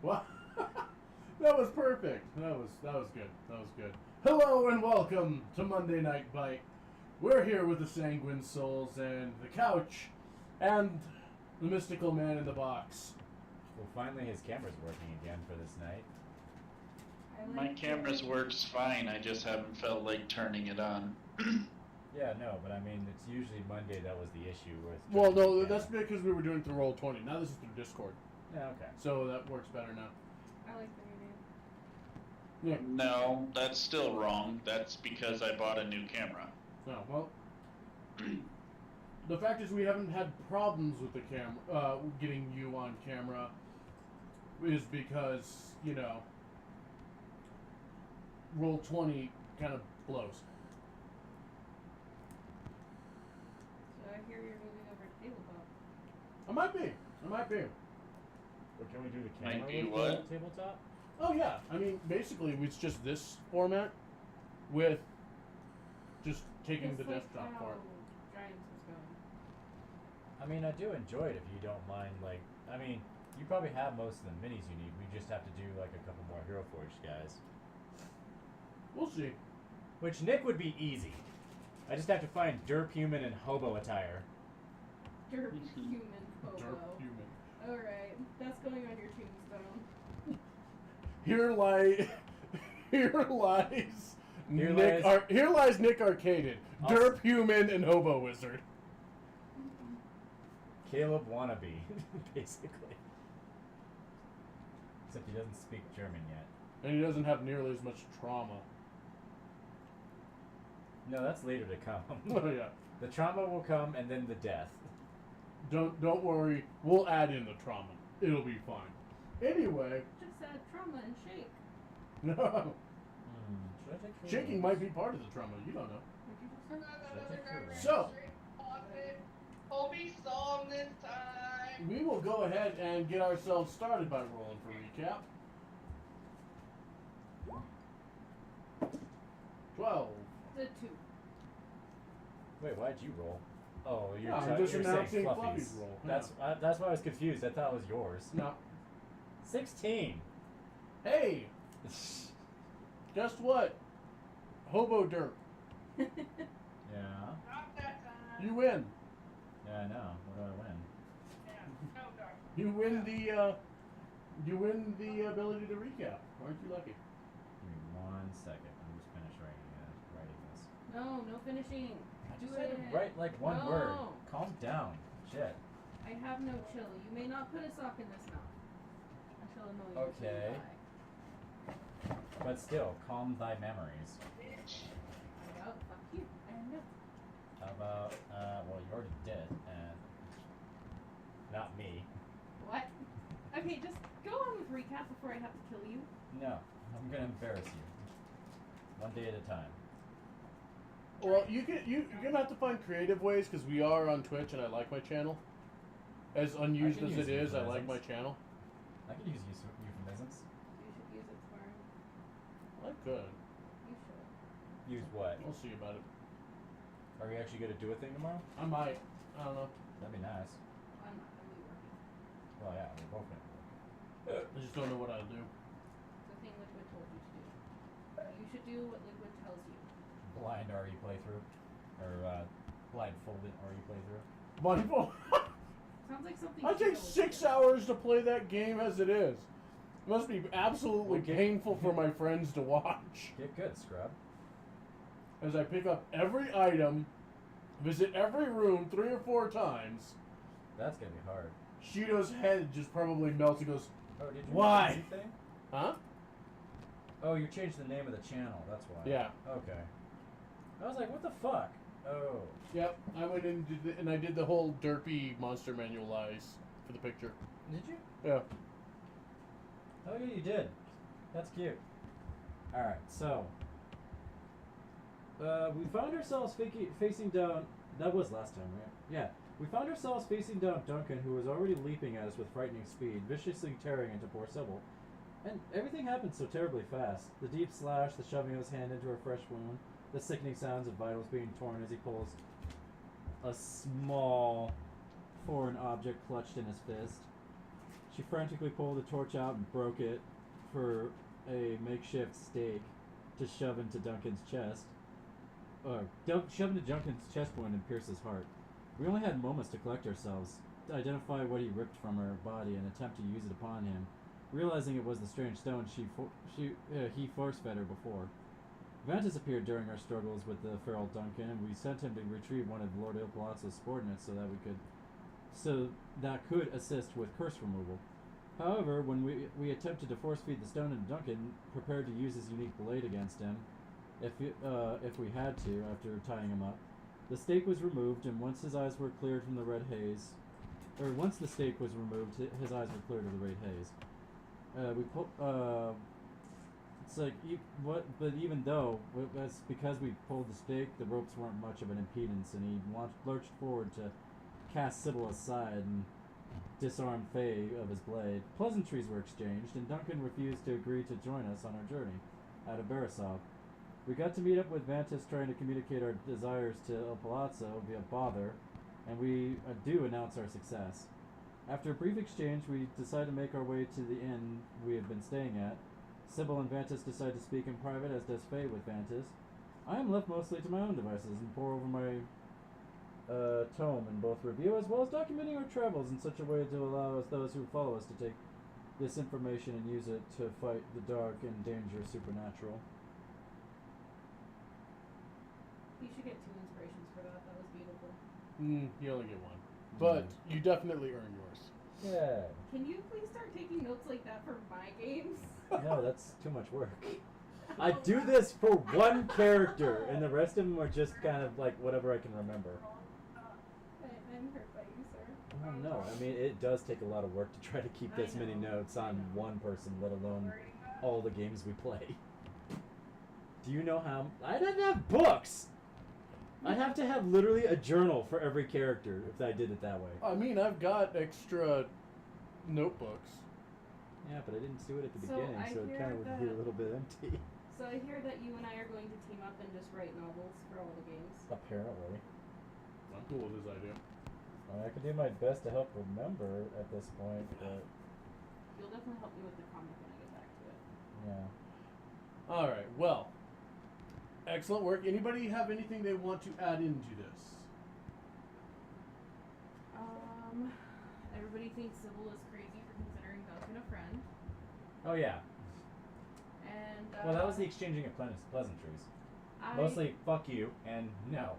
What? That was perfect. That was good. That was good. Hello and welcome to Monday Night Bite. We're here with the Sanguine Souls and the couch and the mystical man in the box. Well, finally his camera's working again for this night. My camera's works fine, I just haven't felt like turning it on. Yeah, no, but I mean, it's usually Monday that was the issue with... Well, no, that's because we were doing it through Roll20. Now this is through Discord. Yeah, okay. So that works better now. I like the new name. Yeah. No, that's still wrong. That's because I bought a new camera. No, well... The fact is we haven't had problems with the camera, getting you on camera is because, you know, Roll20 kind of blows. So I hear you're moving over to tabletop. I might be. But can we do the Might camera be with what? the tabletop? Oh, yeah. I mean, basically, it's just this format with just taking the desktop part. Giants was going. I mean, I do enjoy it if you don't mind, like... I mean, you probably have most of the minis you need. We just have to do, like, a couple more Hero Forge guys. We'll see. Which, Nick would be easy. I just have to find derp human and hobo attire. Derp human hobo. Derp human. Alright, that's going on your tombstone. Here lies Here Nick Arcaded, derp human and hobo wizard. Caleb wannabe, basically. Except he doesn't speak German yet. And he doesn't have nearly as much trauma. No, that's later to come. Oh yeah. The trauma will come, and then the death. Don't worry. We'll add in the trauma. It'll be fine. Anyway. Just add trauma and shake. No. Should I take care of Shaking those? might be part of the trauma. You don't know. What'd you just say? So. Hobie song this time. We will go ahead and get ourselves started by rolling for recap. 12. The 2. Wait, why'd you roll? Oh, you're, I'm you're just saying announcing Fluffy's. Fluffy's roll. That's why I was confused. I thought it was yours. No. 16. Hey! Guess what? Hobo derp. Yeah. Not that time. You win. Yeah, I know. What do I win? Yeah, no, dark. You win the ability to recap. Aren't you lucky? Give me 1 second. I'm just finished writing this. No finishing. I just Do had it. to write like one No. word. Calm down. Shit. I have no chill. You may not put a sock in this mouth. I shall annoy you. Okay. until you die. But still, calm thy memories. Bitch. Oh, fuck you. I know. How about, well, you're already dead, and not me. What? Okay, just go on with recap before I have to kill you. No, I'm gonna embarrass you. One day at a time. Well, you're gonna have to find creative ways because we are on Twitch and I like my channel. As unused I can as use it is, I like euphemisms. my channel. I could use euphemisms. You should use it smart. I could. You should. Use what? We'll see about it. Are we actually gonna do a thing tomorrow? I might. I don't know. That'd be nice. I'm not gonna be working. Well, yeah, we're both gonna I just don't know what I'll do. It's the thing Liquid told you to do. You should do what Liquid tells you. blind RE playthrough. Or, blindfolded RE playthrough. Mindful. Sounds like something. I take Sheila would 6 do. hours to play that game as it is. It must be absolutely Okay. painful for my friends to watch. Get good, scrub. As I pick up every item, visit every room 3 or 4 times, That's gonna be hard. Shido's head just probably melts and goes, Oh, did you Why? make the thing? huh? Oh, you changed the name of the channel, that's why. Yeah. Okay. I was like, what the fuck? Oh. Yep, I went in and I did the whole derpy monster manual eyes for the picture. Did you? Yeah. Oh, yeah, you did. That's cute. Alright, so. We found ourselves facing down. That was last time, right? Yeah. We found ourselves facing down Duncan, who was already leaping at us with frightening speed, viciously tearing into poor Sybil. And everything happened so terribly fast. The deep slash, the shoving of his hand into her fresh wound, the sickening sounds of vitals being torn as he pulls a small foreign object clutched in his fist. She frantically pulled the torch out and broke it for a makeshift stake to shove into Duncan's chest. Shove into Duncan's chest wound and pierce his heart. We only had moments to collect ourselves, to identify what he ripped from her body and attempt to use it upon him, realizing it was the strange stone he force-fed her before. Vantis appeared during our struggles with the feral Duncan, and we sent him to retrieve one of Lord Il Palazzo's subordinates so that could assist with curse removal. However, when we attempted to force-feed the stone into Duncan, prepared to use his unique blade against him, if we had to, after tying him up, the stake was removed, and once his eyes were cleared from the red haze, once the stake was removed, his eyes were cleared of the red haze. It's like, but even though, that's because we pulled the stake, the ropes weren't much of an impedance, and he lurched forward to cast Sybil aside and disarm Faye of his blade. Pleasantries were exchanged, and Duncan refused to agree to join us on our journey out of Borisov. We got to meet up with Vantis trying to communicate our desires to El Palazzo via bother, and we do announce our success. After a brief exchange, we decide to make our way to the inn we have been staying at. Sybil and Vantis decide to speak in private, as does Faye with Vantis. I am left mostly to my own devices and pore over my tome in both review as well as documenting our travels in such a way to allow us, those who follow us, to take this information and use it to fight the dark and dangerous supernatural. You should get 2 inspirations for that. That was beautiful. You only get one. But you definitely earn yours. Yeah. Can you please start taking notes like that for my games? No, that's too much work. I do this for one character, and the rest of them are just kind of like whatever I can remember. I'm hurt by you, sir. Oh, no, I mean, it does take a lot of work to try to keep this many notes on one person, let alone all the games we play. Do you know how... I don't have books! I'd have to have literally a journal for every character if I did it that way. I mean, I've got extra notebooks. Yeah, but I didn't do it at the So beginning, I so it hear kind of would be a that- little bit empty. So I hear that you and I are going to team up and just write novels for all the games. Apparently. I'm cool with this idea. I can do my best to help remember at this point, but You'll definitely help me with the comic when I get back to it. yeah. Alright, well. Excellent work. Anybody have anything they want to add into this? Everybody thinks Sybil is crazy for considering Duncan a friend. Oh yeah. And Well, that was the exchanging of pleasantries. Mostly, fuck you, and no.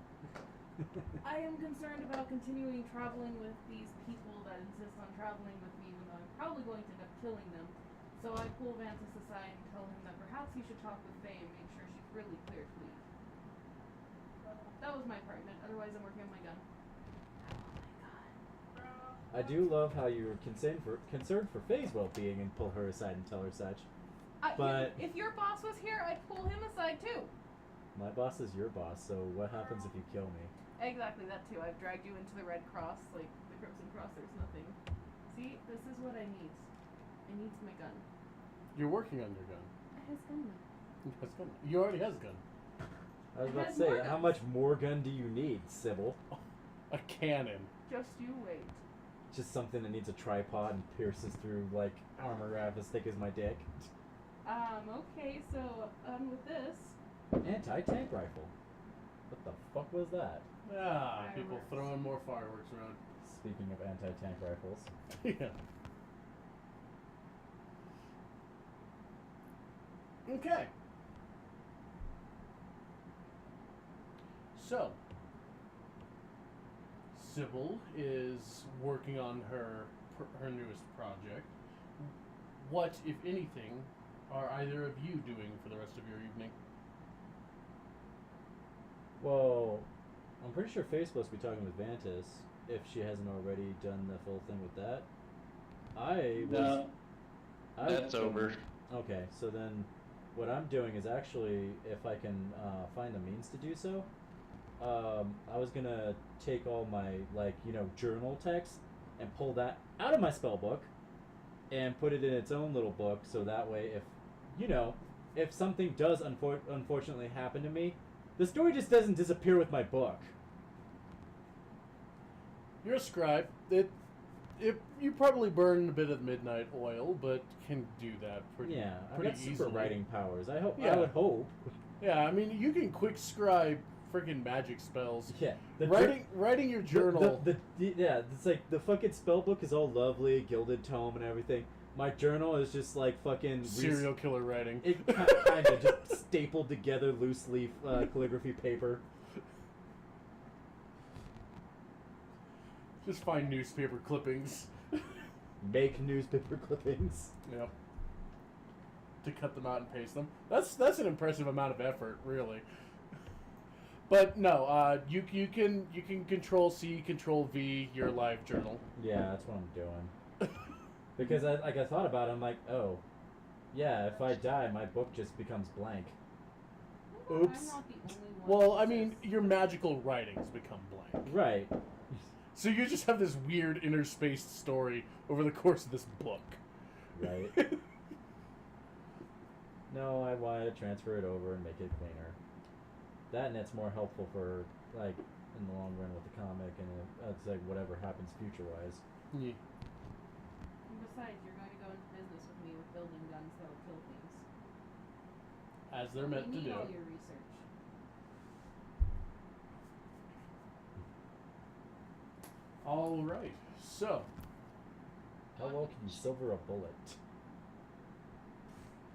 I am concerned about continuing traveling with these people that insist on traveling with me when I'm probably going to end up killing them. So I pull Vantis aside and tell him that perhaps he should talk with Faye and make sure she's really clear to leave. That was my part in it. Otherwise, I'm working on my gun. I do love how you're concerned for Faye's well-being and pull her aside and tell her such. But if your boss was here, I'd pull him aside too. my boss is your boss, so what happens if you kill me? Exactly, that too. I've dragged you into the Red Cross, like the Crimson Cross, there's nothing. See, this is what I need. I need my gun. You're working on your gun. It has gun. That's gun. You already has a gun. I was It about to has say, more how guns. much more gun do you need, Sybil? A cannon. Just you wait. Just something that needs a tripod and pierces through, like, armor wrap as thick as my dick. Okay, so with this. Anti-tank rifle. What the fuck was that? Ah, people Fireworks. throwing more fireworks around. Speaking of anti-tank rifles. Yeah. Okay. So, Sybil is working on her newest project. What, if anything, are either of you doing for the rest of your evening? Well, I'm pretty sure Faye's supposed to be talking with Vantis, if she hasn't already done the full thing with that. No, that's over. Okay, so then what I'm doing is actually, if I can find the means to do so, I was gonna take all my, like, journal text and pull that out of my spell book and put it in its own little book, so that way if something does unfortunately happen to me, the story just doesn't disappear with my book. You're a scribe. you probably burn a bit of midnight oil, but can do that pretty Yeah, I've pretty got super easily. writing powers. I hope. Yeah. I would hope. Yeah, I mean you can quick scribe freaking magic spells. Yeah. Writing your journal. Yeah, it's like the fucking spell book is all lovely, gilded tome and everything. My journal is just like fucking Serial killer writing. It kind of just stapled together loose leaf calligraphy paper. Just find newspaper clippings. Make newspaper clippings. Yep. To cut them out and paste them. That's an impressive amount of effort, really. But no, you can Control C, Control V your live journal. Yeah, that's what I'm doing. Because I thought about it, I'm like, oh, yeah, if I die, my book just becomes blank. Oops. I'm not the only one Well, that I mean, says- your magical writings become blank. Right. So you just have this weird interspaced story over the course of this book. Right. No, I wanted to transfer it over and make it cleaner. That and it's more helpful for, like, in the long run with the comic, and it's like whatever happens future-wise. Yeah. And besides, you're going to go into business with me with building guns that'll kill things. As they're meant to You need do. all your research. All right. So, How well can you silver a bullet?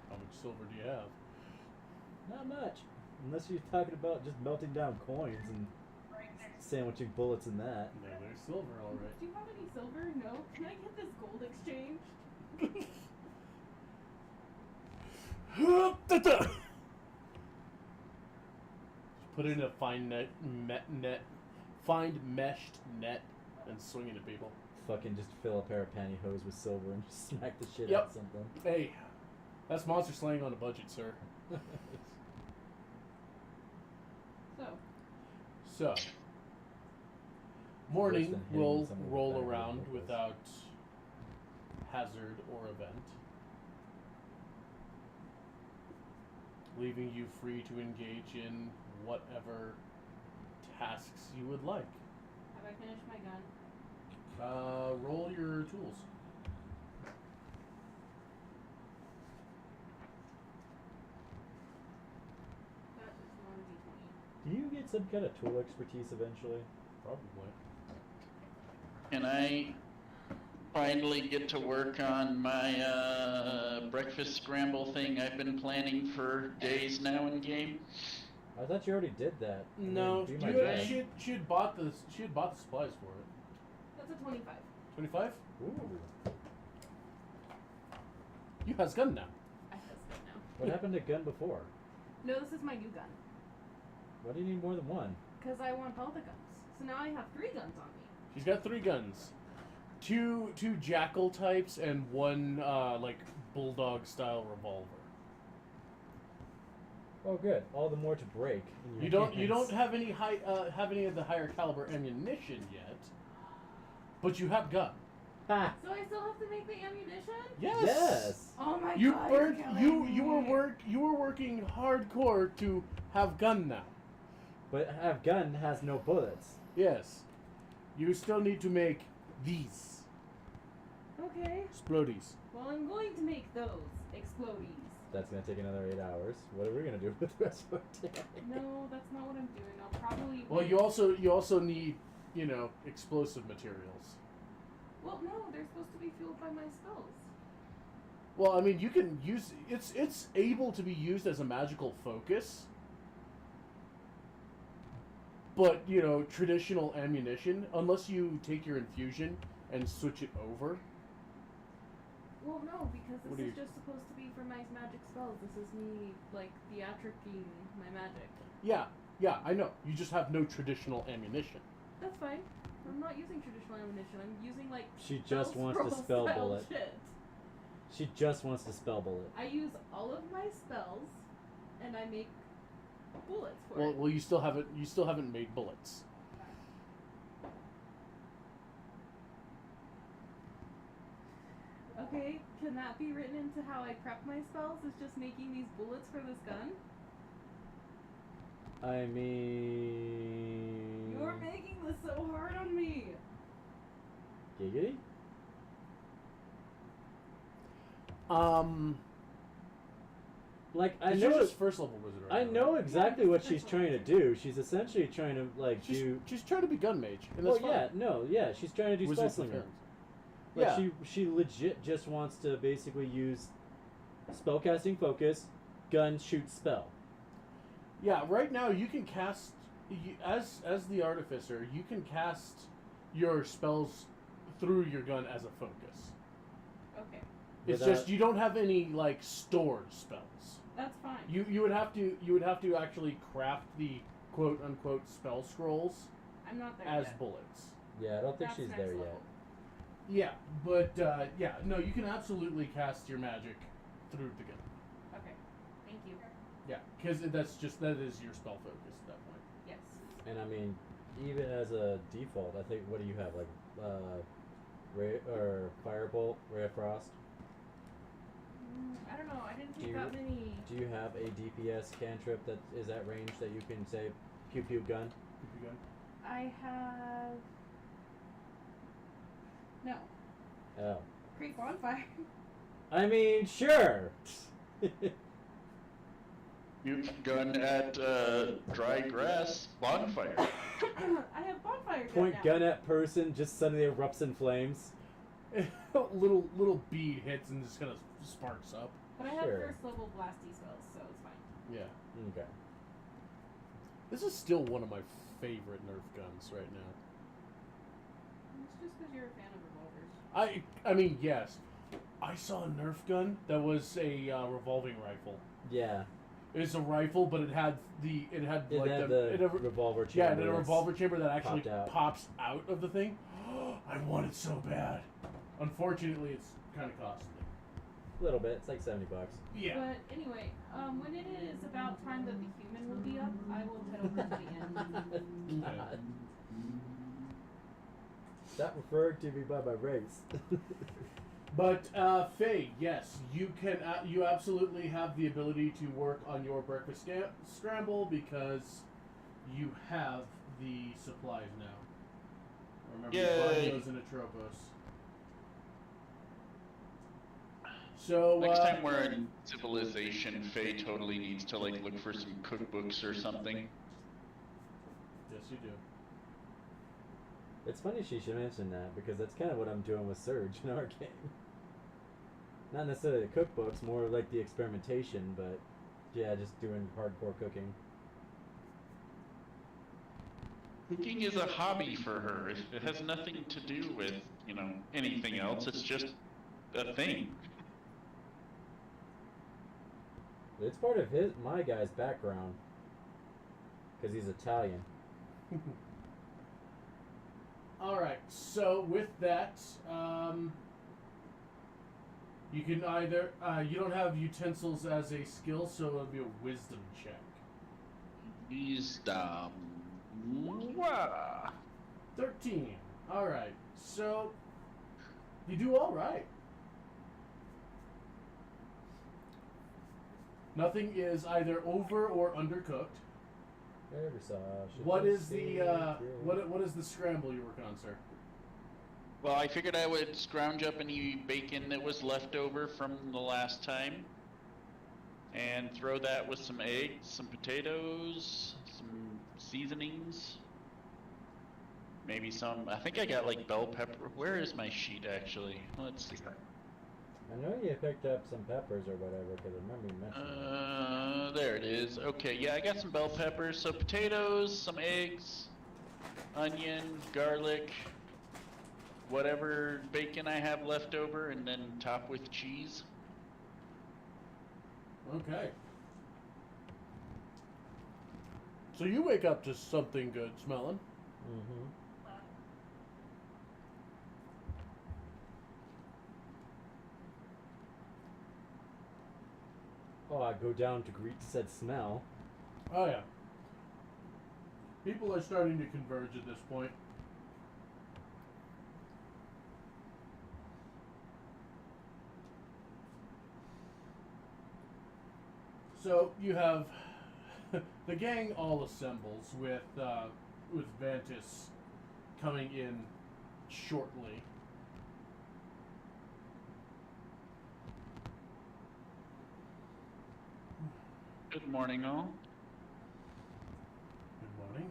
how much silver do you have? Not much. Unless you're talking about just melting down coins and Right next. sandwiching bullets in that. No, there's silver, all right. Do you have any silver? No. Can I get this gold exchange? Put it in a fine find meshed net, and swing it at people. Fucking just fill a pair of pantyhose with silver and just smack the shit Yep. out of something. Hey, that's monster slaying on a budget, sir. So, So, morning Worse than hitting will someone with roll battery around vehicles. without hazard or event, leaving you free to engage in whatever tasks you would like. have I finished my gun? Roll your tools. That is not a D20. Do you get some kind of tool expertise eventually? Probably. Can I finally get to work on my breakfast scramble thing I've been planning for days now in game? I thought you already did that. I mean, No, be my you- guest. she had bought the supplies for it. That's a 25. 25? Ooh. You has gun now. I has good now. What happened to gun before? No, this is my new gun. Why do you need more than one? Because I want all the guns. So now I have 3 guns on me. She's got 3 guns. Two jackal types and one like bulldog style revolver. Oh, good. All the more to break. In You your don't hands. have any any of the higher caliber ammunition yet, but you have gun. Ha! So I still have to make the ammunition? Yes. Yes. Oh my You god. burnt. you're killing You me. were working hardcore to have gun now. But have gun has no bullets. Yes. You still need to make these Okay. explodies. Well, I'm going to make those explodies. That's gonna take another 8 hours. What are we gonna do with the rest of our day? No, that's not what I'm doing. I'll probably. Well, you also need, explosive materials. Well, no, they're supposed to be fueled by my spells. Well, I mean, you can use it's able to be used as a magical focus. But, traditional ammunition, unless you take your infusion and switch it over. Well, no, because What this do is just supposed to be for my magic spells. This is me, like, theatricing my magic. Yeah, I know. You just have no traditional ammunition. That's fine. I'm not using traditional ammunition. I'm using, like, She just spell wants to scroll spell style bullet. shit. She just wants to spell bullet. I use all of my spells, and I make bullets for it. Well, you still haven't made bullets. Okay, can that be written into how I prep my spells? Is just making these bullets for this gun? I mean... You're making this so hard on me. Giggity? Like I She's know, just first level wizard. Right I now, know right? exactly what she's trying to do. She's essentially trying to like do. She's trying to be gun mage. And Well, that's fine. yeah, no, yeah, she's trying to do Wizard spell slinger. defense. Like Yeah. she legit just wants to basically use spellcasting focus, gun, shoot, spell. Yeah, right now you can cast as the artificer. You can cast your spells through your gun as a focus. Okay, It's Without- just you don't have any like stored spells. that's fine. You would have to actually craft the quote unquote spell scrolls I'm not there as yet. bullets. Yeah, I don't think That's she's next there level. Yeah, but yeah, no, you can absolutely cast your magic through the gun. Okay, thank you. Yeah, because that is your spell focus at that point. Yes. And I mean, even as a default, I think what do you have like, ray or firebolt, ray of frost? I don't know. I didn't Do take you- that many. Do you have a DPS cantrip that is at range that you can say, pew pew gun? Keep your gun. I have. No. Oh, Creep bonfire. I mean, sure. You gun at dry grass bonfire. I have bonfire gun Point now. gun at person, just suddenly erupts in flames. little bead hits and just kind of sparks up. But I have Sure. first level blasty spells, so it's fine. Yeah, Okay. this is still one of my favorite Nerf guns right now. It's just because you're a fan of revolvers. I mean, yes, I saw a Nerf gun that was a revolving rifle. Yeah. It's a rifle, but it had It like had it the had revolver chamber. yeah, it had a that's- revolver chamber that actually popped out. pops out of the thing. I want it so bad. Unfortunately, it's kind of costly. A little bit. It's like $70. Yeah. But anyway, when it is about time that the human will be up, I will head over to the end. God. Stop referring to me by my race. But Faye, yes, you can. You absolutely have the ability to work on your breakfast scramble because you have the supplies now. Remember, Yay. those in Atropos. So Next time we're in civilization, Faye totally needs to like look for some cookbooks or something. yes, you do. It's funny she should mention that because that's kind of what I'm doing with Surge in our game. Not necessarily the cookbooks, more like the experimentation, but yeah, just doing hardcore cooking. Cooking is a hobby for her. It has nothing to do with, anything else. It's just a thing. It's part of my guy's background because he's Italian. All right. So with that, you can either you don't have utensils as a skill, so it'll be a wisdom check. Wisdom. Wah. 13. All right. So you do all right. Nothing is either over or undercooked. Every sausage What is the steak, what is the scramble you work on, sir? Well, I figured I would scrounge up any bacon that was left over from the last time and throw that with some eggs, some potatoes, some seasonings, maybe some. I think I got like bell pepper. Where is my sheet actually? Let's see. I know you picked up some peppers or whatever because I remember you mentioned it. There it is. Okay, yeah, I got some bell peppers. So potatoes, some eggs, onion, garlic, whatever bacon I have left over, and then top with cheese. Okay. So you wake up to something good smelling. Mm-hmm. Oh, I go down to greet said smell. Oh yeah. People are starting to converge at this point. So you have the gang all assembles with Vantis coming in shortly. Good morning, all. Good morning.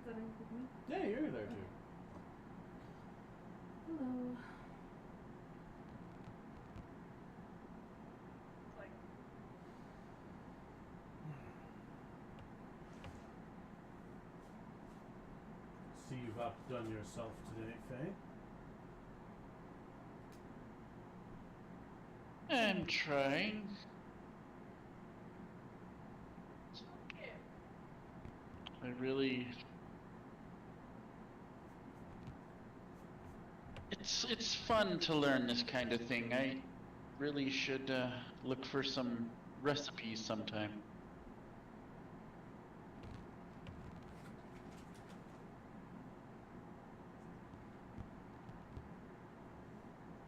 Is that include me? Yeah, you're there too. Hello. It's like, See, you've outdone yourself today, Faye. I'm trying. it's okay. I really. It's fun to learn this kind of thing. I really should look for some recipes sometime.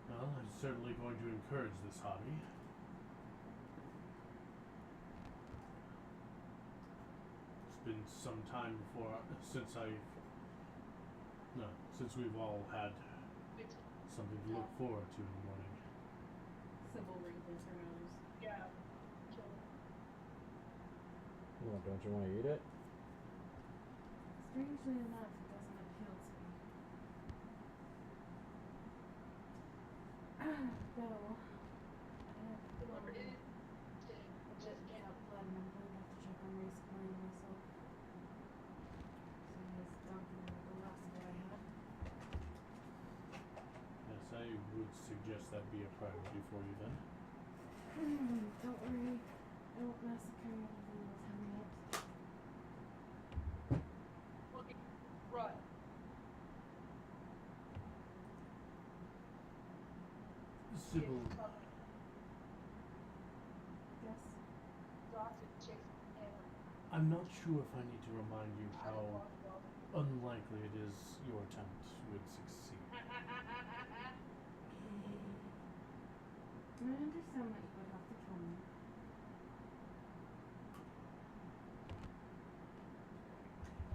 Well, I'm certainly going to encourage this hobby. It's been some time since we've all had It's, something to look forward to in the morning. Sybil wrinkles her nose. yeah. So, Well, don't you want to eat it? Strangely enough, it doesn't appeal to me. Though, I have whoever it is, a bit just without can't. blood, and I'm going to have to check on race clan myself. Seeing as Duncan was the last guy I had. Yes, I would suggest that be a priority for you then. Don't worry, I won't massacre anything with him yet. Fucking run. Sybil, It's coming. Yes. Dawson chasing him. I'm not sure if I need to remind you I how don't want to go. unlikely it is your attempt would succeed. I understand that you would have to kill me.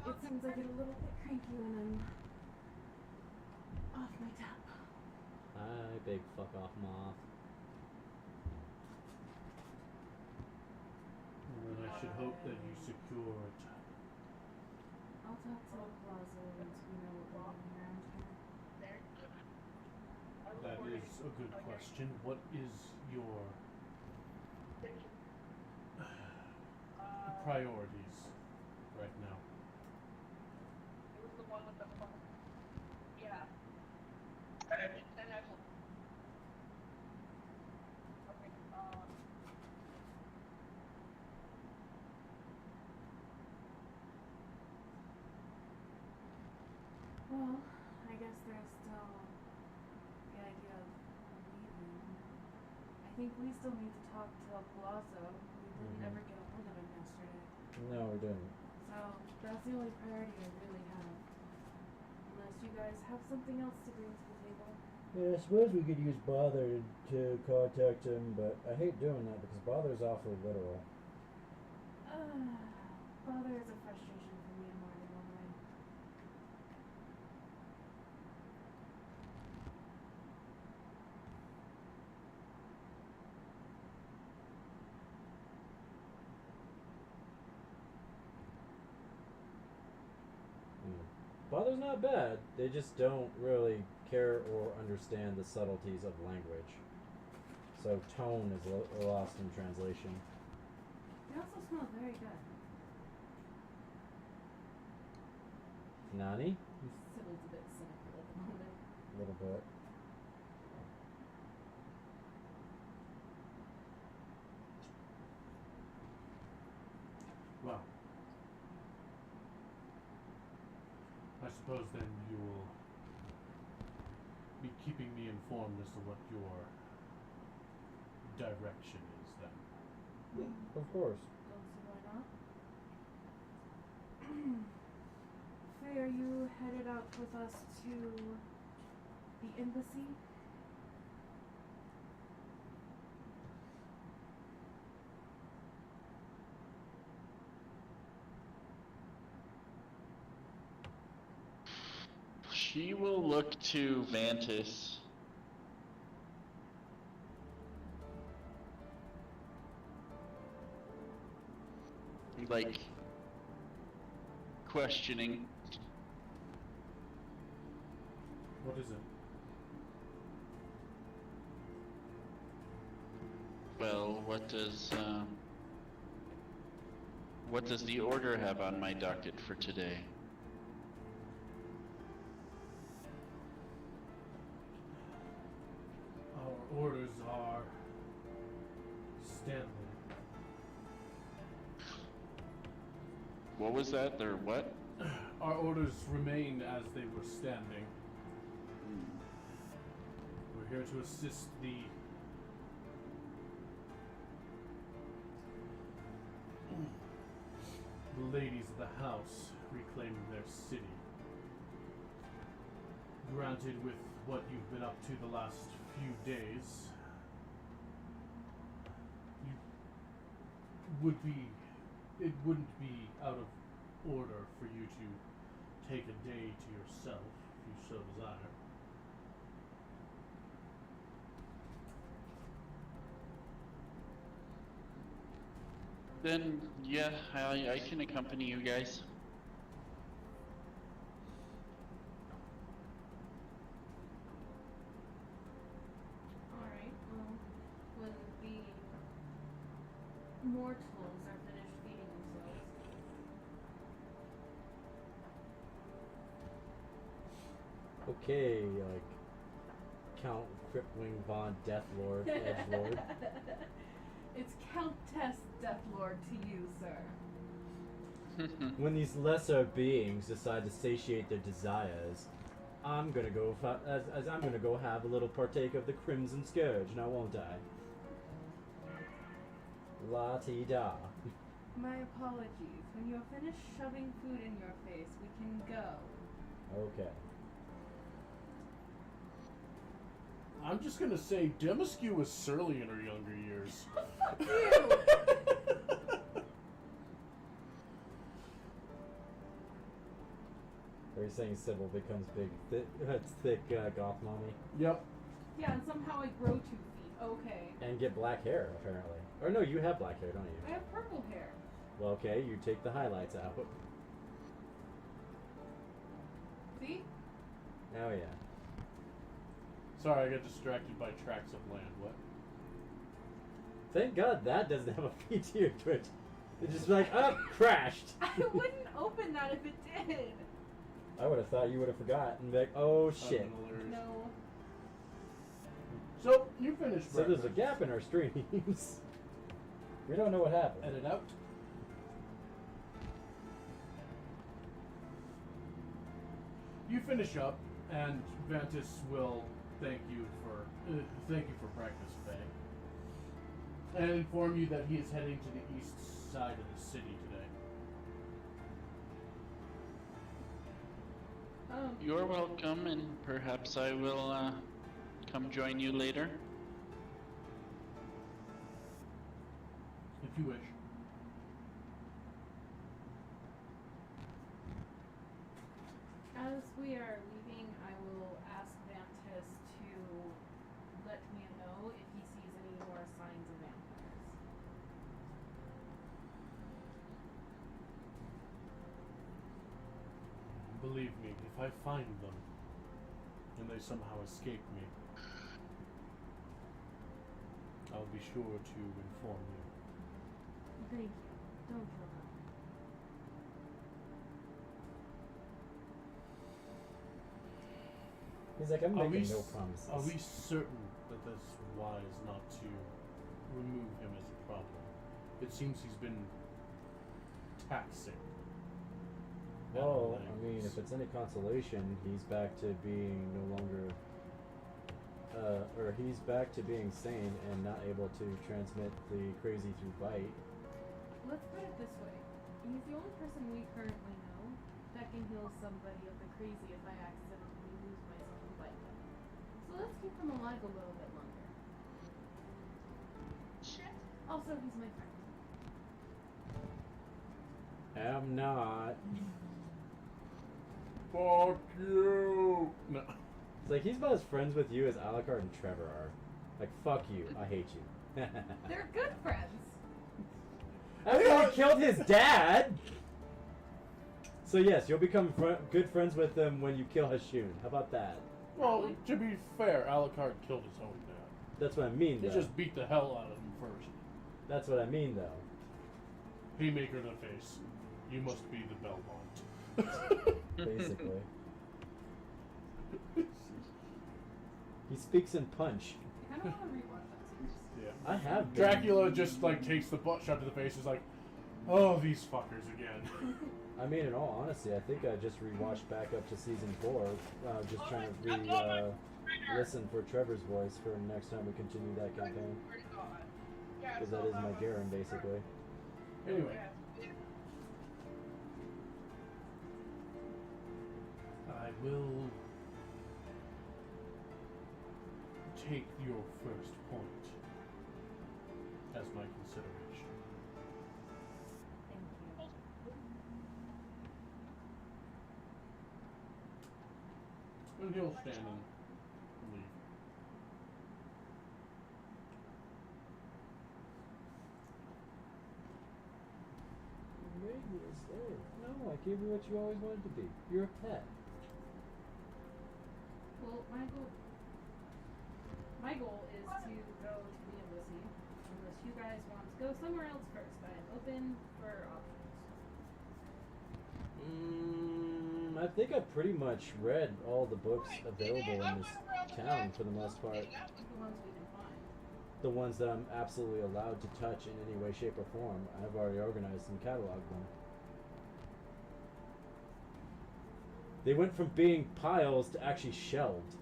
It seems I get a little bit cranky when I'm off my tap. Hi, big fuck off moth. And then I should hope that you secure it. I'll talk to Plaza once we know what we're doing around here. There. That is a good question. What is your priorities right now? It was the one with the fun. Yeah. And I will. Okay. Well, I guess there's still the idea of leaving. I think we still need to talk to Plaza. We didn't ever get a hold of him yesterday. No, we didn't. So that's the only priority I really have. Unless you guys have something else to bring to the table. Yeah, I suppose we could use Bother to contact him, but I hate doing that because Bother's awfully literal. Bother is a frustration for me in more than one way. Bother's not bad. They just don't really care or understand the subtleties of language. So tone is lost in translation. They also smell very good. Nani? Sybil's a bit cynical at the moment. A little bit. Well, I suppose then you will be keeping me informed as to what your direction is then. Of course. Don't see why not. Faye, are you headed out with us to the embassy? She will look to Vantis. like questioning. What is it? Well, what does the order have on my docket for today? Our orders are standing. What was that? Or what? Our orders remain as they were standing. We're here to assist the ladies of the house reclaiming their city. Granted, with what you've been up to the last few days, it wouldn't be out of order for you to take a day to yourself if you so desire. Then, yeah, I can accompany you guys. Alright, well, when the mortals are finished feeding themselves, Okay, like Count Crippling Von Deathlord, Edgelord. it's Countess Deathlord to you, sir. When these lesser beings decide to satiate their desires, I'm gonna go as I'm gonna go have a little partake of the Crimson Scourge, now won't I? La-ti-da. My apologies. When you're finished shoving food in your face, we can go. Okay. I'm just gonna say, Demascu was surly in her younger years. Fuck you! Are you saying Sybil becomes big, thick goth mommy? Yep. Yeah, and somehow I grow 2 feet. Okay. And get black hair, apparently. Or no, you have black hair, don't I you? have purple hair. Well, okay, you take the highlights out. See? Oh, yeah. Sorry, I got distracted by tracts of land. What? Thank God that doesn't have a feed to your Twitch. It's just like, oh, crashed. I wouldn't open that if it did. I would have thought you would have forgotten. And be like, oh, That'd shit. been hilarious. No. So, you finished So there's a breakfast. gap in our streams. We don't know what happened. Edit out. You finish up, and Vantis will thank you for breakfast, Faye, and inform you that he is heading to the east side of the city today. You're welcome, and perhaps I will come join you later. If you wish. As we are leaving, I will ask Vantis to let me know if he sees any more signs of vampires. Believe me, if I find them, and they somehow escape me, I'll be sure to inform you. Thank you. Don't kill them. He's like, I'm Are we making no s- promises. Are we certain that it's wise not to remove him as a problem? It seems he's been taxing. Well, I analytics. mean, if it's any consolation, he's back to being no longer, or he's back to being sane and not able to transmit the crazy through bite. Let's put it this way. He's the only person we currently know that can heal somebody of the crazy if I accidentally lose myself and bite them. So let's keep him alive a little bit longer. Shit. Also, he's my friend. Am not. Fuck you! No. It's like he's about as friends with you as Alucard and Trevor are. Like, fuck you, I hate you. They're good friends. After I killed his dad! So yes, you'll become good friends with him when you kill Hashun. How about that? Well, to be fair, Alucard killed his own dad. That's what I mean, He though. just beat the hell out of him first. That's what I mean, though. Haymaker to the face. You must be the Belmont. Basically. He speaks in punch. I kind of want to rewatch that series. Yeah. I have been. Dracula just like takes the butt shot to the face. Is like, oh, these fuckers again. I mean, in all honesty, I think I just rewatched back up to season 4, just trying to listen for Trevor's voice for next time we continue that campaign. Because that is my Garen, basically. Anyway, I will take your first point as my consideration. Thank you. And he'll stand and leave. You made me a slave. No, I gave you what you always wanted to be. You're a pet. Well, my goal is to go to the embassy, unless you guys want to go somewhere else first. I am open for options. I think I've pretty much read all the books available in this town for the most part. The ones we can find. The ones that I'm absolutely allowed to touch in any way, shape, or form. I've already organized and cataloged them. They went from being piles to actually shelved.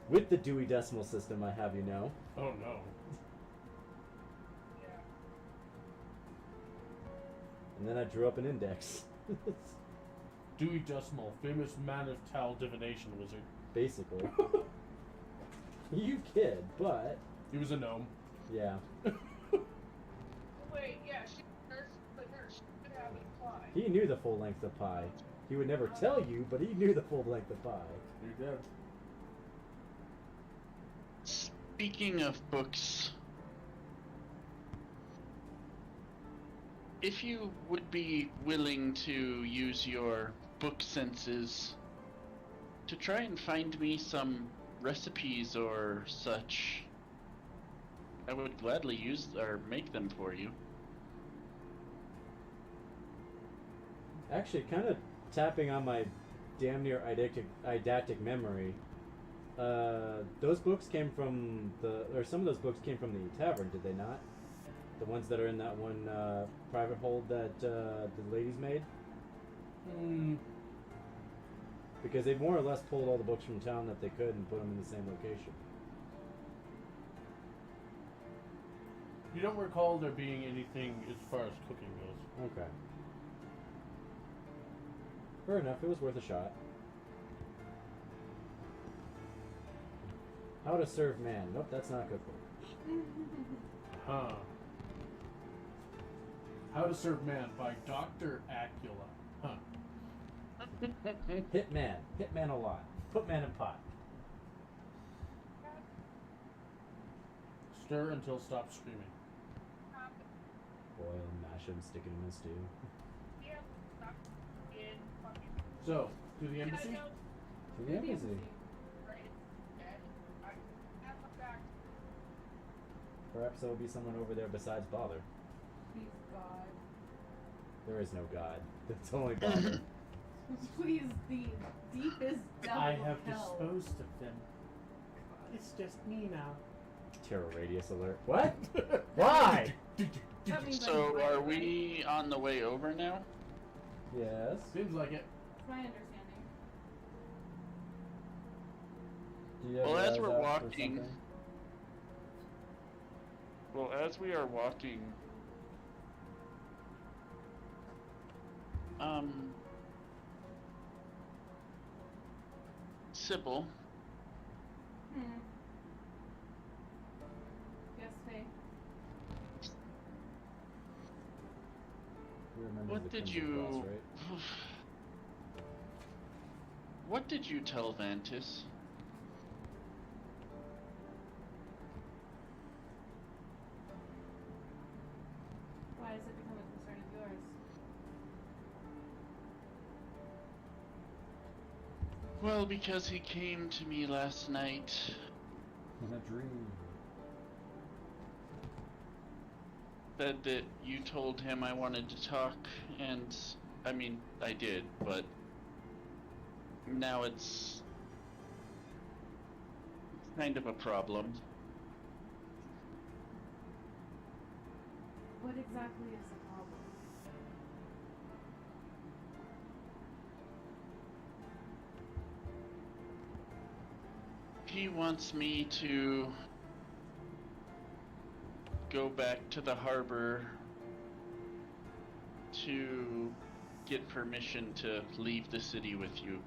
With the Dewey Decimal System, I have you know. Oh no. And then I drew up an index. Dewey Decimal, famous man of Tal divination wizard. Basically. You kid, but... He was a gnome. Yeah. Wait, yeah, she nurse, but nurse should have it apply. He knew the full length of pi. He would never tell you, but he knew the full length of pi. You're dead. Speaking of books, if you would be willing to use your book senses to try and find me some recipes or such, I would gladly use or make them for you. Actually, kind of tapping on my damn near didactic memory. Those books came from some of those books came from the tavern, did they not? The ones that are in that one private hold that the ladies made? Because they more or less pulled all the books from town that they could and put them in the same location. You don't recall there being anything as far as cooking goes. Okay. Fair enough, it was worth a shot. How to serve man. Nope, that's not a cookbook. Huh. How to Serve Man by Dr. Acula. Huh. Hit man. Hit man a lot. Put man in pot. Stir until stop screaming. Boil him, mash him, stick him in a stew. Yeah, not in fucking So, to the embassy? To the embassy. right. And I have the fact. Perhaps there will be someone over there besides Bother. Please, God. There is no God. It's only Bother. Please, the deepest depth I of have hell. disposed of them. It's just me now. Terror radius alert. What? Why? That means So I'm are right, we on the way over now? Yes. Seems like it. That's my understanding. Do you have Well, your as eyes we're out for walking- something? Well, as we are walking, Sybil, Yes, Faye. You remember what the did Crimson you... Cross, right? What did you tell Vantis? Well, because he came to me last night. In a dream. Said that you told him I wanted to talk, and I mean, I did, but now it's kind of a problem. What exactly is the problem? He wants me to go back to the harbor to get permission to leave the city with you.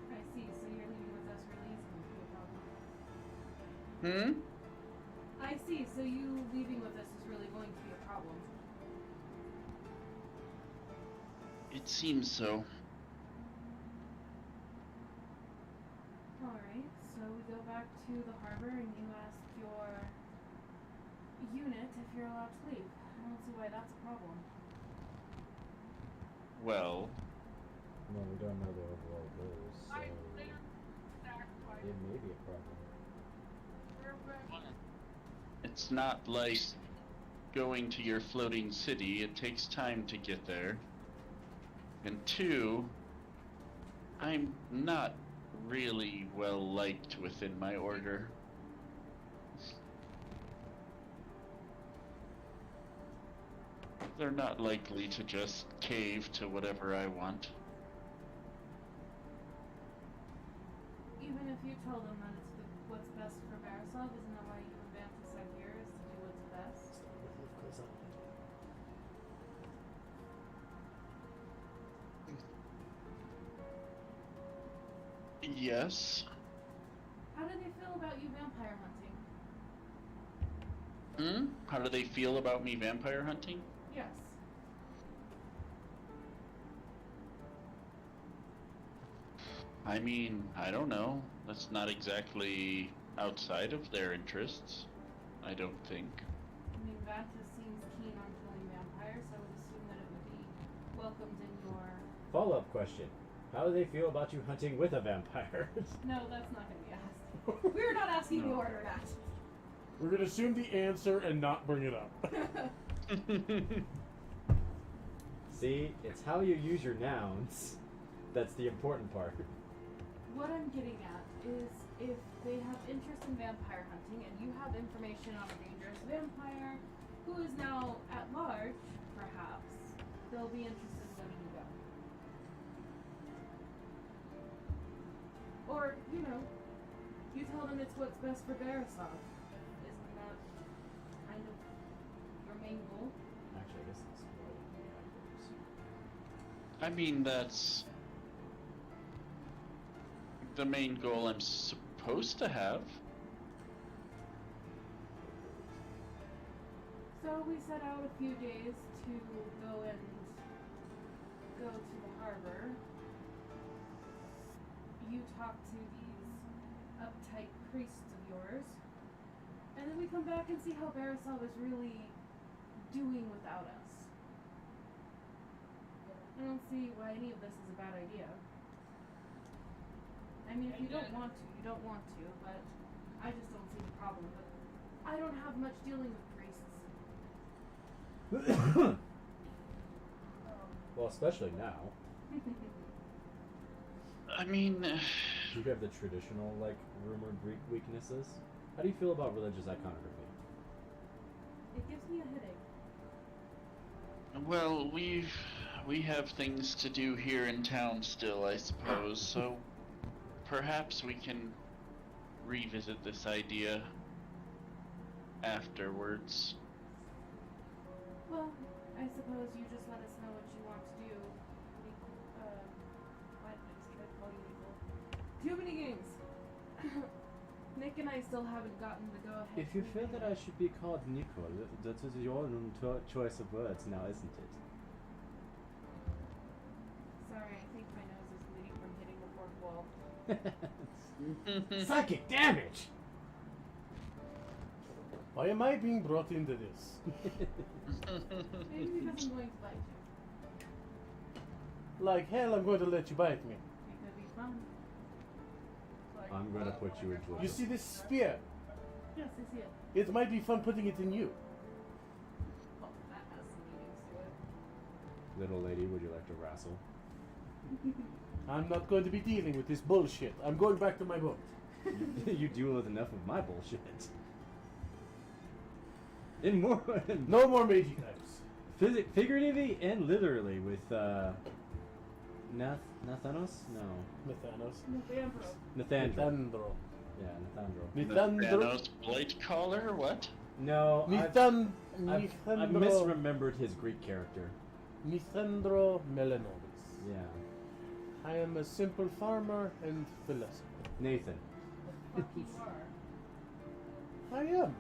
I see, so you're leaving with us really is going to be a problem. I see, so you leaving with us is really going to be a problem. It seems so. Alright, so we go back to the harbor and you ask your unit if you're allowed to leave. I don't see why that's a problem. Well, No, we don't know the overall rules, so I later attacked by it may be a problem. it's not like going to your floating city. It takes time to get there. And two, I'm not really well liked within my order. They're not likely to just cave to whatever I want. Even if you tell them that it's what's best for Barisov, isn't that why you and Vantis are here, is to do what's best? Yes. How do they feel about you vampire hunting? How do they feel about me vampire hunting? Yes. I mean, I don't know. That's not exactly outside of their interests, I don't think. I mean, Vantis seems keen on killing vampires, so I would assume that it would be welcomed in your... Follow-up question. How do they feel about you hunting with a vampire? No, that's not going to be asked. We're not asking the No. order that. We're gonna assume the answer and not bring it up. See, it's how you use your nouns that's the important part. What I'm getting at is if they have interest in vampire hunting and you have information on a dangerous vampire who is now at large, perhaps, they'll be interested in letting you go. Or, you know, you tell them it's what's best for Barisov. Isn't that kind of your main goal? Actually, I guess it's more than the I mean, that's the main goal I'm supposed to have. So we set out a few days to go to the harbor. You talk to these uptight priests of yours, and then we come back and see how Barisov is really doing without us. I don't see why any of this is a bad idea. I mean, if you don't want to, you don't want to, but I just don't see the problem. But I don't have much dealing with priests. Well, especially now. I mean, Do you have the traditional, like, rumored Greek weaknesses? How do you feel about religious iconography? It gives me a headache. well, we have things to do here in town still, I suppose, so perhaps we can revisit this idea afterwards. Well, I suppose you just let us know what you want to do. What? I just tried to call you Nicole. Too many games. Nick and I still haven't gotten the go-ahead. If you to feel make that I should be called Nicole, that is your own choice of words now, isn't it? Sorry, I think my nose is bleeding from hitting the fourth wall. Psychic damage! Why am I being brought into this? Maybe because I'm going to bite you. like hell I'm going to let you bite me. It could be fun. Like, I'm gonna put you into a... You see this spear? yes, I see it. It might be fun putting it in you. Oh, that has some meanings to it. Little lady, would you like to wrestle? I'm not going to be dealing with this bullshit. I'm going back to my boat. You deal with enough of my bullshit. In more... No more Meiji types. Figuratively and literally with, Nathanos? No. Nathanos. Nathaniel. Nathandro. Nathandro. Yeah, Nathandro. Nathandro. Thanos blade collar? What? No, I've Nithandro. misremembered his Greek character. Nithandro Melanovis. Yeah. I am a simple farmer and philosopher. Nathan. The fuck you are. I am.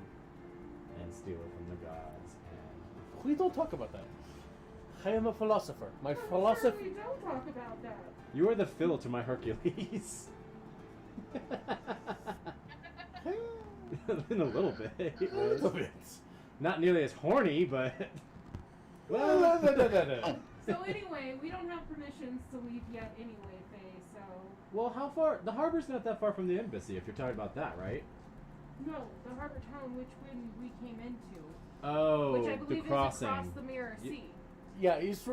And steal it from the gods. And... We don't talk about that. I am a philosopher. My I'm sure philosophy. we don't talk about that. You are the Phil to my Hercules. In a little bit. A little bit. Not nearly as horny, but... No. So anyway, we don't have permissions to leave yet anyway, Faye, so... Well, how far? The harbor's not that far from the embassy, if you're talking about that, right? No, the harbor town which we came into. Oh, Which I the believe is crossing. across the Mirror Sea. Yeah, it's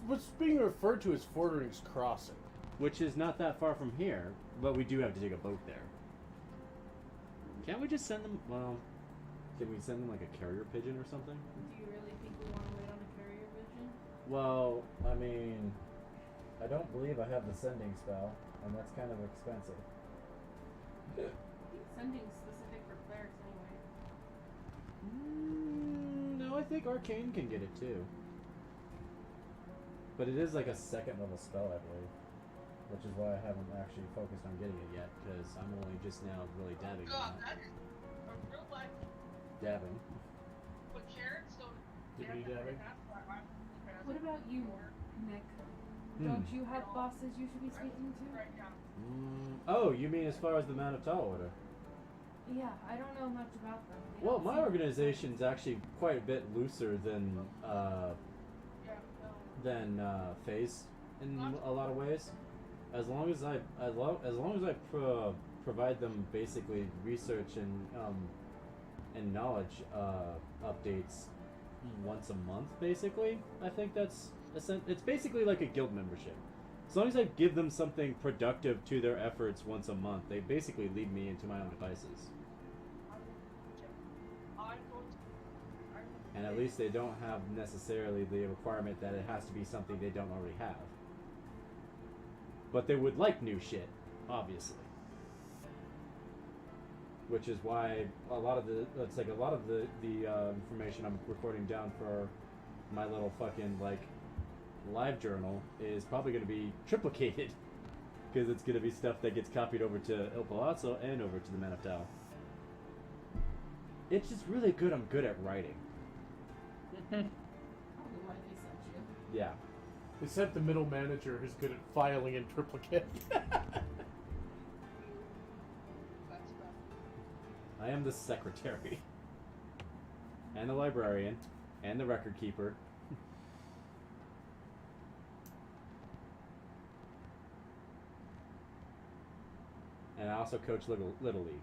what's being referred to as Fordering's Crossing. Which is not that far from here, but we do have to take a boat there. Can't we just send them? Well, can we send them like a carrier pigeon or something? Do you really think we want to wait on a carrier vision? Well, I mean, I don't believe I have the sending spell, and that's kind of expensive. I think sending's specific for clerics anyway. No, I think Arcane can get it too. But it is like a second level spell, I believe. Which is why I haven't actually focused on getting it yet, because I'm only just now really dabbing God, on it. that is a real life Dabbing. with carrots, so Dibbity dabbing. What about you, Nick? Don't you have bosses you should be speaking to? Right now. Oh, you mean as far as the Man of Tall Order? Yeah, I don't know much about them. They Well, don't my seem- organization's actually quite a bit looser than Yeah, no. Phase in a lot of ways. As long as I provide them basically research and knowledge updates once a month, basically, I think it's basically like a guild membership. As long as I give them something productive to their efforts once a month, they basically leave me into my own devices. And at least they don't have necessarily the requirement that it has to be something they don't already have. But they would like new shit, obviously. Which is why a lot of the information I'm recording down for my little fucking like live journal is probably going to be triplicated, because it's going to be stuff that gets copied over to El Palazzo and over to the Man of Tao. It's just really good. I'm good at writing. Probably why they sent you. Yeah. They sent the middle manager who's good at filing in triplicate. I am the secretary. And the librarian. And the record keeper. And I also coach Little League.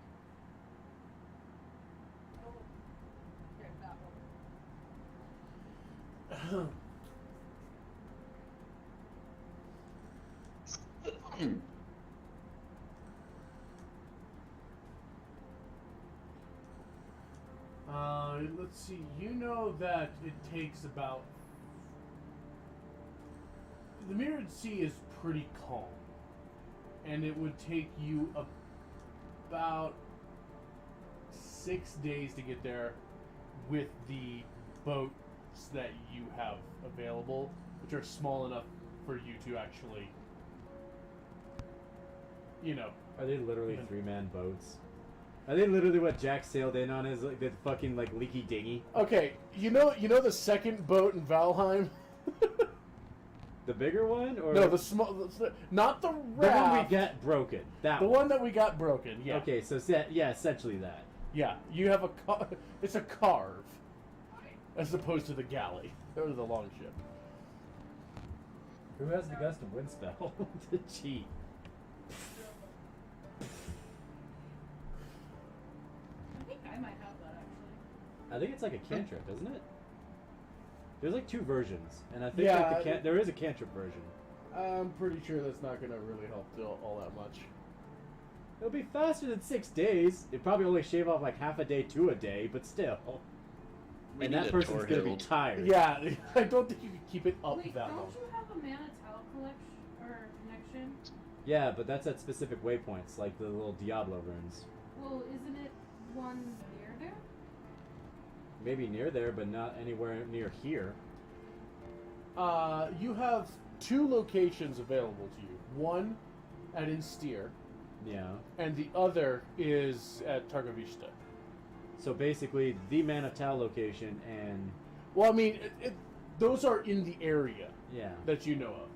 Let's see. You know that it takes about... The Mirrored Sea is pretty calm. And it would take you about 6 days to get there with the boats that you have available, which are small enough for you to actually, you know... Are they literally three-man boats? Are they literally what Jack sailed in on, his like the fucking like leaky dinghy? Okay, you know the second boat in Valheim? The bigger one, or No, the small, not the raft. the one we got broken. That The one that we got broken. Yeah. Okay, so yeah, essentially that. Yeah, you have it's a carve, as opposed to the galley or the longship. Who has the gust of wind spell to cheat? I think I might have that actually. I think it's like a cantrip, isn't it? There's like two versions, and I think Yeah, like there is a cantrip version. I'm pretty sure that's not gonna really help do all that much. It'll be faster than 6 days. It'd probably only shave off like half a day to a day, but still. We And need that a person's gonna be Torhild. tired. Yeah, I don't think you can keep it up Wait, that don't long. you have a mana tau collection or connection? Yeah, but that's at specific waypoints, like the little Diablo runes. Well, isn't it one near there? Maybe near there, but not anywhere near here. You have 2 locations available to you. One at Insteer, Yeah. and the other is at Targovista. So basically, the Manatau location and Well, I mean, those are in the area yeah, that you know of.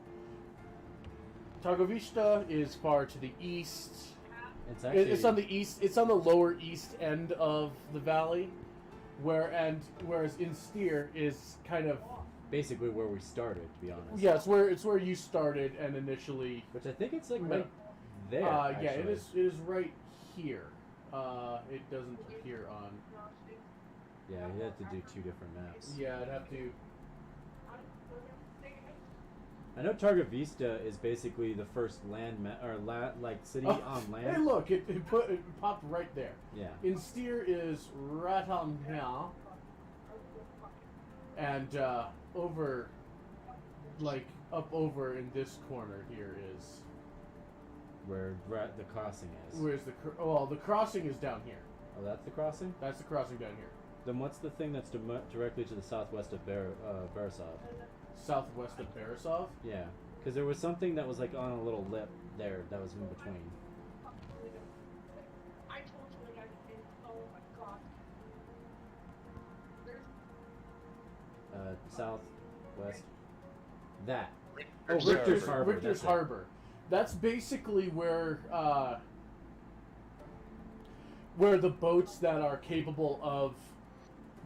Targovista is far to the east. it's actually It's on the east. It's on the lower east end of the valley, whereas Insteer is kind of basically where we started, to be honest. yeah, it's where you started and initially. Which I think it's like No. right there. Yeah, it actually. is right here. It doesn't appear on. Yeah, you have to do 2 different maps. Yeah, I'd have to. I know Targa Vista is basically the first land like city Oh, on land. Hey, look! It popped right there. Yeah. Insteer is right on now, and over, like up over in this corner here is. Where the crossing is. Where's the the crossing is down here. Oh, that's the crossing? That's the crossing down here. Then what's the thing that's directly to the southwest of Barisov? Southwest of Barisov. Yeah, because there was something that was like on a little lip there that was in between. I told you that I did. Oh my god. Southwest. That. Richter's Oh, Richter's Harbor. Harbor. Richter's that's it. Harbor. That's basically where the boats that are capable of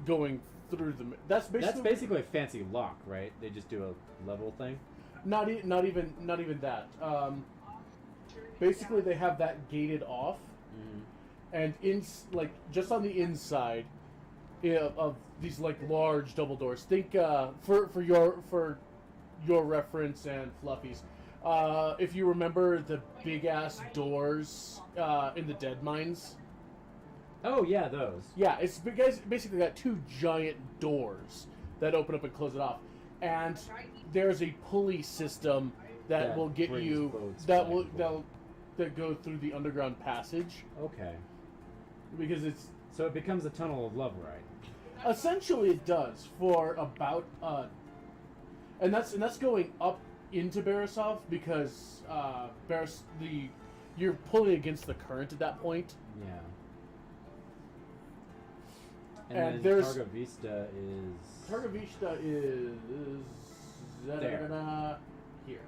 going through them. That's basically a fancy lock, right? They just do a level thing. not even that. Basically, they have that gated off, and just on the inside of these like large double doors. Think for your reference and Fluffy's. If you remember the big ass doors in the Dead Mines. Oh yeah, those. Yeah, it's basically got 2 giant doors that open up and close it off, and there's a pulley system that will get brings you boats that back. that go through the underground passage Okay. because it's So it becomes a tunnel of love, right? essentially it does for about and that's going up into Barisov because you're pulling against the current at that point. Yeah. And then there's- Targa Vista is Targovista is There. here.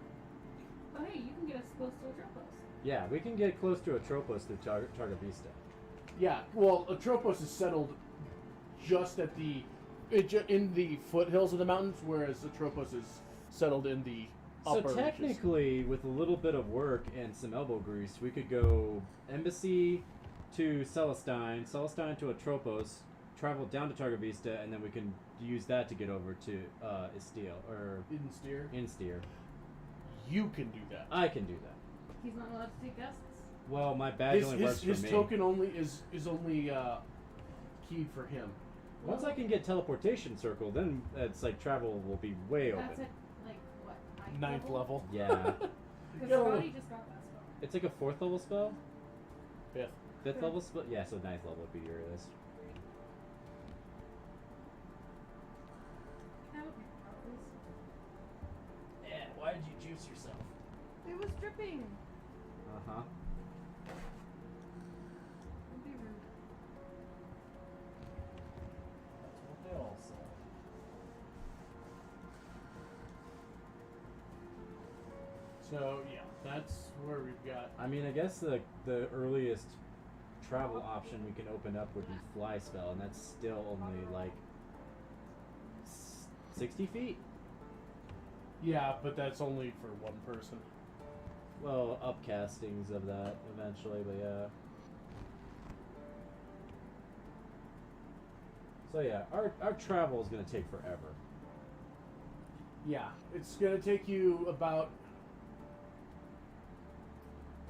Oh, hey, you can get us close to a Tropos. Yeah, we can get close to Atropos through Targa Vista. Yeah, well, Atropos is settled just at in the foothills of the mountains, whereas Atropos is settled in the So upper reaches. technically, with a little bit of work and some elbow grease, we could go Embassy to Celestine, Celestine to Atropos, travel down to Targa Vista, and then we can use that to get over to Estiel or Insteer. You can do that. I can do that. He's not allowed to take guests. Well, my badge only works His for me. token only is only keyed for him. Once I can get teleportation circle, then it's like travel will be way That's open. at, like, what, Ninth level. Yeah. Because Yeah, Roddy just got that spell. It's like a 4th level spell? 5th. 5th level spell? Yeah, so 9th level would be your earliest. That would be probably. Yeah, why did you juice yourself? It was dripping. Uh-huh. Don't be rude. That's what they all say. So yeah, that's where we've got. I mean, I guess the earliest travel option we can open up would be fly spell, and that's still only like 60 feet. Yeah, but that's only for one person. Well, upcastings of that eventually, but yeah. So yeah, our travel is gonna take forever. Yeah, it's gonna take you about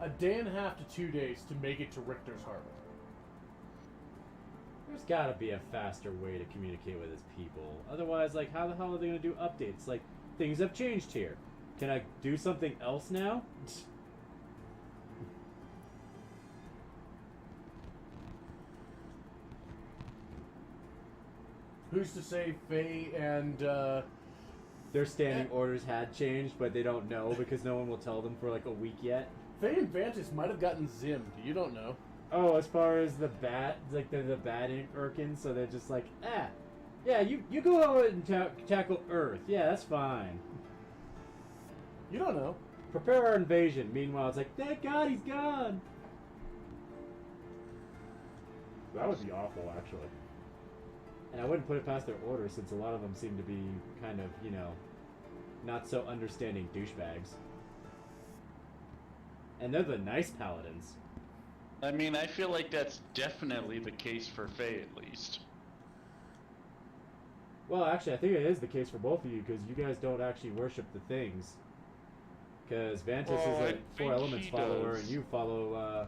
a day and a half to 2 days to make it to Richter's Harbor. There's gotta be a faster way to communicate with his people. Otherwise, like, how the hell are they gonna do updates? Like, things have changed here. Can I do something else now? Who's to say Faye and Their standing orders had changed, but they don't know because no one will tell them for like a week yet. Faye and Vantis might have gotten zimmed. You don't know. Oh, as far as the bat, like they're the bat Irkins, so they're just like, yeah, you go out and tackle Earth. Yeah, that's fine. You don't know. Prepare our invasion. Meanwhile, it's like, thank God he's gone. That would be awful, actually. And I wouldn't put it past their orders, since a lot of them seem to be kind of, you know, not so understanding douchebags. And they're the nice paladins. I mean, I feel like that's definitely the case for Faye, at least. Well, actually, I think it is the case for both of you, because you guys don't actually worship the things. Because Vantis Oh, is I a Four think Elements she follower, does. and you follow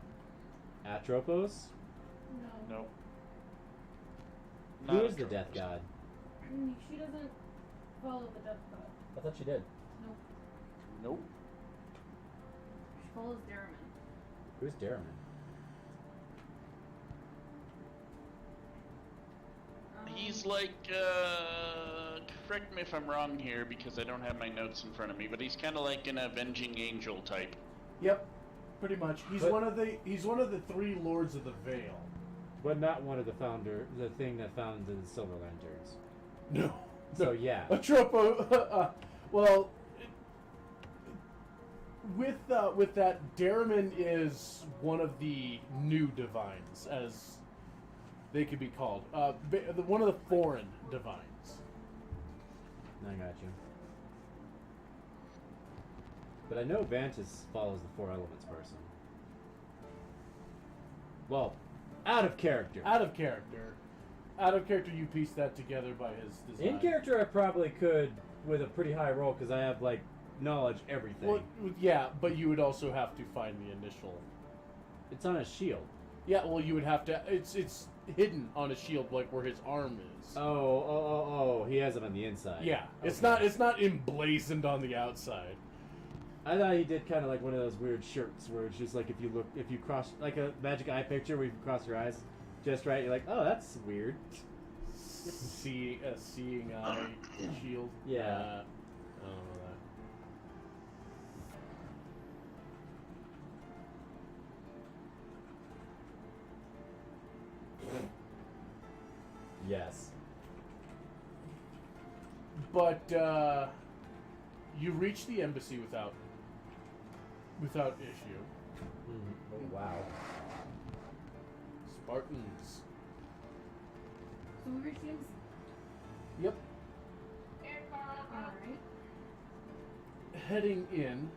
Atropos. No. Nope. Who Not is the Atropos. Death God? She doesn't follow the death god. I thought she did. Nope. Nope. She follows Daraman. Who's Daraman? He's like, correct me if I'm wrong here because I don't have my notes in front of me, but he's kind of like an avenging angel type. Yep, pretty much. He's But- one of the three lords of the Veil. But not one of the thing that founded the Silver Lanterns. No. So yeah. Atropo. Well, with that, Daraman is one of the new divines, as they could be called. One of the foreign divines. I got you. But I know Vantis follows the Four Elements person. Well, out of character. Out of character. Out of character, you piece that together by his design. In character, I probably could with a pretty high roll because I have like knowledge everything. Well, yeah, but you would also have to find the initial. It's on a shield. Yeah, well, you would have to. It's hidden on a shield, like where his arm is. Oh! He has it on the inside. Yeah, it's Okay. not emblazoned on the outside. I thought he did kind of like one of those weird shirts where it's just like if you cross like a magic eye picture where you can cross your eyes just right, you're like, oh, that's weird. Seeing eye shield. Yeah. I don't know that. Yes. But you reach the embassy without issue. Oh, wow. Spartans. So we reach the embassy. Yep. Alright. Heading in,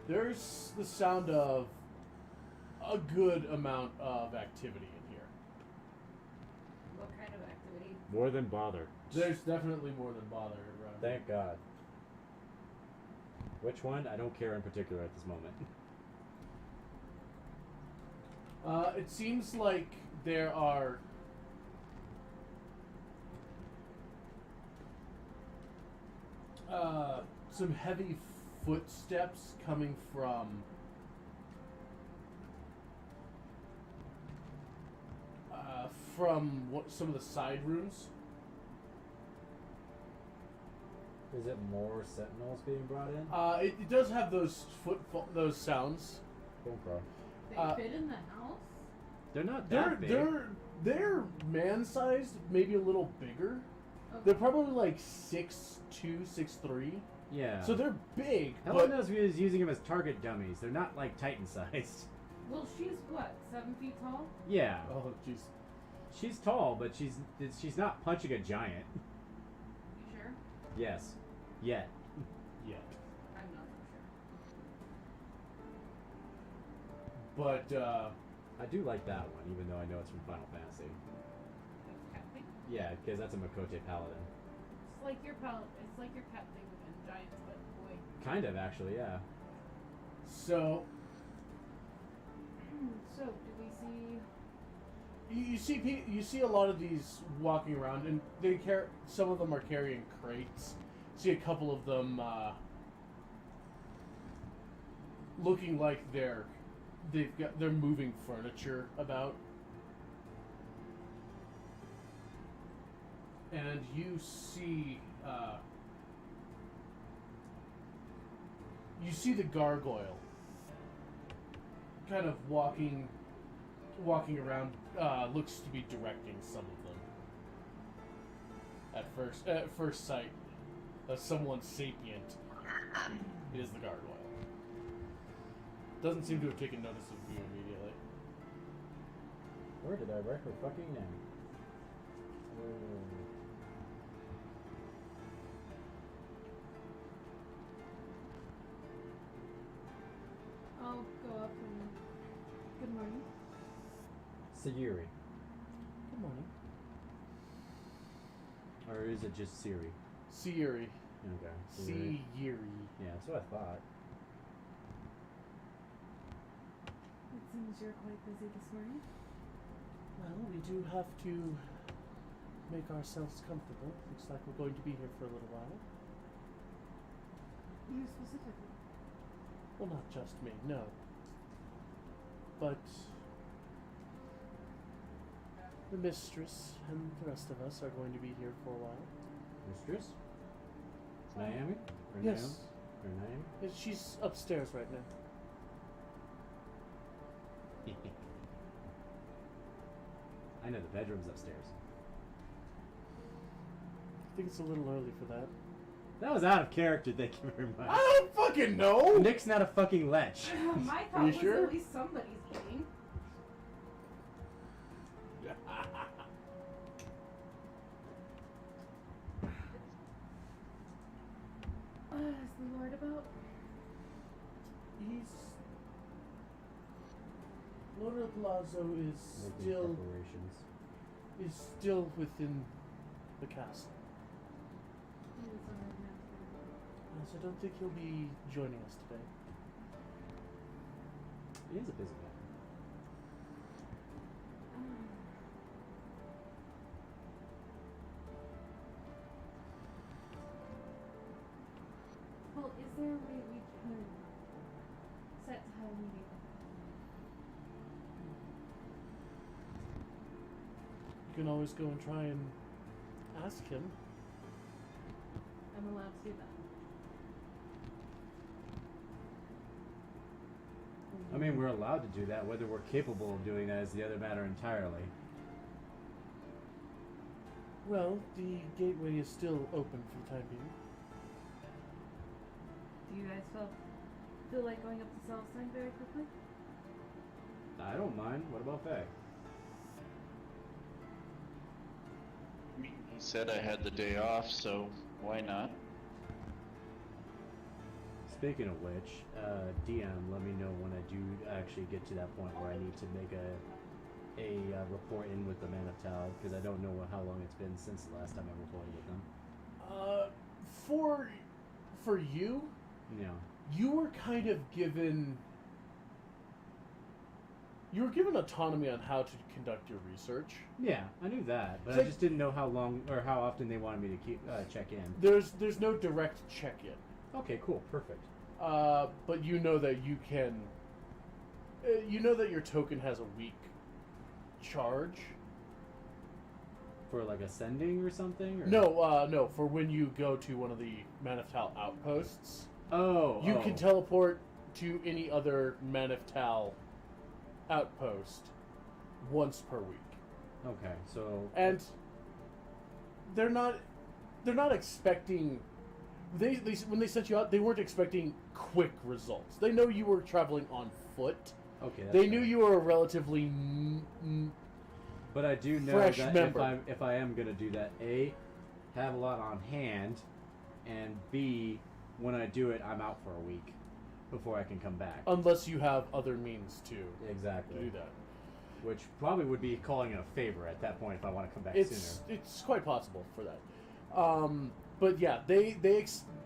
there's the sound of a good amount of activity in here. What kind of activity? More than bother. There's definitely more than bother around. Thank God. Which one? I don't care in particular at this moment. It seems like there are some heavy footsteps coming from some of the side rooms. Is it more sentinels being brought in? It does have those those sounds. Okay. They Uh, fit in the house? They're not They're that big. they're man-sized, maybe a little bigger. Okay. They're probably like 6'2", 6'3". Yeah. So they're big. Helen but knows we was using them as target dummies. They're not like Titan sized. Well, she's what, 7 feet tall? Yeah. oh jeez. She's tall, but she's not punching a giant. You sure? Yes. Yet. yet. I'm not so sure. But I do like that one, even though I know it's from Final Fantasy. That's cat thing. Yeah, because that's a Makote Paladin. It's like your It's like your cat thing and giants, but boy. Kind of, actually, yeah. so So, do we see? you see a lot of these walking around, and some of them are carrying crates. See a couple of them looking like they're moving furniture about. And you see the gargoyle kind of walking around, looks to be directing some of them. At first sight, someone sapient is the gargoyle. Doesn't seem to have taken notice of you immediately. Where did I write her fucking name? I'll go up and. Good morning. Sayuri. Good morning. Or is it just Siri? Sayuri. Okay. Sayuri. Yeah, that's what I thought. It seems you're quite busy this morning. Well, we do have to make ourselves comfortable. Looks like we're going to be here for a little while. You specifically. Well, not just me, no. But the mistress and the rest of us are going to be here for a while. Mistress? Naomi? Or Yes. Naomi? Or Naomi? She's upstairs right now. I know, the bedroom's upstairs. I think it's a little early for that. That was out of character, thank you very much. I don't fucking know! Nick's not a fucking lech. My Are thought you was sure? at least somebody's eating. Is the Lord about? Lord of Palazzo is Making preparations. still within the castle. He was already downstairs. So I don't think he'll be joining us today. He is a busy man. Well, is there a way we can set to have a meeting? You can always go and try and ask him. I'm allowed to do that. I mean, we're allowed to do that. Whether we're capable of doing that is the other matter entirely. Well, the gateway is still open for the time being. Do you guys feel like going up to Celestine very quickly? I don't mind. What about Faye? He said I had the day off, so why not? Speaking of which, DM, let me know when I do actually get to that point where I need to make a report in with the Man of Tao, because I don't know how long it's been since the last time I reported with them. For you, Yeah. you were kind of given. You were given autonomy on how to conduct your research. Yeah, I knew that, but It's I like- just didn't know how long or how often they wanted me to keep check in. There's no direct check-in. Okay, cool, perfect. But you know that you can. You know that your token has a weak charge. For like ascending or something? Or? No. For when you go to one of the Maniftal outposts, Oh, you can teleport to any other Maniftal outpost once per week. Okay, so And they're not expecting. They when they sent you out, they weren't expecting quick results. They know you were traveling on foot. okay, that's They knew fair. you were a relatively But I do know fresh that member. if I am gonna do that, A, have a lot on hand, and B, when I do it, I'm out for a week before I can come back. Unless you have other means to Exactly. do that. Which probably would be calling it a favor at that point if I want to come back sooner. It's quite possible for that. But yeah, they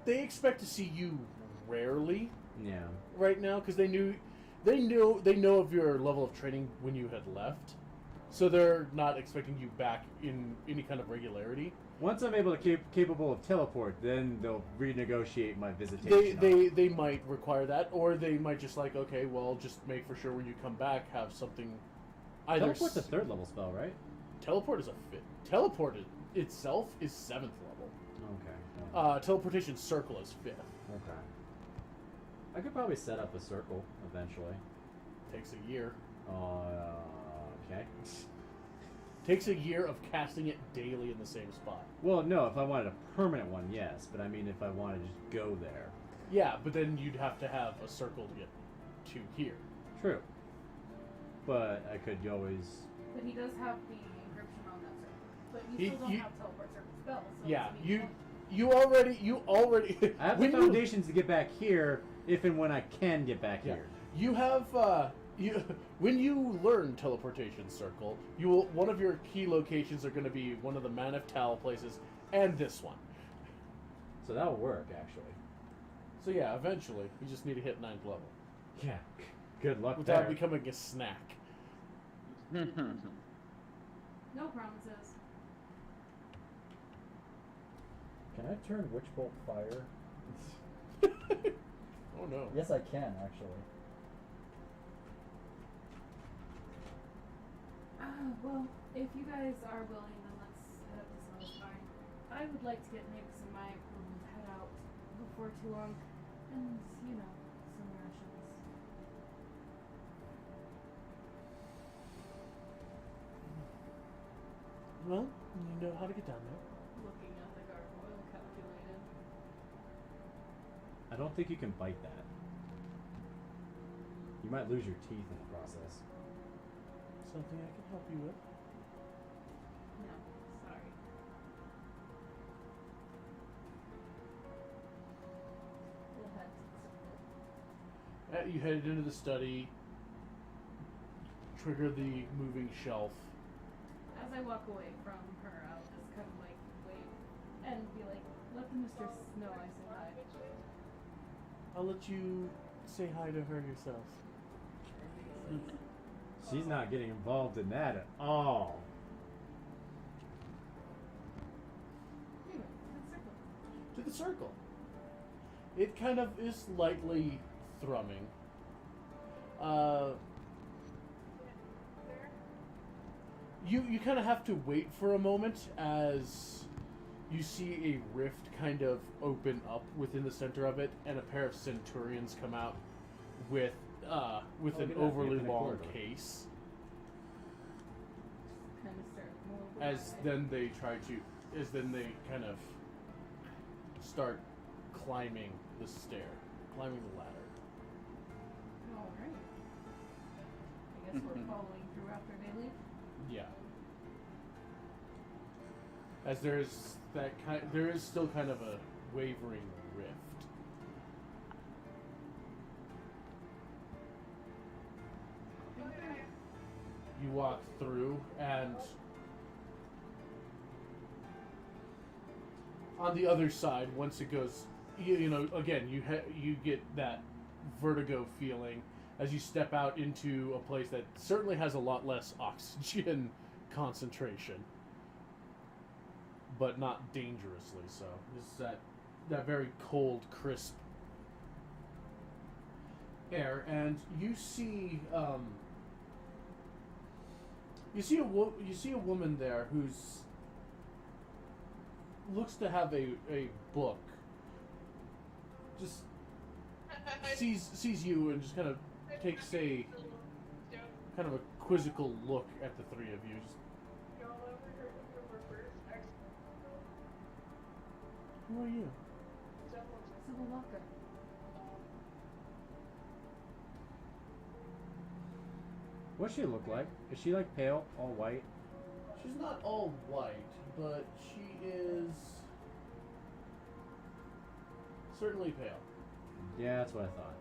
expect to see you rarely Yeah. right now because they know of your level of training when you had left, so they're not expecting you back in any kind of regularity. Once I'm capable of teleport, then they'll renegotiate my visitation. They might require that, or they might just like, okay, well, just make for sure when you come back have something. Either Teleport's a 3rd level spell, right? Teleport is a 5th. Teleport itself is 7th level. Okay. Teleportation circle is 5th. Okay. I could probably set up a circle eventually. Takes a year. Okay. Takes a year of casting it daily in the same spot. Well, no, if I wanted a permanent one, yes. But I mean, if I wanted to just go there. Yeah, but then you'd have to have a circle to get to here. True. But I could always... But he does have the encryption on that circle. But you He- still don't you- have teleport circle spells. So Yeah, it's you meaningless. you already. I have the when you- foundations to get back here if and when I can get back Yeah. here. You have when you learn teleportation circle, you will one of your key locations are going to be one of the Man of Tal places and this one. So that'll work, actually. So yeah, eventually you just need to hit 9th level Yeah. Good luck without there. becoming a snack. No promises. Can I turn Witch Bolt fire? Oh no. Yes, I can, actually. Well, if you guys are willing, then let's head up to Sanguine. I would like to get Nix and my approval to head out before too long, and some rations. Well, you know how to get down there. Looking at the gargoyle, calculated. I don't think you can bite that. You might lose your teeth in the process. Something I can help you with. No, sorry. We'll head to the circle. You headed into the study. Trigger the moving shelf. As I walk away from her, I'll just kind of like wait and be like, let the mistress know I say hi. I'll let you say hi to her yourself. She's not getting involved in that at all. Anyway, let's circle. To the circle. It kind of is lightly thrumming. You kind of have to wait for a moment as you see a rift kind of open up within the center of it, and a pair of centurions come out with an look at that, overly infinite long corridor. case. Kind of start moving. As then they kind of start climbing the climbing the ladder. Alright. I guess we're following through after they leave. Yeah. As there is still kind of a wavering rift. You walk through, and on the other side, once it goes, again, you get that vertigo feeling as you step out into a place that certainly has a lot less oxygen concentration, but not dangerously so. This is that very cold, crisp air, and you see a woman there who's looks to have a book. Just sees you and just kind of takes a kind of a quizzical look at the three of you. Just, who are you? Civil Walker. What's she look like? Is she like pale, all white? She's not all white, but she is Certainly pale. Yeah, that's what I thought.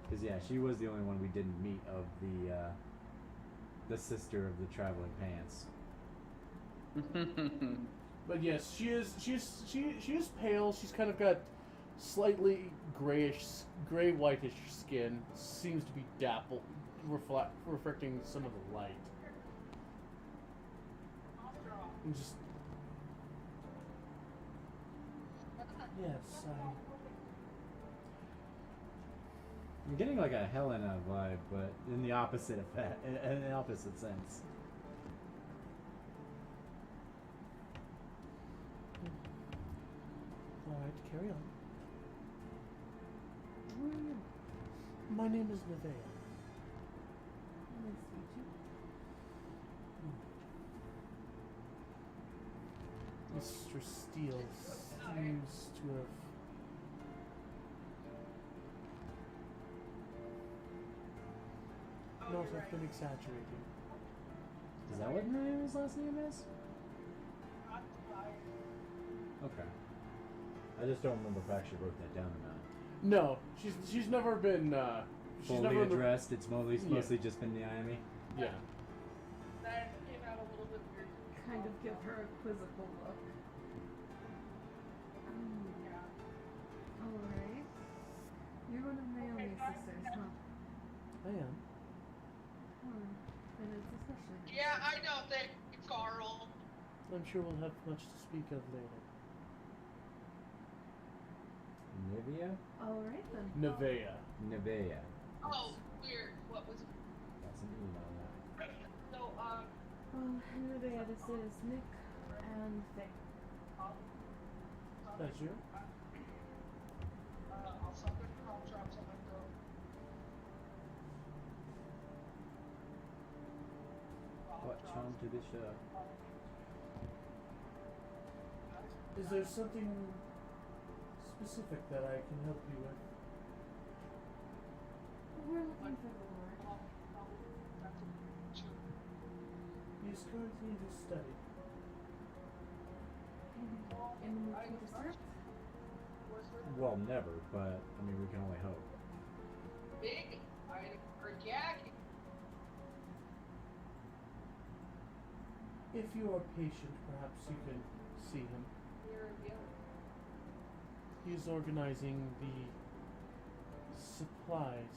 Because, yeah, she was the only one we didn't meet of the sister of the traveling pants. But yes, she is pale. She's kind of got slightly gray whitish skin. Seems to be dappled, reflecting some of the light. And just yes, I'm getting like a Helena vibe, but in the opposite effect, in the opposite sense. All right, carry on. Who are you? My name is Nevaeh. Nice to meet you. Mr. Steele seems to have not have been exaggerating. Is that what Naomi's last name is? Okay. I just don't remember if I actually wrote that down or not. No, she's never been she's Fully never addressed, it's mostly Yeah. just been Naomi. Yeah. That came out a little bit weird. Kind of give her a quizzical look. Yeah. Alright. You're one of Naomi's sisters, huh? I am. And it's especially nice. Yeah, I know. Thank you, Carl. I'm sure we'll have much to speak of later. Nivea? Alright then. Nevaeh. Nevaeh. Oh, weird. What was? That's an email now. So, Well, Nevaeh, this is Nick and Faye. Pleasure. I'll suck it. I'll drop some my throat. What charm to this show? Is there something specific that I can help you with? We're looking for the Lord. He's currently in his study. In the mood to disrupt? Well, never, but I mean, we can only hope. Big item or jacket. If you are patient, perhaps you can see him. Here and the other. He is organizing the supplies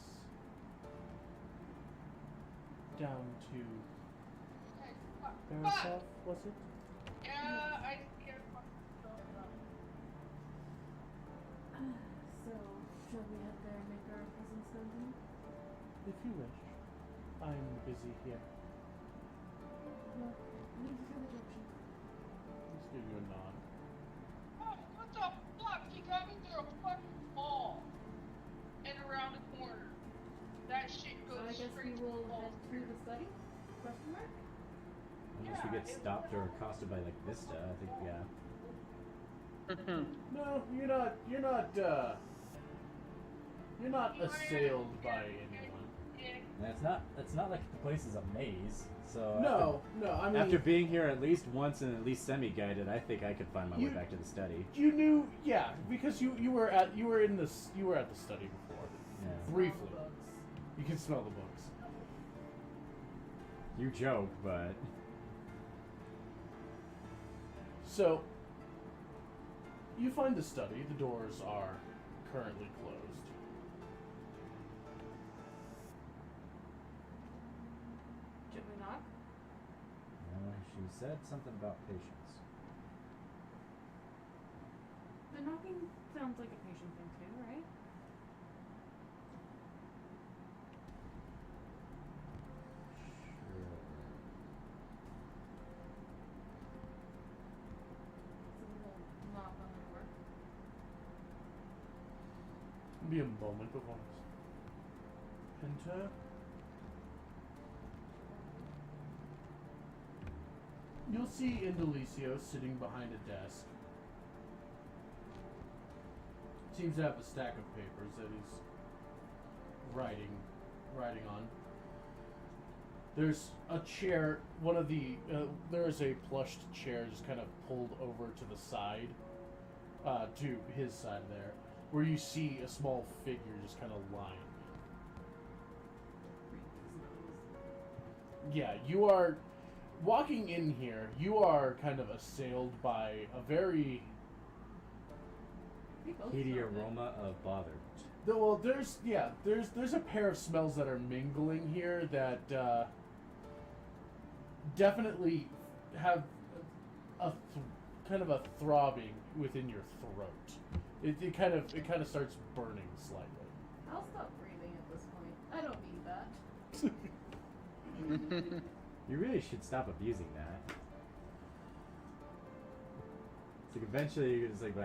down to Barisov, was it? Yeah, I can't. So, shall we head there and make our presence known to him? If you wish. I'm busy here. Well, leave you for the direction. Just give you a nod. Oh, what the fuck? He got me through a fucking wall and around the corner. That shit So goes I guess we straight to will the wall. head through the study? Question mark? Unless we get stopped or accosted by like Vista, I think yeah. No, you're not assailed by anyone. And it's not like the place is a maze. So No, I mean after being here at least once and at least semi-guided, I think I could find my way You- back to the study. you knew, yeah, because you were at the study before. Yeah. Briefly. You can smell the books. You joke, but So, you find the study. The doors are currently closed. Should we knock? she said something about patience. The knocking sounds like a patient thing too, right? Sure. So we'll knock on the door. Be a moment before us. Enter. You'll see Indelicio sitting behind a desk. Seems to have a stack of papers that he's writing on. There's a chair. There is a plushed chair just kind of pulled over to the side to his side there, where you see a small figure just kind of lying. Yeah, you are walking in here. You are kind of assailed by a very We both Heady smelled it. aroma of bother. well. There's a pair of smells that are mingling here that definitely have kind of a throbbing within your throat. It kind of starts burning slightly. I'll stop breathing at this point. I don't need that. You really should stop abusing that. It's like eventually you're just like,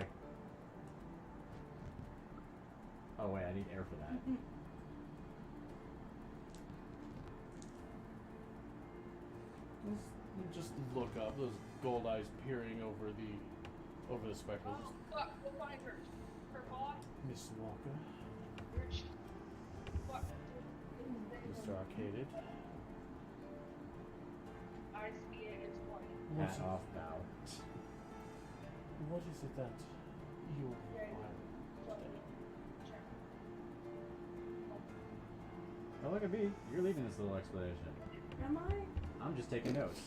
oh wait, I need air for that. Just look up. Those gold eyes peering over the spectral. Oh, fuck, we'll find her. Her bot. Miss Walker, Where'd she? Fuck. Mr. Arcaded. I see it, it's white. What is, Hat off bow. what is it that you Yeah, require? check. Oh look at me, you're leading this little explanation. Am I? I'm just taking notes.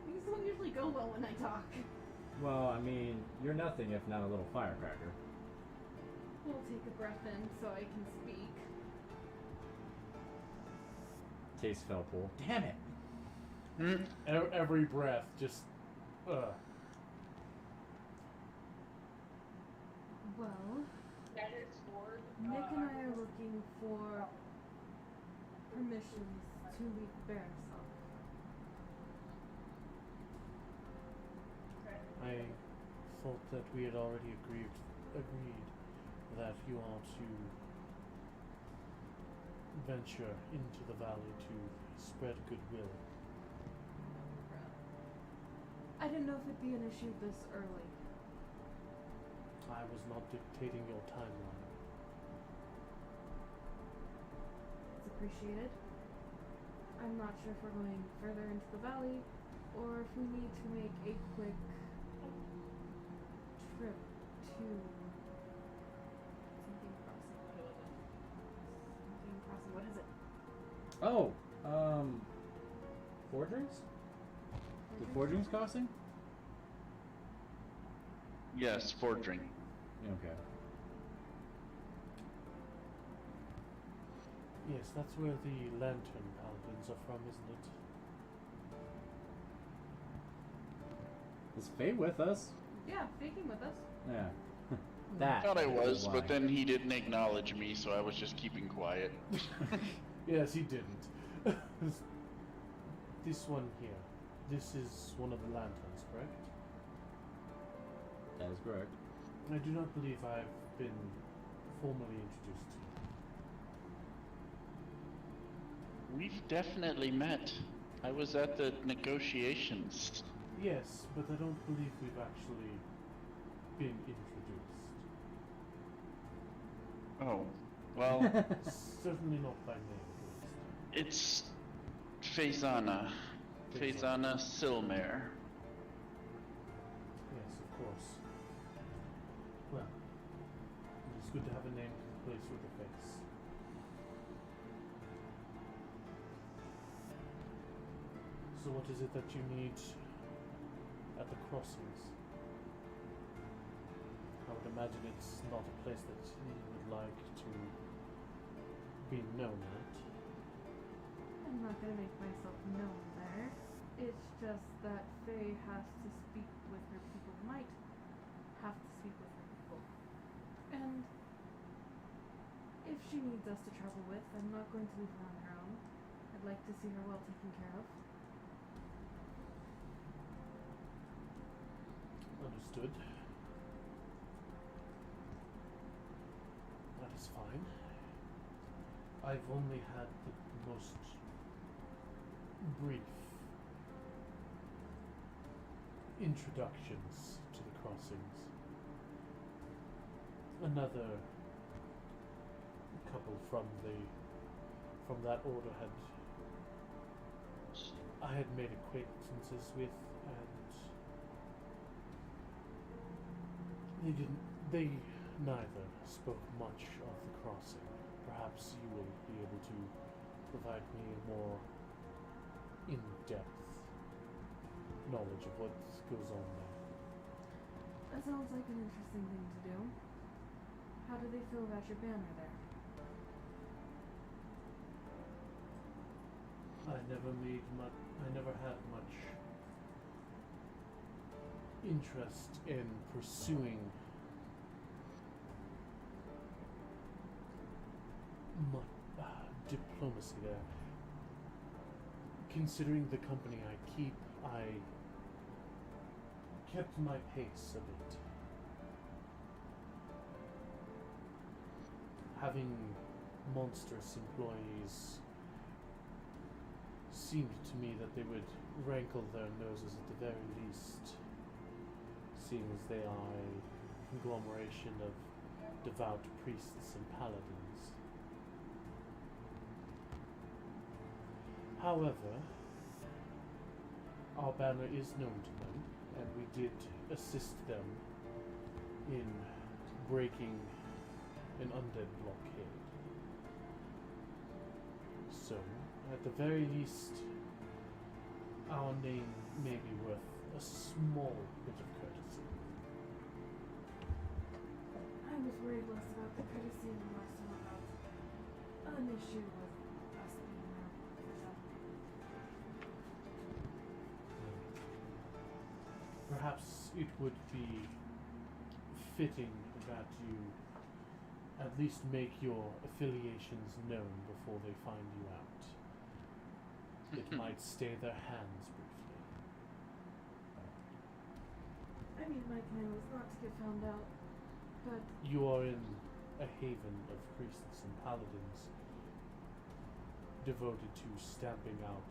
These don't usually go well when I talk. Well, I mean, you're nothing if not a little firecracker. We'll take a breath in so I can speak. Taste fell pool. Damn it! Every breath, just. Well, That is sword. Nick and I are looking for permissions to leave Barisov. Okay. I thought that we had already agreed that you are to venture into the valley to spread goodwill. I didn't know if it'd be an issue this early. I was not dictating your timeline. It's appreciated. I'm not sure if we're going further into the valley or if we need to make a quick trip to something crossing. Something crossing. What is it? Oh, Forgeries? The Forgeries crossing? Yes, forging. Okay. Yes, that's where the lantern paladins are from, isn't it? Is Faye with us? Yeah, faking with us. Yeah. I That. thought I is was, why. but then he didn't acknowledge me, so I was just keeping quiet. Yes, he didn't. This one here. This is one of the lanterns, correct? That is correct. I do not believe I've been formally introduced to you. We've definitely met. I was at the negotiations. Yes, but I don't believe we've actually been introduced. Oh, well, Certainly not by name, at least. it's Faisana. Faisana Silmare. Yes, of course. Well, it's good to have a name placed with a face. So what is it that you need at the crossings? I would imagine it's not a place that you would like to be known at. I'm not gonna make myself known there. It's just that Faye has to speak with her people. Might have to speak with her people. And if she needs us to travel with, I'm not going to leave her on her own. I'd like to see her well taken care of. Understood. That is fine. I've only had the most brief introductions to the crossings. Another couple from that order I had made acquaintances with, and They neither spoke much of the crossing. Perhaps you will be able to provide me more in-depth knowledge of what goes on there. That sounds like an interesting thing to do. How do they feel about your banner there? I never had much interest in pursuing diplomacy there. Considering the company I keep, I kept my pace a bit. Having monstrous employees seemed to me that they would rankle their noses at the very least, seeing as they are a conglomeration of devout priests and paladins. However, our banner is known to them, and we did assist them in breaking an undead blockade. So, at the very least, our name may be worth a small bit of courtesy. I was worried less about the courtesy and more so about an issue with us being there. Perhaps it would be fitting that you at least make your affiliations known before they find you out. It might stay their hands briefly. I mean, my plan was not to get found out, but You are in a haven of priests and paladins devoted to stamping out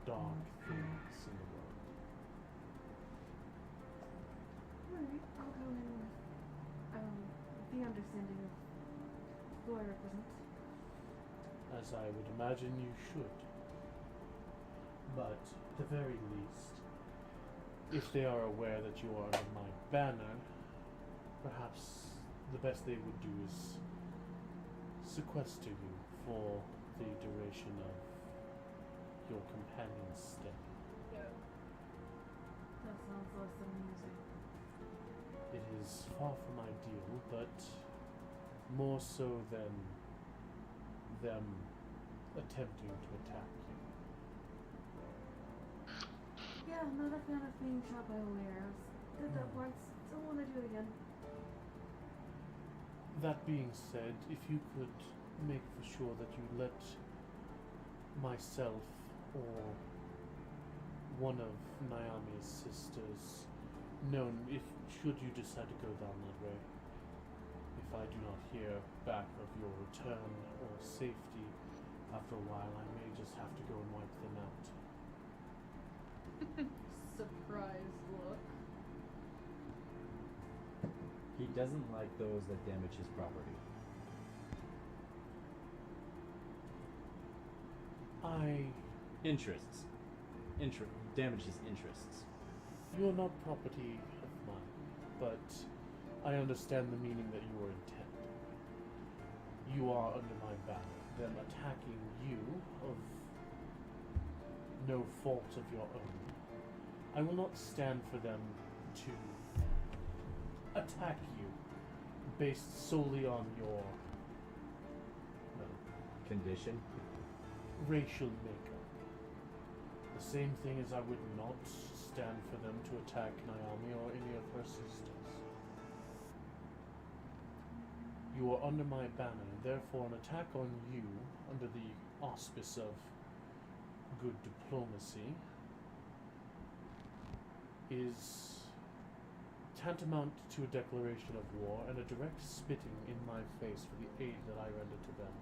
dark things in the world. alright, I'll go in with the understanding of who I represent. As I would imagine you should. But, at the very least, if they are aware that you are under my banner, perhaps the best they would do is sequester you for the duration of your companion's stay. That sounds less amusing. It is far from ideal, but more so than them attempting to attack you. Yeah, not a fan of being shot by arrows. Did that once, don't want to do it again. That being said, if you could make for sure that you let myself or one of Naomi's sisters know if should you decide to go down that way. If I do not hear back of your return or safety after a while, I may just have to go and wipe them out. Surprised look. He doesn't like those that damage his property. Interests. Damage his interests. You are not property of mine, but I understand the meaning that you are intending. You are under my banner. Them attacking you of no fault of your own. I will not stand for them to attack you based solely on your Condition. racial makeup. The same thing as I would not stand for them to attack Naomi or any of her sisters. You are under my banner, and therefore an attack on you under the auspice of good diplomacy is tantamount to a declaration of war and a direct spitting in my face for the aid that I render to them.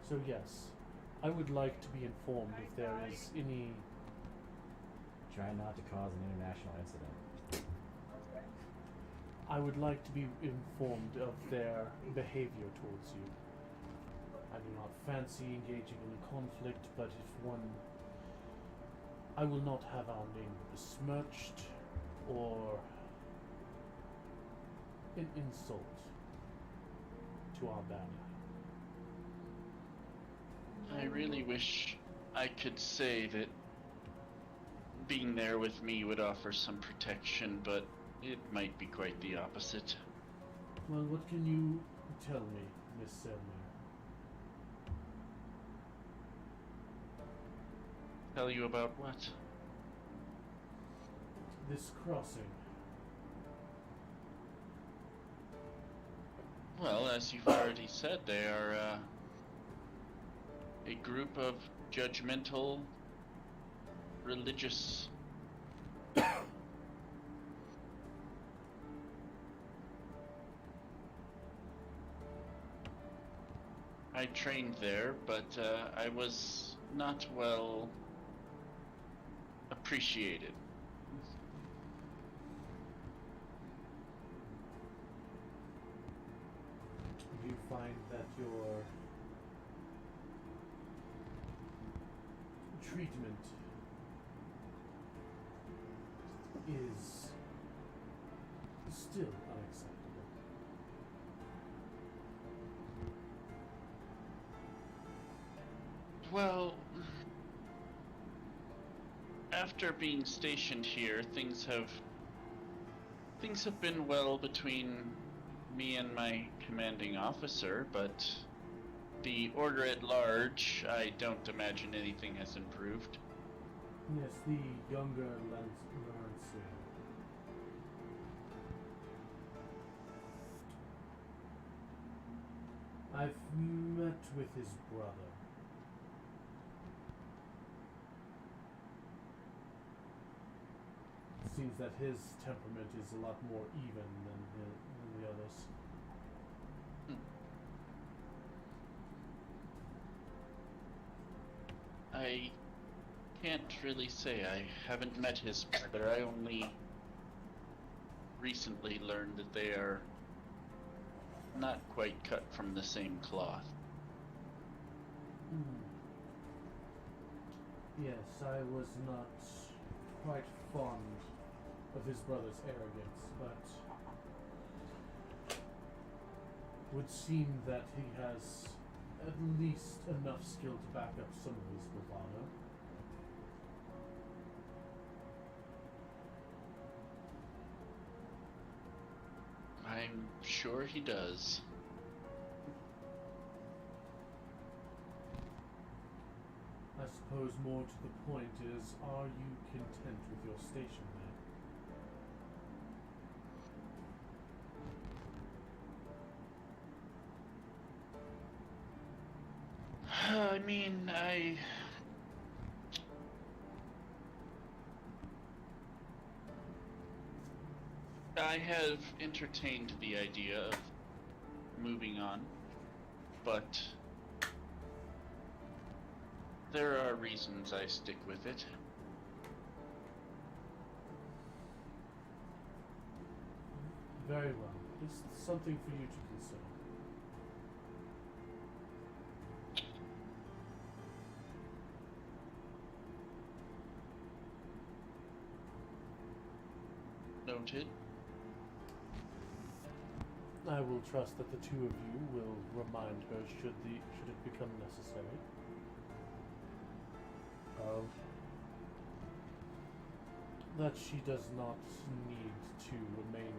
So yes, I would like to be informed if there is any... Try not to cause an international incident. I would like to be informed of their behavior towards you. I do not fancy engaging in a conflict, but if one... I will not have our name besmirched or an insult to our banner. I really wish I could say that being there with me would offer some protection, but it might be quite the opposite. Well, what can you tell me, Miss Selmer? Tell you about what? This crossing. Well, as you've already said, they are a group of judgmental, religious. I trained there, but I was not well appreciated. Do you find that your treatment is still unacceptable? Well, after being stationed here, things have been well between me and my commanding officer, but the order at large, I don't imagine anything has improved. Yes, the younger Lancia. I've met with his brother. It seems that his temperament is a lot more even than the others. I can't really say. I haven't met his brother. I only recently learned that they are not quite cut from the same cloth. Yes, I was not quite fond of his brother's arrogance, but would seem that he has at least enough skill to back up some of his bravado. I'm sure he does. I suppose more to the point is, are you content with your station there? I mean, I have entertained the idea of moving on, but there are reasons I stick with it. Very well. It's something for you to consider. Noted. I will trust that the two of you will remind her should it become necessary of that she does not need to remain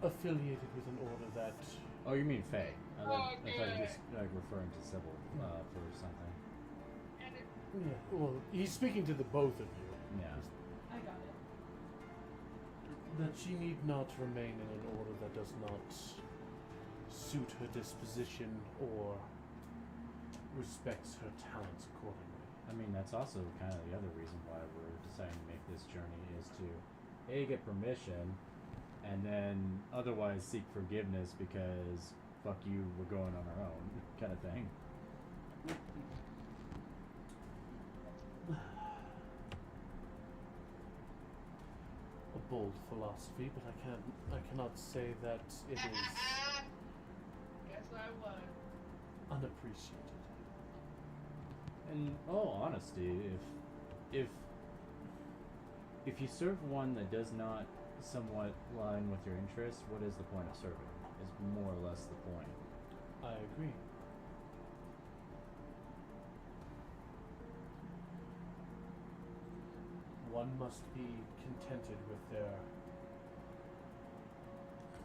affiliated with an order that. Oh, you mean Faye? I thought Okay. you was referring to Sybil for something. And it, Yeah, well, he's speaking to the both of you. Yeah. I got it. That she need not remain in an order that does not suit her disposition or respects her talents accordingly. I mean, that's also kind of the other reason why we're deciding to make this journey is to A, get permission, and then otherwise seek forgiveness because fuck you, we're going on our own kind of thing. A bold philosophy, but I cannot say that it is guess I was. unappreciated. In all honesty, if you serve one that does not somewhat line with your interests, what is the point of serving? Is more or less the point. I agree. One must be contented with their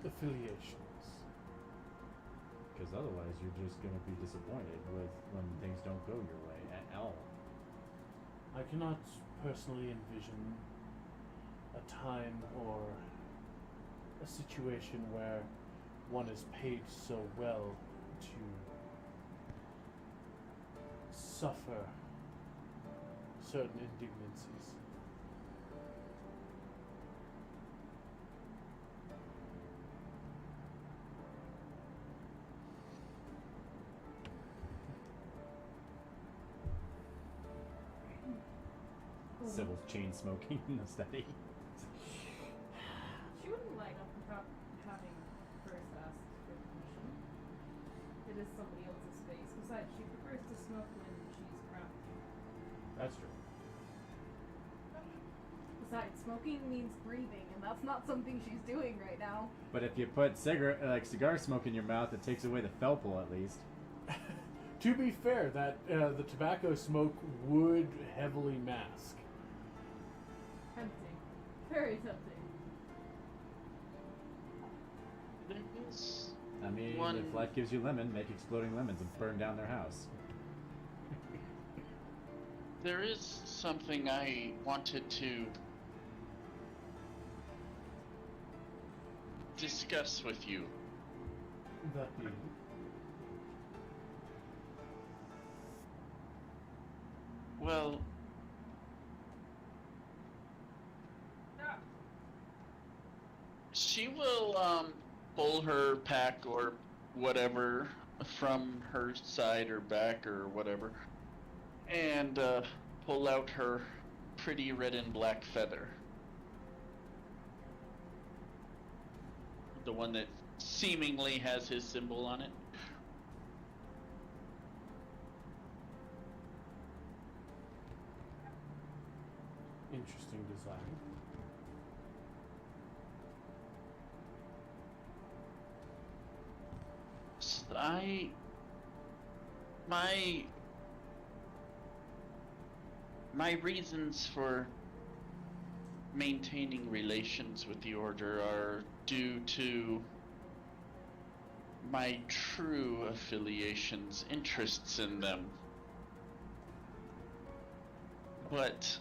affiliations. Because otherwise, you're just going to be disappointed with when things don't go your way at all. I cannot personally envision a time or a situation where one is paid so well to suffer certain indignancies. Sybil's chain smoking in the study. She wouldn't light up without having first asked for permission. It is somebody else's space. Besides, she prefers to smoke when she's crafting. That's true. Besides, smoking means breathing, and that's not something she's doing right now. But if you put cigar smoke in your mouth, it takes away the felpal at least. To be fair, that the tobacco smoke would heavily mask. Tempting. Very tempting. There is I mean, one. if life gives you lemon, make exploding lemons and burn down their house. There is something I wanted to discuss with you. That being, Well, Yeah. she will pull her pack or whatever from her side or back or whatever, and pull out her pretty red and black feather. The one that seemingly has his symbol on it. interesting design. I my reasons for maintaining relations with the order are due to my true affiliations, interests in them. But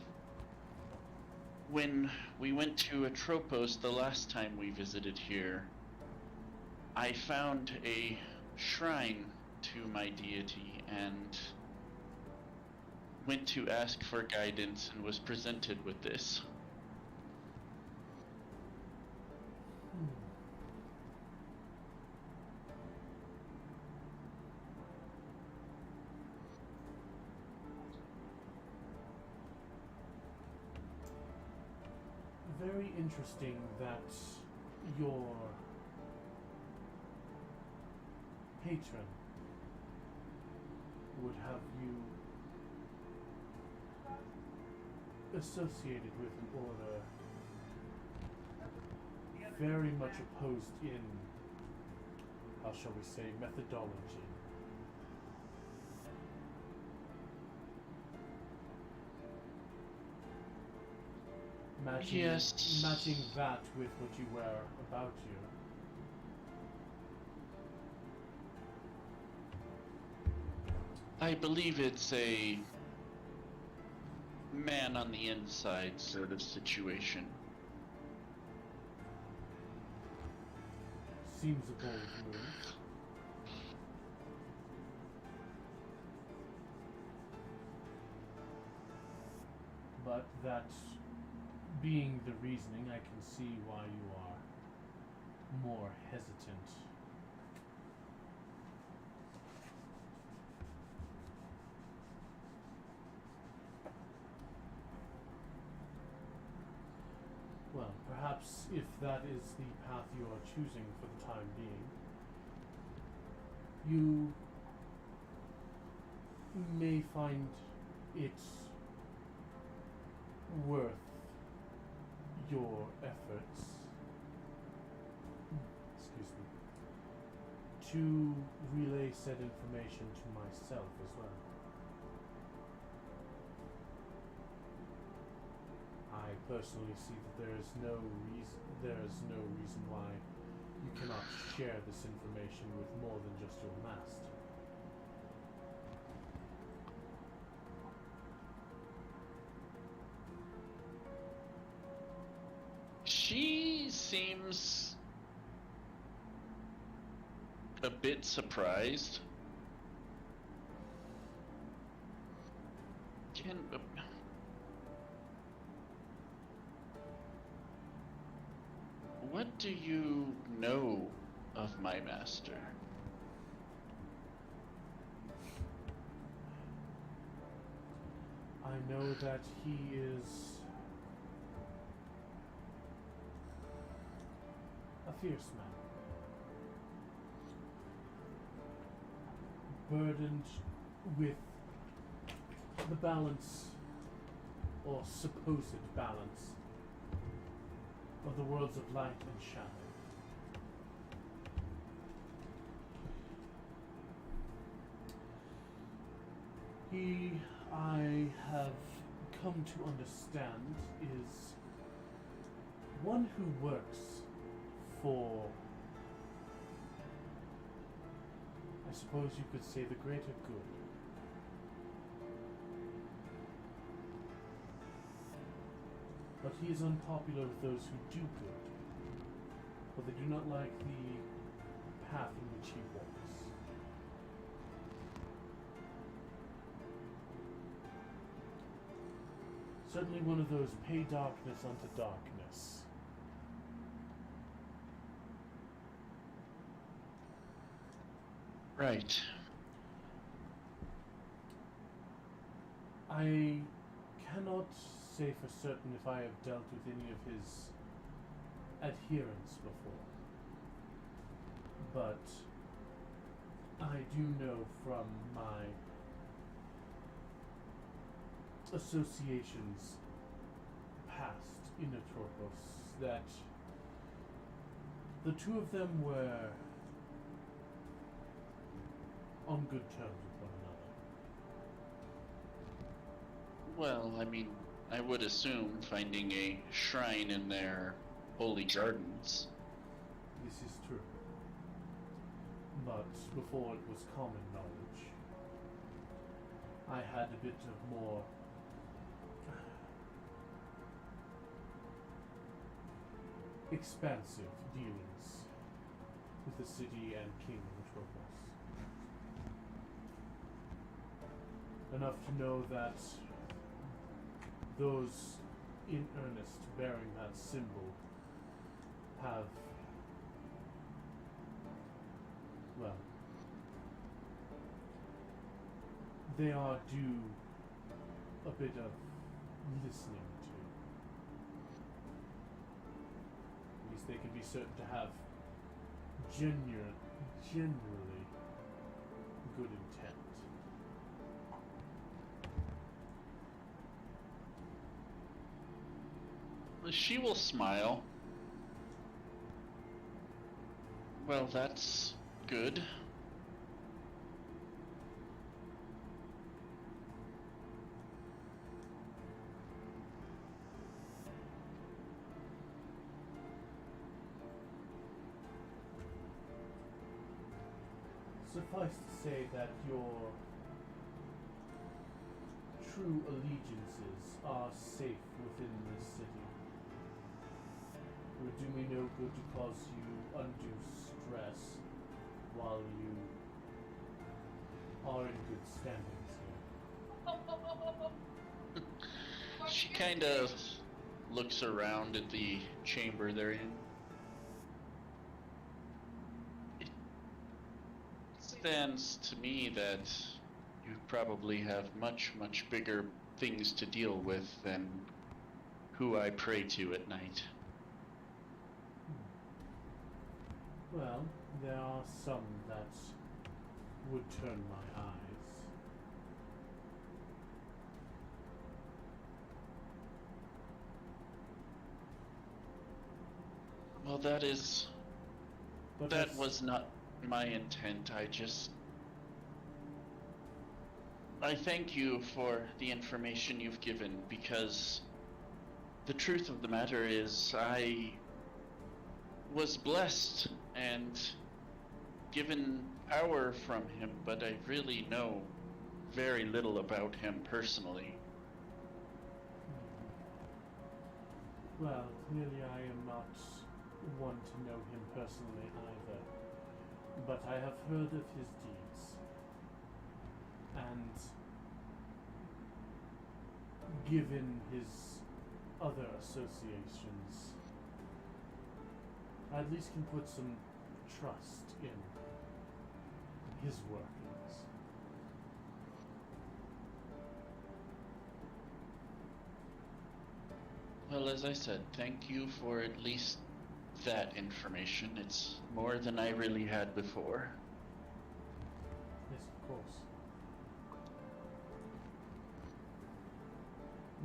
when we went to Atropos the last time we visited here, I found a shrine to my deity and went to ask for guidance and was presented with this. Very interesting that your patron would have you associated with an order very much opposed in, how shall we say, methodology. Yes. Matching that with what you wear about you. I believe it's a man on the inside sort of situation. Seems a bold move. But that being the reasoning, I can see why you are more hesitant. Well, perhaps if that is the path you are choosing for the time being, you may find it worth your efforts to relay said information to myself as well. I personally see that there is no reason why you cannot share this information with more than just your master. She seems a bit surprised. What do you know of my master? I know that he is a fierce man, burdened with the balance, or supposed balance, of the worlds of light and shadow. He, I have come to understand, is one who works for, I suppose you could say, the greater good. But he is unpopular with those who do good, but they do not like the path in which he walks. Certainly one of those pay darkness unto darkness. Right. I cannot say for certain if I have dealt with any of his adherents before, but I do know from my associations past in Atropos that the two of them were on good terms with one another. Well, I mean, I would assume finding a shrine in their holy gardens. This is true. But before it was common knowledge, I had a bit of more expansive dealings with the city and king of Atropos. Enough to know that those in earnest bearing that symbol have, well, they are due a bit of listening to. At least they can be certain to have generally good intent. She will smile. Well, that's good. Suffice to say that your true allegiances are safe within this city. It would do me no good to cause you undue stress while you are in good standings here. She kind of looks around at the chamber they're in. It stands to me that you probably have much, much bigger things to deal with than who I pray to at night. Well, there are some that would turn my eyes. Well, But that as- was not my intent. I thank you for the information you've given, because the truth of the matter is I was blessed and given power from him, but I really know very little about him personally. Well, clearly I am not one to know him personally either, but I have heard of his deeds, and given his other associations, I at least can put some trust in his workings. Well, as I said, thank you for at least that information. It's more than I really had before. Yes, of course.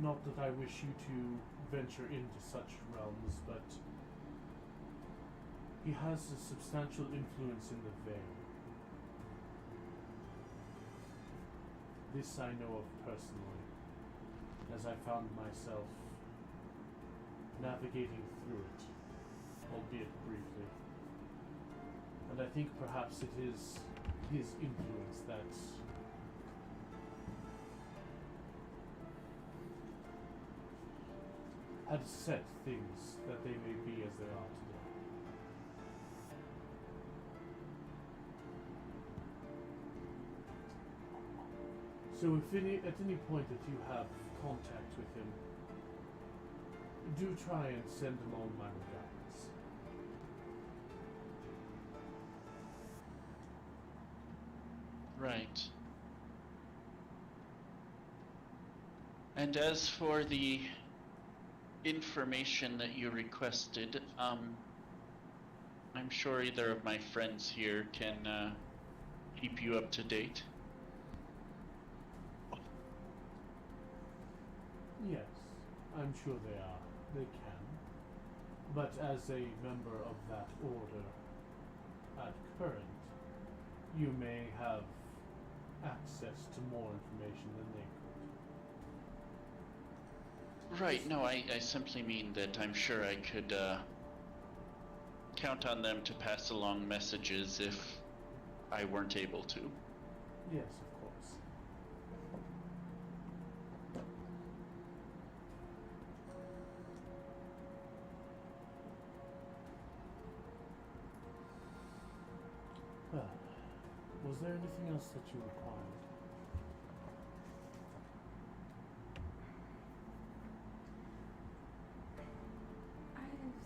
Not that I wish you to venture into such realms, but he has a substantial influence in the Vale. This I know of personally, as I found myself navigating through it, albeit briefly. And I think perhaps it is his influence that had set things that they may be as they are today. So if at any point that you have contact with him, do try and send him all my regards. Right. And as for the information that you requested, I'm sure either of my friends here can keep you up to date. Yes, I'm sure they are. They can. But as a member of that order at current, you may have access to more information than they could. Right, no, I simply mean that I'm sure I could count on them to pass along messages if I weren't able to. Yes, of course. Well, was there anything else that you required?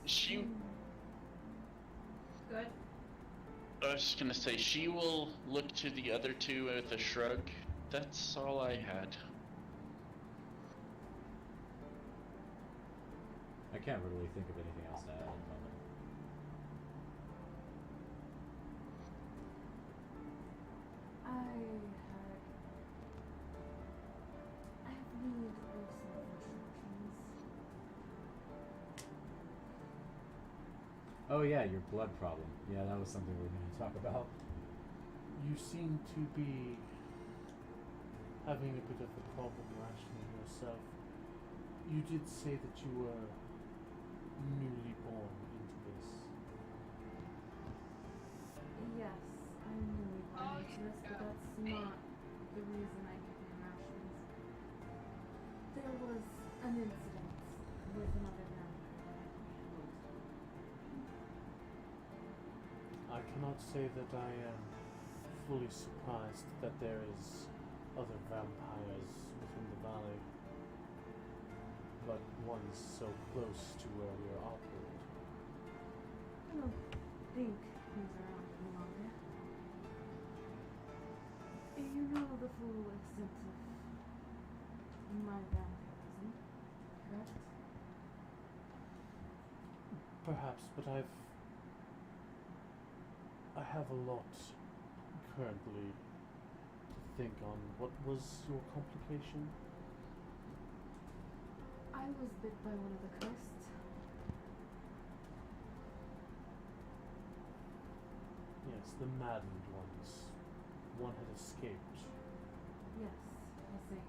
She, Good. I was just gonna say, she will look to the other two with a shrug. That's all I had. I can't really think of anything else to add at the moment. I have need of some instructions. Oh yeah, your blood problem. Yeah, that was something we were going to talk about. You seem to be having a bit of a problem rationing yourself. You did say that you were newly born into this. Yes, I'm newly born into this, but that's not the reason I give you rations. There was an incident with another vampire that I handled. I cannot say that I am fully surprised that there is other vampires within the valley, but one's so close to where we are operating. I don't think he's around any longer. You know the full extent of my vampirism, correct? Perhaps, but I have a lot currently to think on. What was your complication? I was bit by one of the cursed. Yes, the maddened ones. One had escaped. Yes, I see.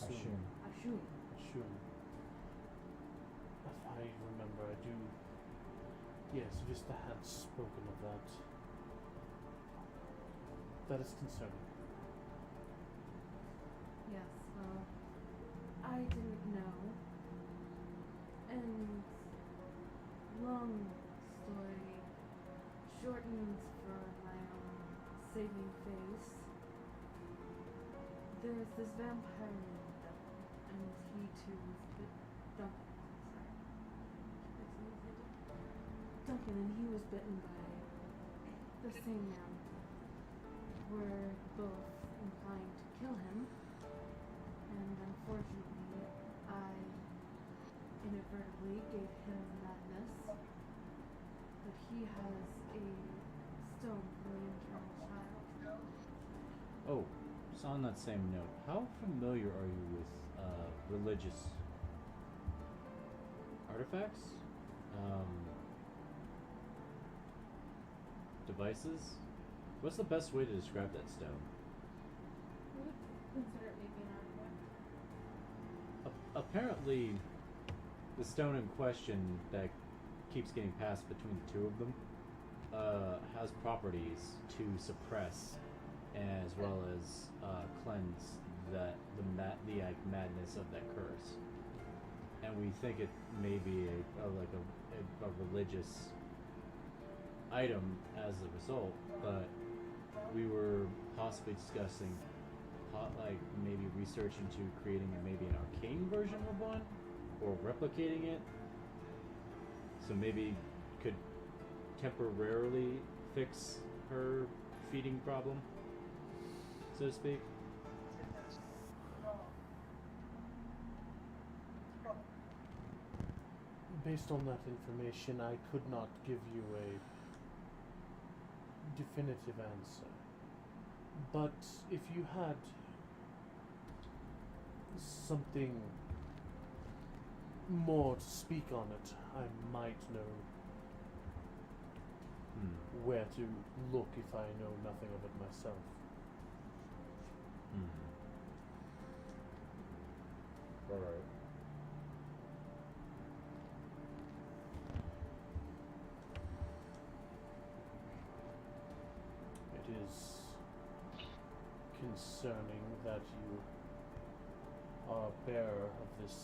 Ashun. Ashun. Ashun. If I remember, I do. Yes, Vista had spoken of that. That is concerning. Yes, well, I didn't know. And long story shortened for my own saving face. There's this vampire named Duncan, and he too was Duncan, sorry. Duncan, and he was bitten by the same man. We're both inclined to kill him, and unfortunately, I inadvertently gave him madness. But he has a stone for the internal child. Oh, so on that same note, how familiar are you with religious artifacts? Devices? What's the best way to describe that stone? I would consider it maybe an artifact. Apparently, the stone in question that keeps getting passed between the two of them has properties to suppress as well as cleanse the madness of that curse. And we think it may be a religious item as a result, but we were possibly discussing maybe research into creating maybe an arcane version of one or replicating it, so maybe could temporarily fix her feeding problem, so to speak. Based on that information, I could not give you a definitive answer. But if you had something more to speak on it, I might know where to look if I know nothing of it myself. Alright. It is concerning that you are a bearer of this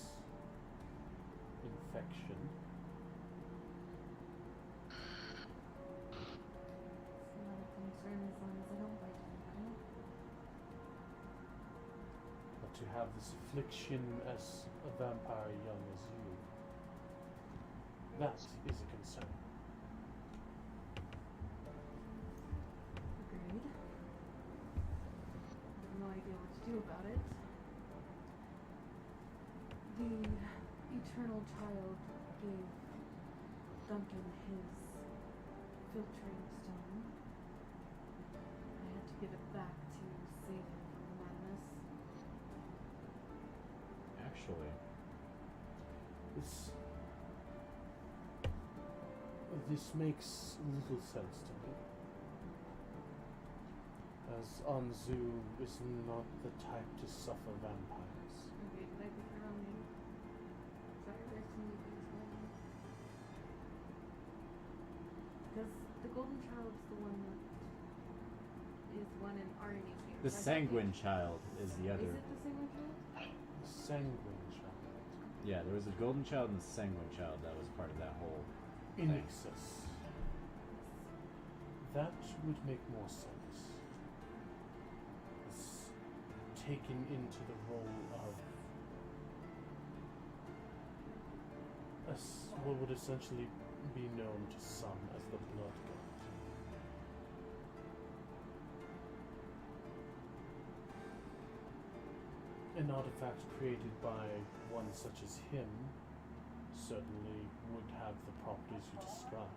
infection. It's not a concern as long as I don't bite anybody. But to have this affliction as a vampire young as you, that is a concern. Agreed. I have no idea what to do about it. The eternal child gave Duncan his filtering stone. I had to give it back to save him from the madness. Actually, This makes little sense to me, as Anzu is not the type to suffer vampires. Okay, did I pick the wrong name? Sorry, there's too many things going on. Because the golden child's the one that is one in our initiative. the Sanguine child is the other. Is it the Sanguine child? Sanguine child. Yeah, there was a golden child and the Sanguine child that was part of that whole In thing. excess. That would make more sense. It's taken into the role of what would essentially be known to some as the Blood God. An artifact created by one such as him certainly would have the properties you describe.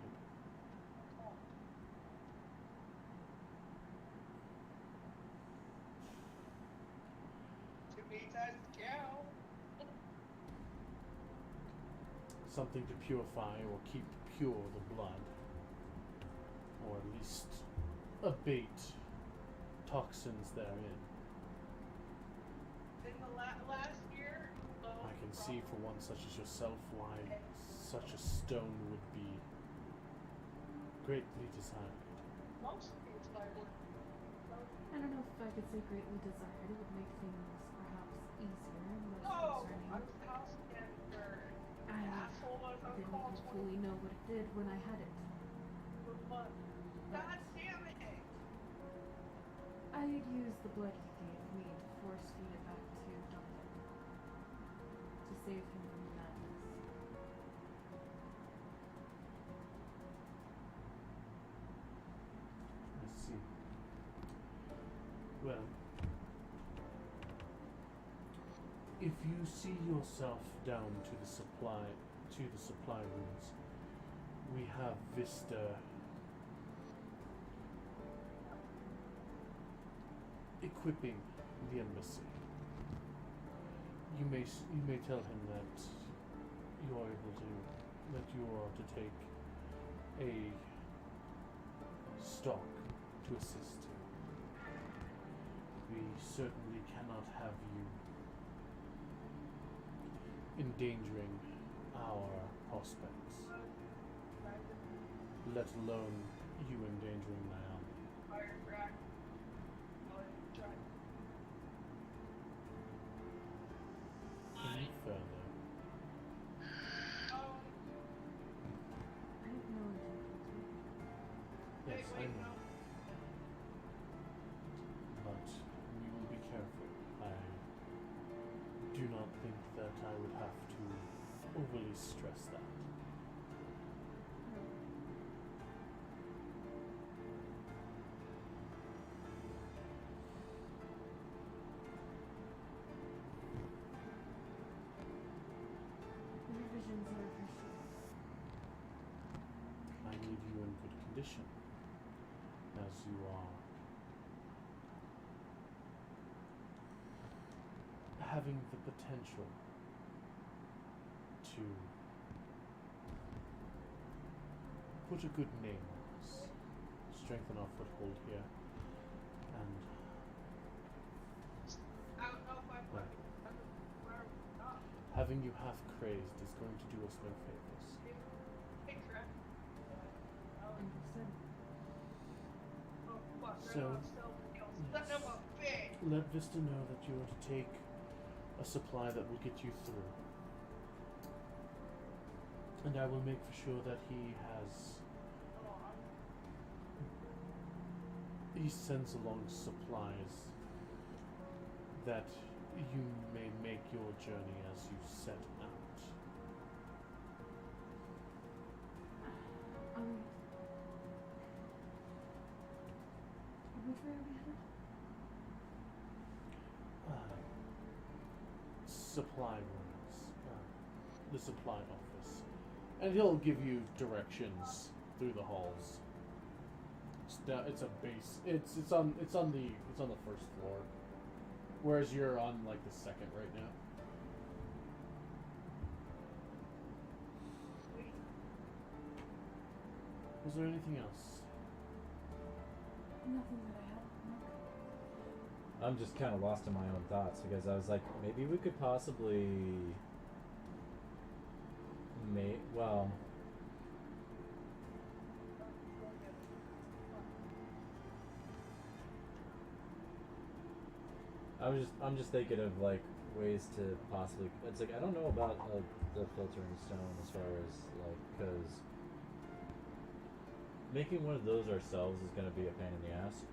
Too many times to count. Something to purify or keep pure the blood. or at least abate toxins therein. In the last year, I can see for one such as yourself why such a stone would be greatly desired. most of it's my work. I don't know if I could say greatly desired. It would make things perhaps easier and less No, concerning. I was the house manager. I Asshole was on didn't call even fully know what it did when I had it. 20 months. God damn it! I had used the blood he gave me to force feed it back to Duncan to save him from the madness. I see. Well, if you see yourself down to the supply rooms, we have Vista equipping the embassy. You may tell him that you are to take a stock to assist him. We certainly cannot have you endangering our prospects, let alone you endangering Naomi. Fire crack. Any further? I have no intention to. Yes, I wait, know. no. But we will be careful. I do not think that I would have to overly stress that. The revisions are appreciated. I need you in good condition, as you are having the potential to put a good name on us, strengthen our foothold here, and I don't know if I'm well, where not. having you half crazed is going to do us no favors. Hey, crack. Understood. Oh, fuck. So, Son of a bitch! let Vista know that you are to take a supply that will get you through. And I will make for sure that he sends along supplies that you may make your journey as you set out. Which way are we headed? Supply rooms, the supply office, and he'll give you directions through the halls. It's a base. It's on the first floor, whereas you're on like the second right now. Was there anything else? Nothing that I had. No. I'm just kind of lost in my own thoughts because I was like, maybe we could possibly well, I'm just thinking of like ways to possibly. It's like I don't know about the filtering stone as far as like because making one of those ourselves is going to be a pain in the ass.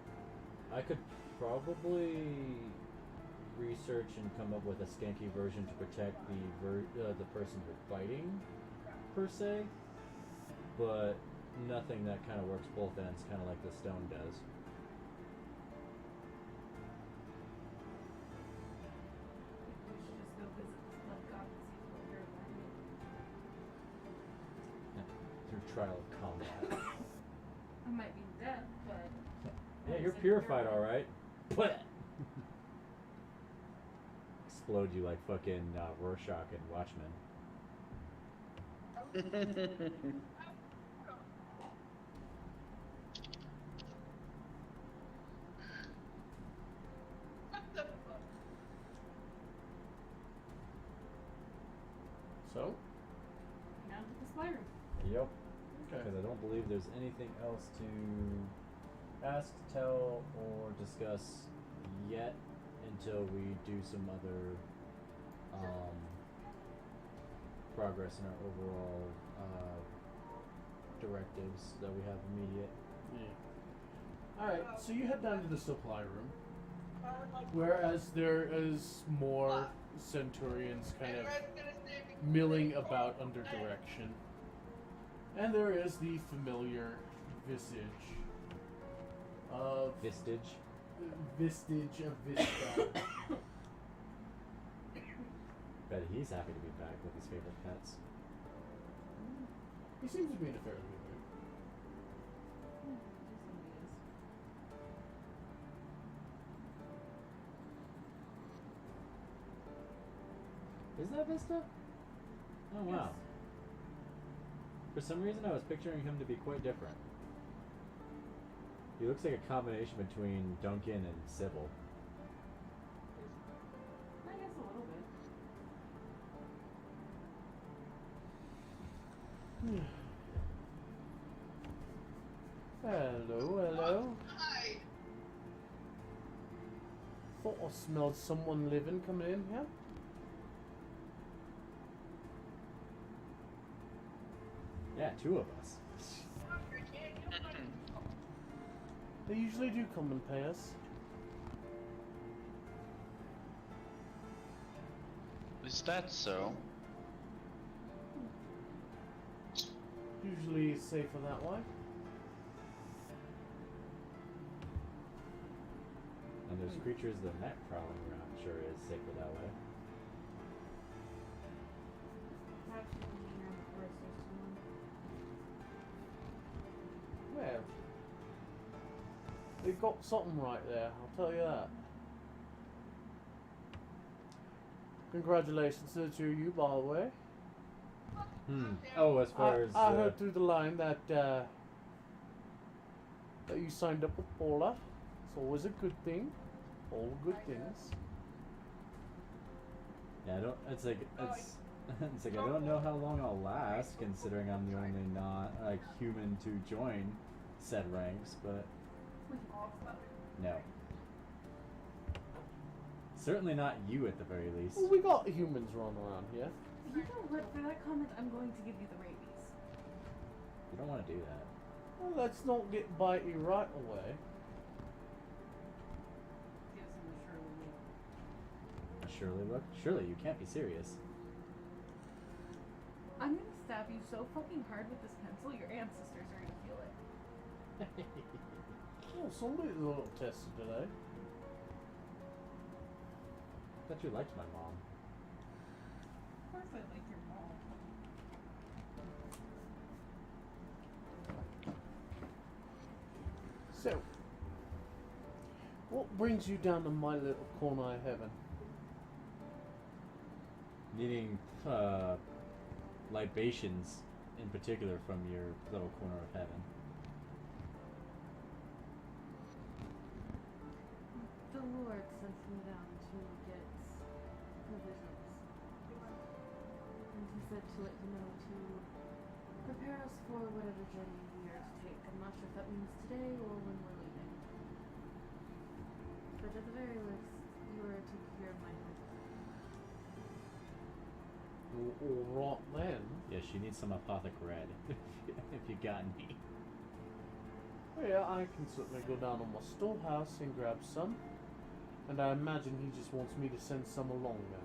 I could probably research and come up with a skanky version to protect the person we're fighting, per se, but nothing that kind of works both ends, kind of like the stone does. We should just go visit this blood god and see what we're learning. Through trial of combat. I might be dead, but Yeah, you're purified, all right. But explode you like fucking Rorschach and Watchmen. So? Down to the spy room. Yep. Okay. Because I don't believe there's anything else to ask, tell, or discuss yet until we do some other progress in our overall directives that we have immediate. Yeah. Alright, so you head down to the supply room, whereas there is more Centurions kind of milling about under direction. And there is the familiar visage of Vistage. Vistage of Vista. Bet he's happy to be back with his favorite pets. He seems to be in a fairly good mood. Is that Vista? Oh wow. Yes. For some reason I was picturing him to be quite different. He looks like a combination between Duncan and Sybil. I guess a little bit. Hello, hello. Hi. Thought I smelled someone living coming in here. Yeah, two of us. They usually do come in pairs. Is that so? Usually safer that way. And there's creatures the net prowling around, sure is safer that way. Perhaps we can hang around the forest or someone. Well, they got something right there, I'll tell you that. Congratulations to the two of you, by the way. Oh, as far as I heard through the line that that you signed up with Paula. It's always a good thing. All good things. yeah, I don't. It's like it's like I don't know how long I'll last, considering I'm the only not human to join said ranks, but no. Certainly not you at the very least. Well, we got humans running around here. You know what? For that comment, I'm going to give you the rabies. You don't want to do that. Well, let's not get bitey right away. Gives him a surely look. A Shirley look? Surely you can't be serious. I'm gonna stab you so fucking hard with this pencil, your ancestors are gonna feel it. Oh, somebody's a little tested today. Thought you liked my mom. Of course I like your mom. So, what brings you down to my little corner of heaven? Needing libations in particular from your little corner of heaven. The Lord sent me down to get provisions. And he said to let you know to prepare us for whatever journey we are to take. I'm not sure if that means today or when we're leaving. But at the very least, you are taking care of my health. All right then. Yeah, she needs some apothec red, if you got any. Well, yeah, I can certainly go down on my storehouse and grab some. And I imagine he just wants me to send some along then.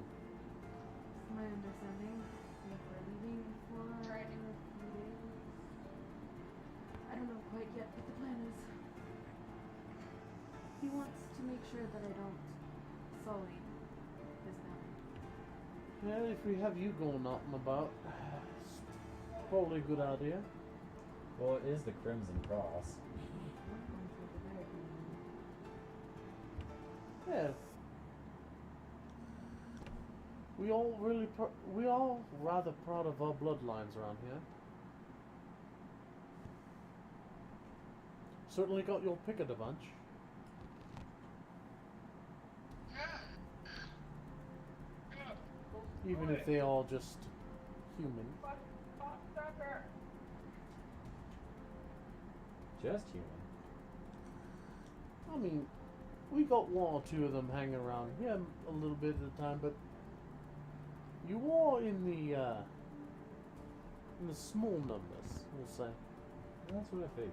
It's my understanding if we're leaving for a few days. I don't know quite yet what the plan is. He wants to make sure that I don't sully his name. Well, if we have you going out and about, it's probably a good idea. Well, it is the Crimson Cross. Yeah. We all rather proud of our bloodlines around here. Certainly got your pick of the bunch. Even if they all just human. Tucker. Just human. I mean, we got one or two of them hanging around here a little bit at a time, but you are in the small numbers, we'll say. That's what I figured.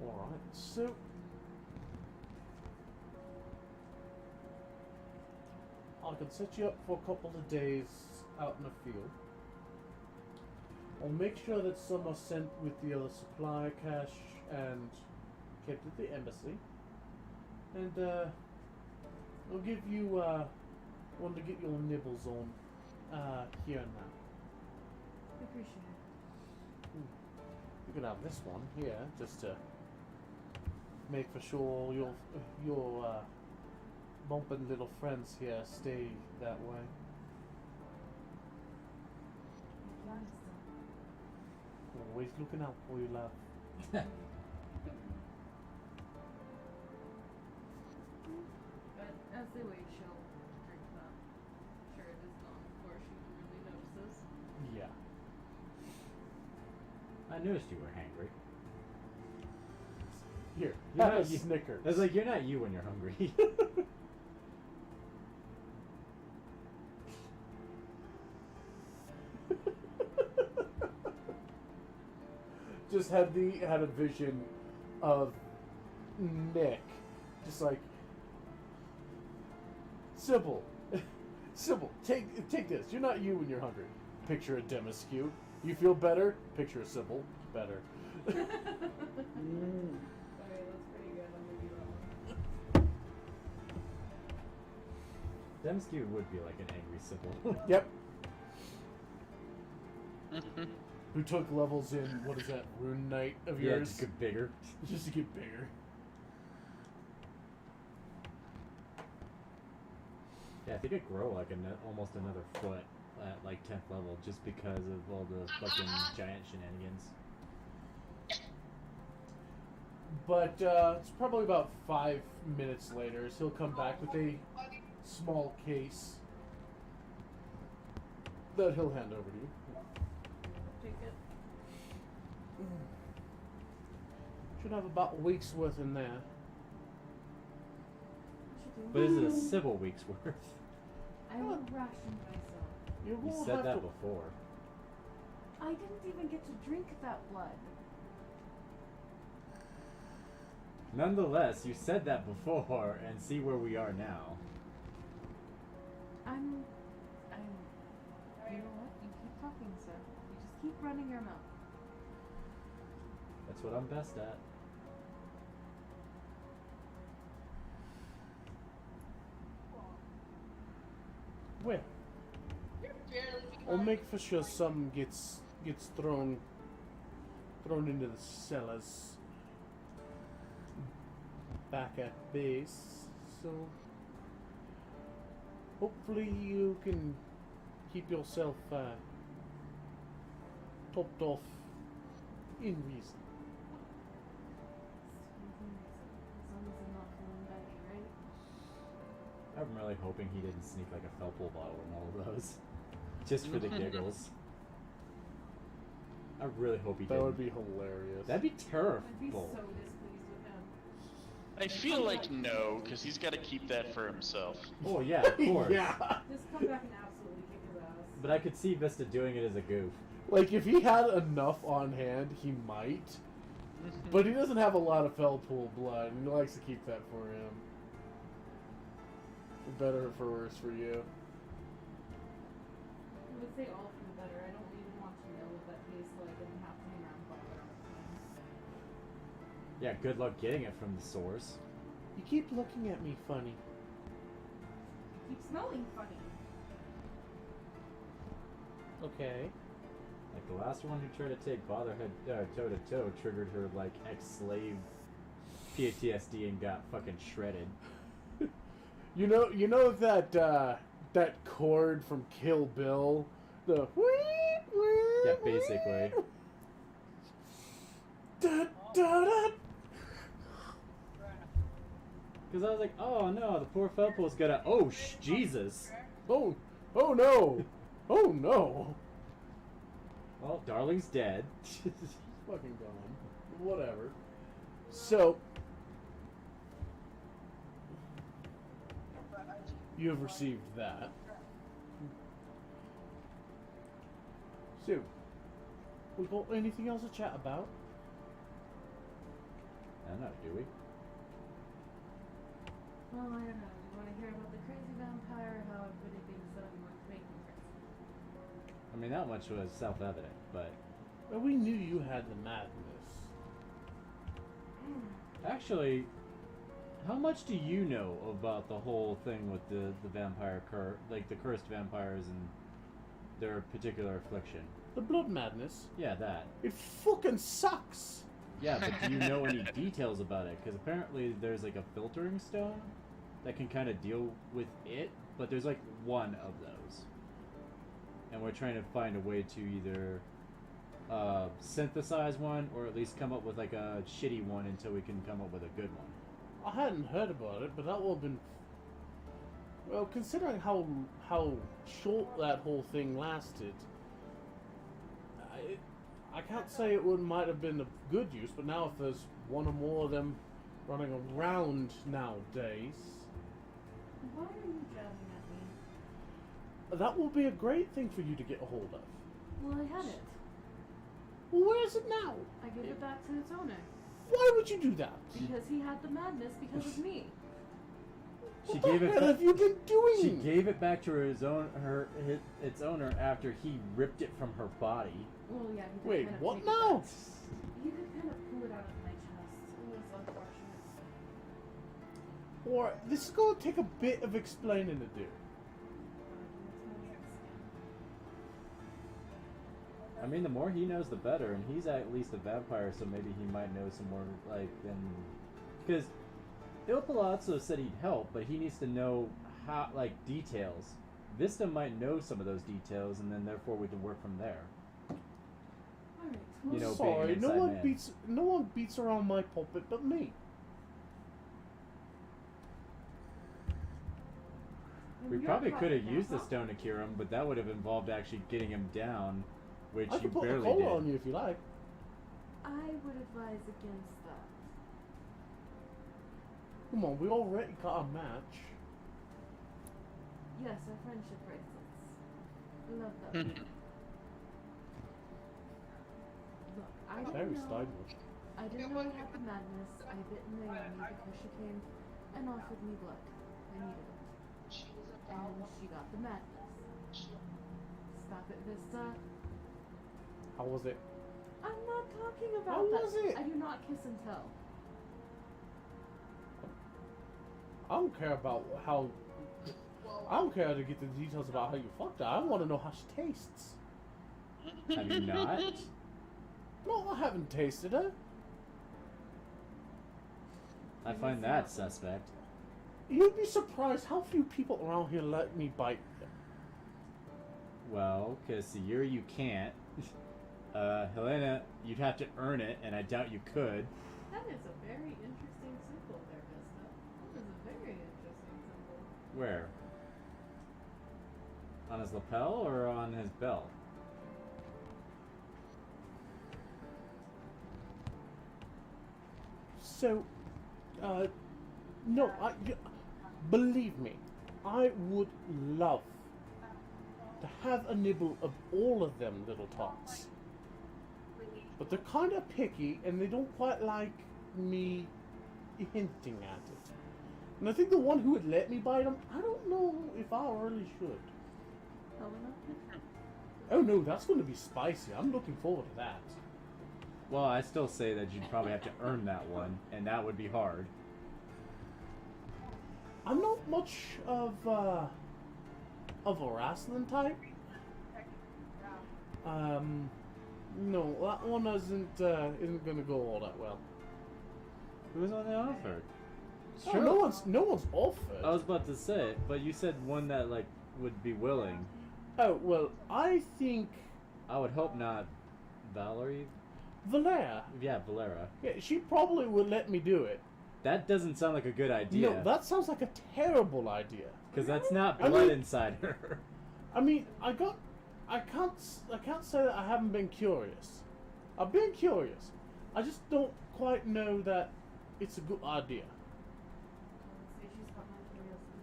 Alright, so I can set you up for a couple of days out in the field. I'll make sure that some are sent with the other supply cache and kept at the embassy. And I'll give you one to get your nibbles on here and now. Appreciate it. You can have this one here just to make for sure your bumping little friends here stay that way. Always looking out for you, love. But as they wait, she'll drink that. Sure, it is gone before she really notices. Yeah. I noticed you were hangry. Here, You're have not a you- Snickers. It's like you're not you when you're hungry. Just had a vision of Nick, just like Sybil. Sybil, take this. You're not you when you're hungry. Picture a Demiscute. You feel better? Picture a Sybil. Better. Okay, that's pretty good. I'll give you that one. Demskew would be like an angry Sybil. Yep. Who took levels in, what is that, Rune Knight of Yeah, yours? just get bigger. Just to get bigger. Yeah, I think it'd grow like almost another foot at like 10th level just because of all the fucking giant shenanigans. But it's probably about 5 minutes later, so he'll come back with a small case that he'll hand over to you. Take it. Should have about a week's worth in there. But is it a Sybil week's worth? I will ration myself. You You won't said have that to. before. I didn't even get to drink that blood. Nonetheless, you said that before, and see where we are now. I'm. You know what? You keep talking, sir. You just keep running your mouth. That's what I'm best at. Well, You're barely I'll make for sure some gets thrown into the cellars back at base. So hopefully you can keep yourself topped off in reason. As long as I'm not feeling badly, right? I'm really hoping he didn't sneak like a Felpool bottle in all of those. Just for the giggles. I really hope he That didn't. would be hilarious. That'd be I'd be terrible. so displeased with him. I feel like no, because he's got to keep that for himself. Oh yeah, of course. Yeah. Just come back and absolutely kick his ass. But I could see Vista doing it as a goof. Like if he had enough on hand, he might. But he doesn't have a lot of Felpool blood, and he likes to keep that for him. For better or for worse for you. I would say all for the better. I don't even want to know what that tastes like and have to hang around Father all the time. Yeah, good luck getting it from the source. You keep looking at me funny. Keep smelling funny. Okay. Like the last one who tried to take Fatherhood toe to toe triggered her like ex-slave PTSD and got fucking shredded. You know that chord from Kill Bill? The Yeah, basically. Da, da, da. Because I was like, oh no, the poor Felpo's gonna. Oh, Jesus. Oh no! Oh no! Well, Darling's dead. She's fucking gone. Whatever. So, you have received that. So, we got anything else to chat about? I don't know, do we? Well, I don't know. Do you want to hear about the crazy vampire or how everybody thinks that I'm going to make them crazy? I mean, that much was self-evident, but Well, we knew you had the madness. actually, how much do you know about the whole thing with the vampire like the cursed vampires and their particular affliction? The blood madness? Yeah, that. It fucking sucks! Yeah, but do you know any details about it? Because apparently there's like a filtering stone that can kind of deal with it, but there's like one of those. And we're trying to find a way to either synthesize one or at least come up with like a shitty one until we can come up with a good one. I hadn't heard about it, but that will have been... Well, considering how short that whole thing lasted, I can't say it might have been of good use, but now if there's one or more of them running around nowadays, Why are you jabbing at me? that will be a great thing for you to get a hold of. Well, I had it. Well, where is it now? I gave it back to its owner. Why would you do that? Because he had the madness because of me. She What gave the it hell back. have you been doing? She gave it back to its owner after he ripped it from her body. Well, yeah, he did Wait, kind of what take it now? back. He did kind of pull it out of my chest. It was unfortunate. Or this is going to take a bit of explaining to do. I mean, the more he knows, the better, and he's at least a vampire, so maybe he might know some more, like, than... Because Il Palazzo said he'd help, but he needs to know, how, like, details. Vista might know some of those details, and then therefore we can work from there. Alright, You know, Sorry, being an no inside one man. no one beats around my pulpit but me. We probably could have used the stone to cure him, but that would have involved actually getting him down, which I you can put a barely collar did. on you if you like. I would advise against that. Come on, we already got a match. Yes, our friendship bracelets. I love them. Look, I Very didn't know. stylish. I didn't know I had the madness. I bit Naomi because she came and offered me blood. I needed it. And she got the madness. Stop it, Vista. How was it? I'm not talking about How that. was it? I do not kiss and tell. I don't care about how. I don't care to get the details about how you fucked her. I want to know how she tastes. Have you not? No, I haven't tasted her. I find that suspect. You'd be surprised how few people around here let me bite them. Well, because Sayuri you can't. Helena, you'd have to earn it, and I doubt you could. That is a very interesting symbol there, Vista. That is a very interesting symbol. Where? On his lapel or on his belt? So, no, believe me, I would love to have a nibble of all of them little tots. But they're kind of picky, and they don't quite like me hinting at it. And I think the one who would let me bite them, I don't know if I really should. Helena? Oh no, that's going to be spicy. I'm looking forward to that. Well, I still say that you'd probably have to earn that one, and that would be hard. I'm not much of a wrestling type. No, that one isn't gonna go all that well. Who's on the offer? Oh, no one's offered. I was about to say it, but you said one that, like, would be willing. Oh well, I think I would hope not. Valerie? Valera. Yeah, Valera. Yeah, she probably would let me do it. That doesn't sound like a good idea. No, that sounds like a terrible idea. Because that's not I blood mean- inside her. I mean, I can't say that I haven't been curious. I've been curious. I just don't quite know that it's a good idea. Say she's got my curiosity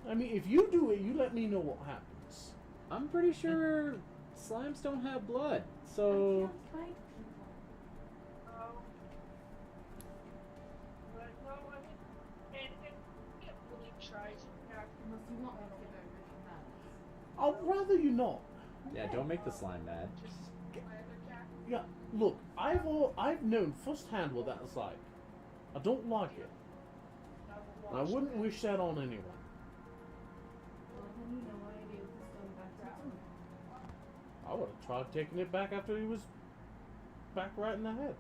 too. I mean, if you do it, you let me know what happens. I'm pretty sure slimes don't have blood, I so... can't fight people. But no, I mean, and it really tries to act. Unless you want me to give everything that. I'd rather you not. Yeah, don't make the slime mad. Just my other cat. Yeah, look, I've known firsthand what that's like. I don't like it. And I wouldn't wish that on anyone. Well, then you know what I do with the stone back to its owner. I would have tried taking it back after he was back right in the head.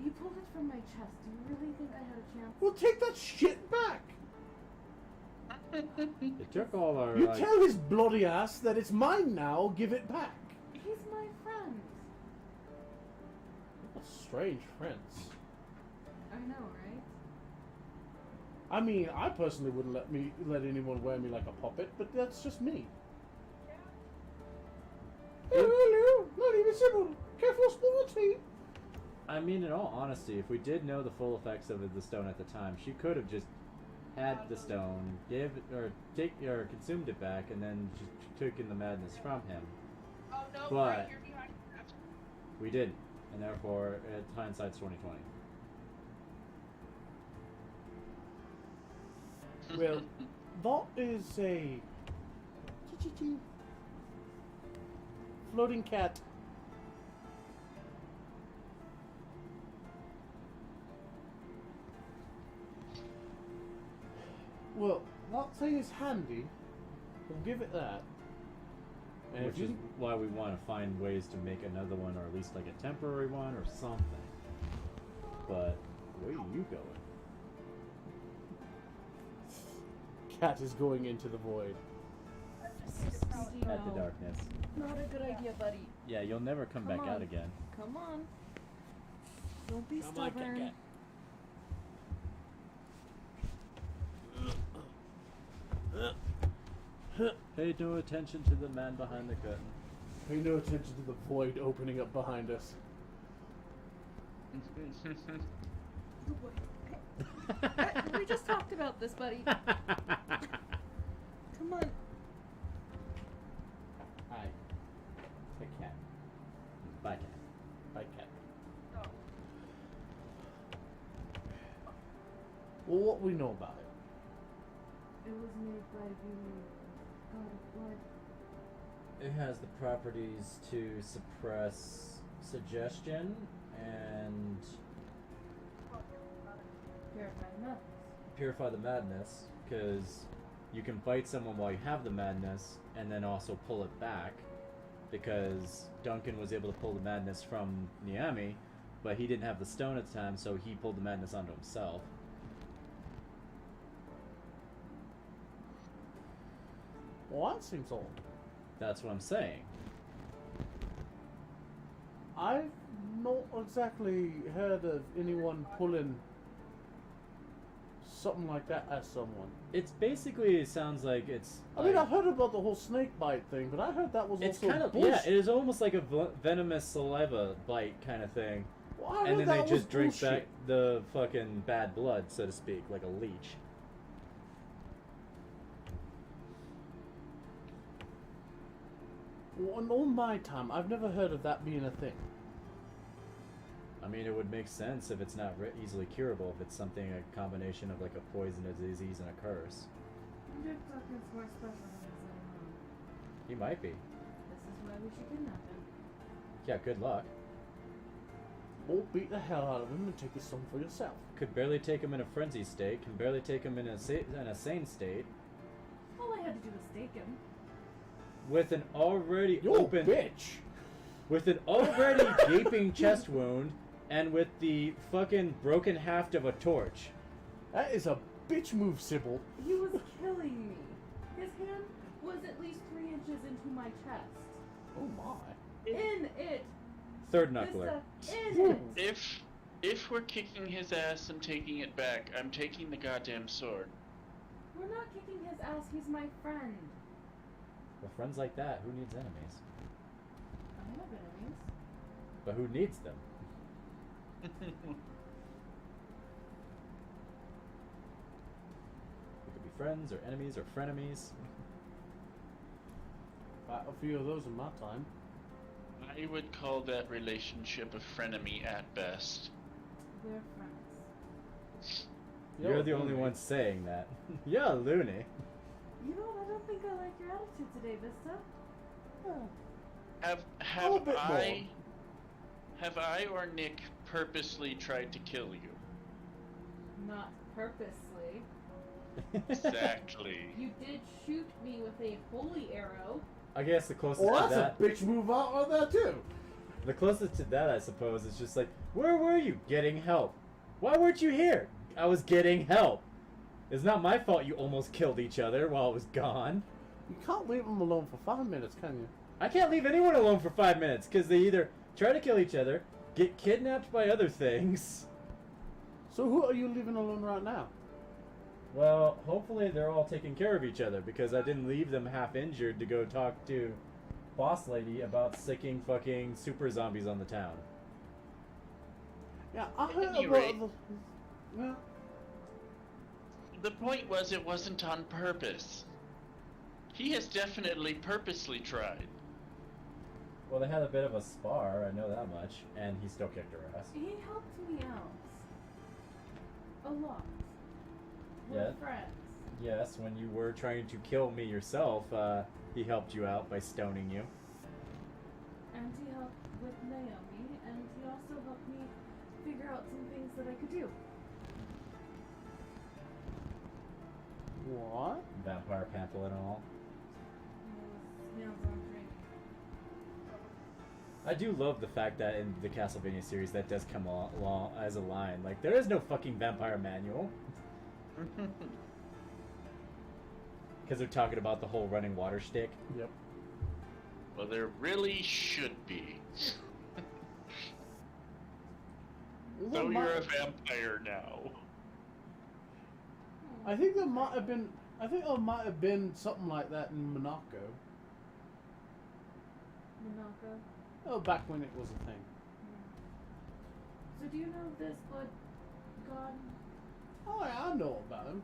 You pulled it from my chest. Do you really think I had a chance? Well, take that shit back. It took all our, You like... tell his bloody ass that it's mine now. Give it back. He's my friend. What strange friends. I know, right? I mean, I personally wouldn't let anyone wear me like a puppet, but that's just me. Hello, not even Sybil. Careful, sporty. I mean, in all honesty, if we did know the full effects of the stone at the time, she could have just had the stone, consumed it back, and then just taken the madness from him. Oh no, But- right, you're behind. That's We didn't, and therefore, hindsight's 2020. Well, that is a floating cat. Well, that thing is handy. We'll give it that. And Which if you is why we want to find ways to make another one, or at least like a temporary one, or something. But, where are you going? cat is going into the void. Stinky At the no. darkness. Not a good idea, buddy. Yeah, you'll never come back Come out on. again. Come on. Don't be Come on, stubborn. cat. Pay no attention to the man behind the curtain. Pay no attention to the void opening up behind us. We just talked about this, buddy. Come on. Hi. The cat. Bye, cat. Bye, cat. no. Well, what we know about it? It was made by the god of blood. It has the properties to suppress suggestion and Purified enough. purify the madness, because you can fight someone while you have the madness and then also pull it back, because Duncan was able to pull the madness from Niami, but he didn't have the stone at the time, so he pulled the madness onto himself. Well, that seems old. That's what I'm saying. I've not exactly heard of anyone pulling something like that at someone. It's basically, it sounds like it's I mean, I heard about the whole snake bite thing, but I heard that was it's also kind of bullshit. yeah, it is almost like a venomous saliva bite kind of thing. Well, I And heard then that they was just drink bullshit. back the fucking bad blood, so to speak, like a leech. Well, in all my time, I've never heard of that being a thing. I mean, it would make sense if it's not easily curable, if it's something, a combination of like a poison, a disease, and a curse. Dick Duncan's more special than his own mom. He might be. This is why we should kidnap him. Yeah, good luck. Or beat the hell out of him and take his son for yourself. Could barely take him in a frenzy state, can barely take him in a sane state, All I had to do was stake him. with an already You're open... a bitch! With an already gaping chest wound, and with the fucking broken haft of a torch. That is a bitch move, Sybil. He was killing me. His hand was at least 3 inches into my chest. Oh my. In it. Third knuckler. In it. If we're kicking his ass and taking it back, I'm taking the goddamn sword. We're not kicking his ass, he's my friend. With friends like that, who needs enemies? I have enemies. But who needs them? We could be friends or enemies or frenemies. A few of those in my time. I would call that relationship a frenemy at best. We're friends. You're the only one saying that. Yeah, loony. You know what? I don't think I like your attitude today, Vista. Have A bit have I or Nick purposely tried to kill you? Not purposely. Exactly. You did shoot me with a holy arrow. I guess the closest Well, to that's that, a bitch move out of that too. the closest to that, I suppose, is just like, where were you? Getting help. Why weren't you here? I was getting help. It's not my fault you almost killed each other while I was gone. You can't leave them alone for 5 minutes, can you? I can't leave anyone alone for 5 minutes because they either try to kill each other, get kidnapped by other things. So who are you leaving alone right now? Well, hopefully they're all taking care of each other because I didn't leave them half injured to go talk to Boss Lady about sicking fucking super zombies on the town. Yeah, I heard any about rate- the... Yeah. The point was it wasn't on purpose. He has definitely purposely tried. Well, they had a bit of a spar, I know that much, and he still kicked her ass. He helped me out. A lot. We're Yeah. friends. Yes, when you were trying to kill me yourself, he helped you out by stoning you. And he helped with Naomi, and he also helped me figure out some things that I could do. What? Vampire pamphlet and all. It was hands-on training. I do love the fact that in the Castlevania series that does come along as a line. Like, there is no fucking vampire manual. Because they're talking about the whole running water stick. Yep. Well, there really should be. So you're a vampire now. I think there might have been... I think there might have been something like that in Monaco. Monaco. Oh, back when it was a thing. So do you know this blood god? Oh, yeah, I know about him.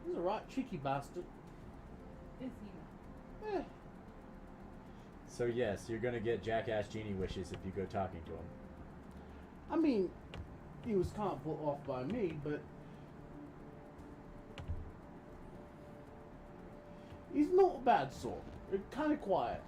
He's a right cheeky bastard. Is he not? Eh. So yes, you're gonna get Jackass Genie wishes if you go talking to him. I mean, he was kind of put off by me, but... He's not a bad sort. It's kind of quiet.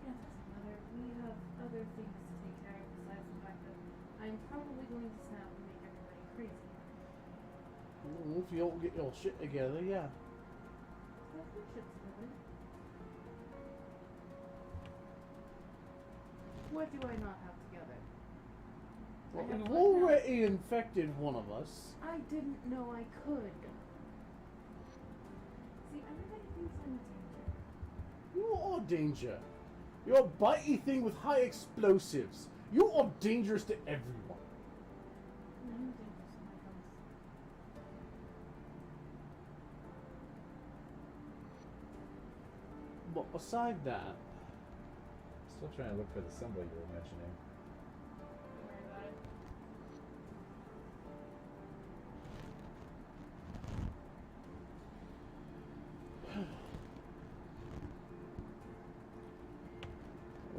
Yeah, doesn't matter. We have other things to take care of besides the fact that I'm probably going to snap and make everybody crazy. If you don't get your shit together, yeah. Get your shit together. What do I not have together? Well, I have you've blood now. already infected one of us. I didn't know I could. See, everybody thinks I'm a danger. You are danger. You're a bitey thing with high explosives. You are dangerous to everyone. I'm dangerous to my friends. But aside that, Still trying to look for the symbol you were mentioning. Don't worry about it.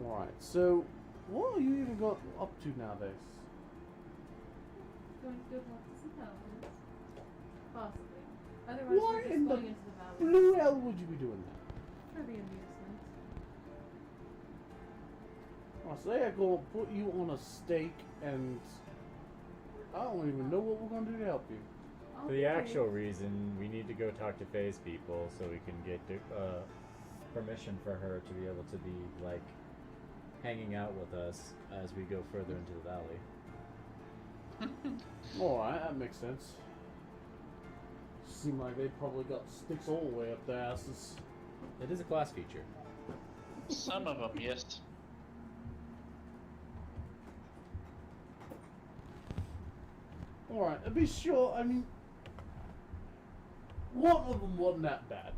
alright, so what are you even got up to nowadays? Going to go talk to some paladins. Possibly. Otherwise, Why we're just in the going into the valley blue hell would you be doing that? for the amusement. I say I'm gonna put you on a stake and I don't even know what we're gonna do to help you. For the actual reason, we need to go talk to Faye's people so we can get permission for her to be able to be, like, hanging out with us as we go further into the valley. Alright, that makes sense. Seem like they probably got sticks all the way up their asses. It is a class feature. Some of them, yes. Alright, to be sure, I mean, one of them wasn't that bad.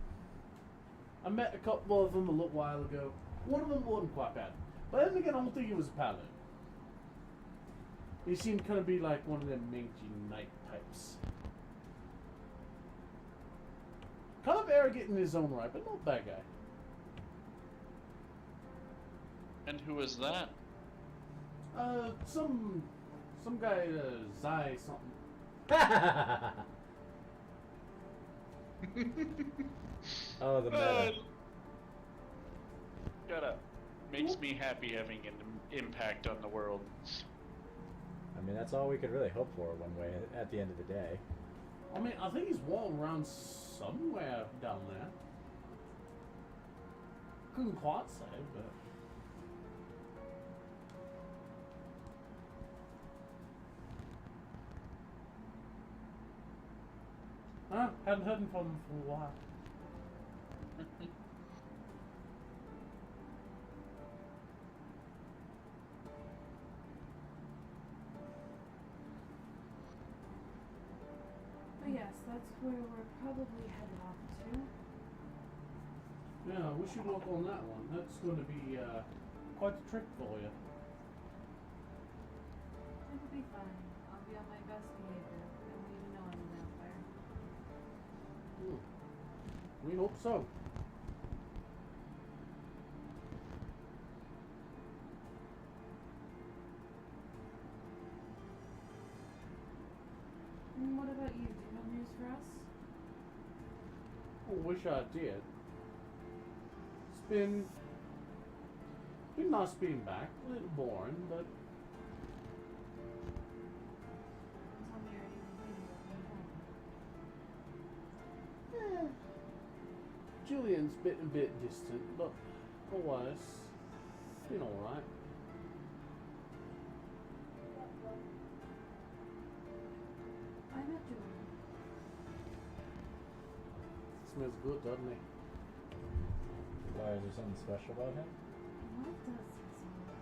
I met a couple of them a little while ago. One of them wasn't quite bad. But then again, I don't think he was a paladin. He seemed kind of be like one of them mangy knight types. Kind of arrogant in his own right, but not a bad guy. And who is that? Some guy, Zai something. Oh, the meta. Shut up. Makes me happy having an impact on the world. I mean, that's all we could really hope for one way at the end of the day. I mean, I think he's walking around somewhere down there. Couldn't quite say, but... Hadn't heard from him for a while. But yes, that's where we're probably headed off to. Yeah, we should work on that one. That's going to be quite a trick for you. It'll be fine. I'll be on my best behavior. I won't even know I'm a vampire. We hope so. And what about you? Do you have news for us? I wish I did. It's been nice being back. A little boring, but Tell me you're even thinking of me. Julian's a bit distant, but otherwise, it's been alright. I met Julian. Smells good, doesn't he? Why, is there something special about him? What does he smell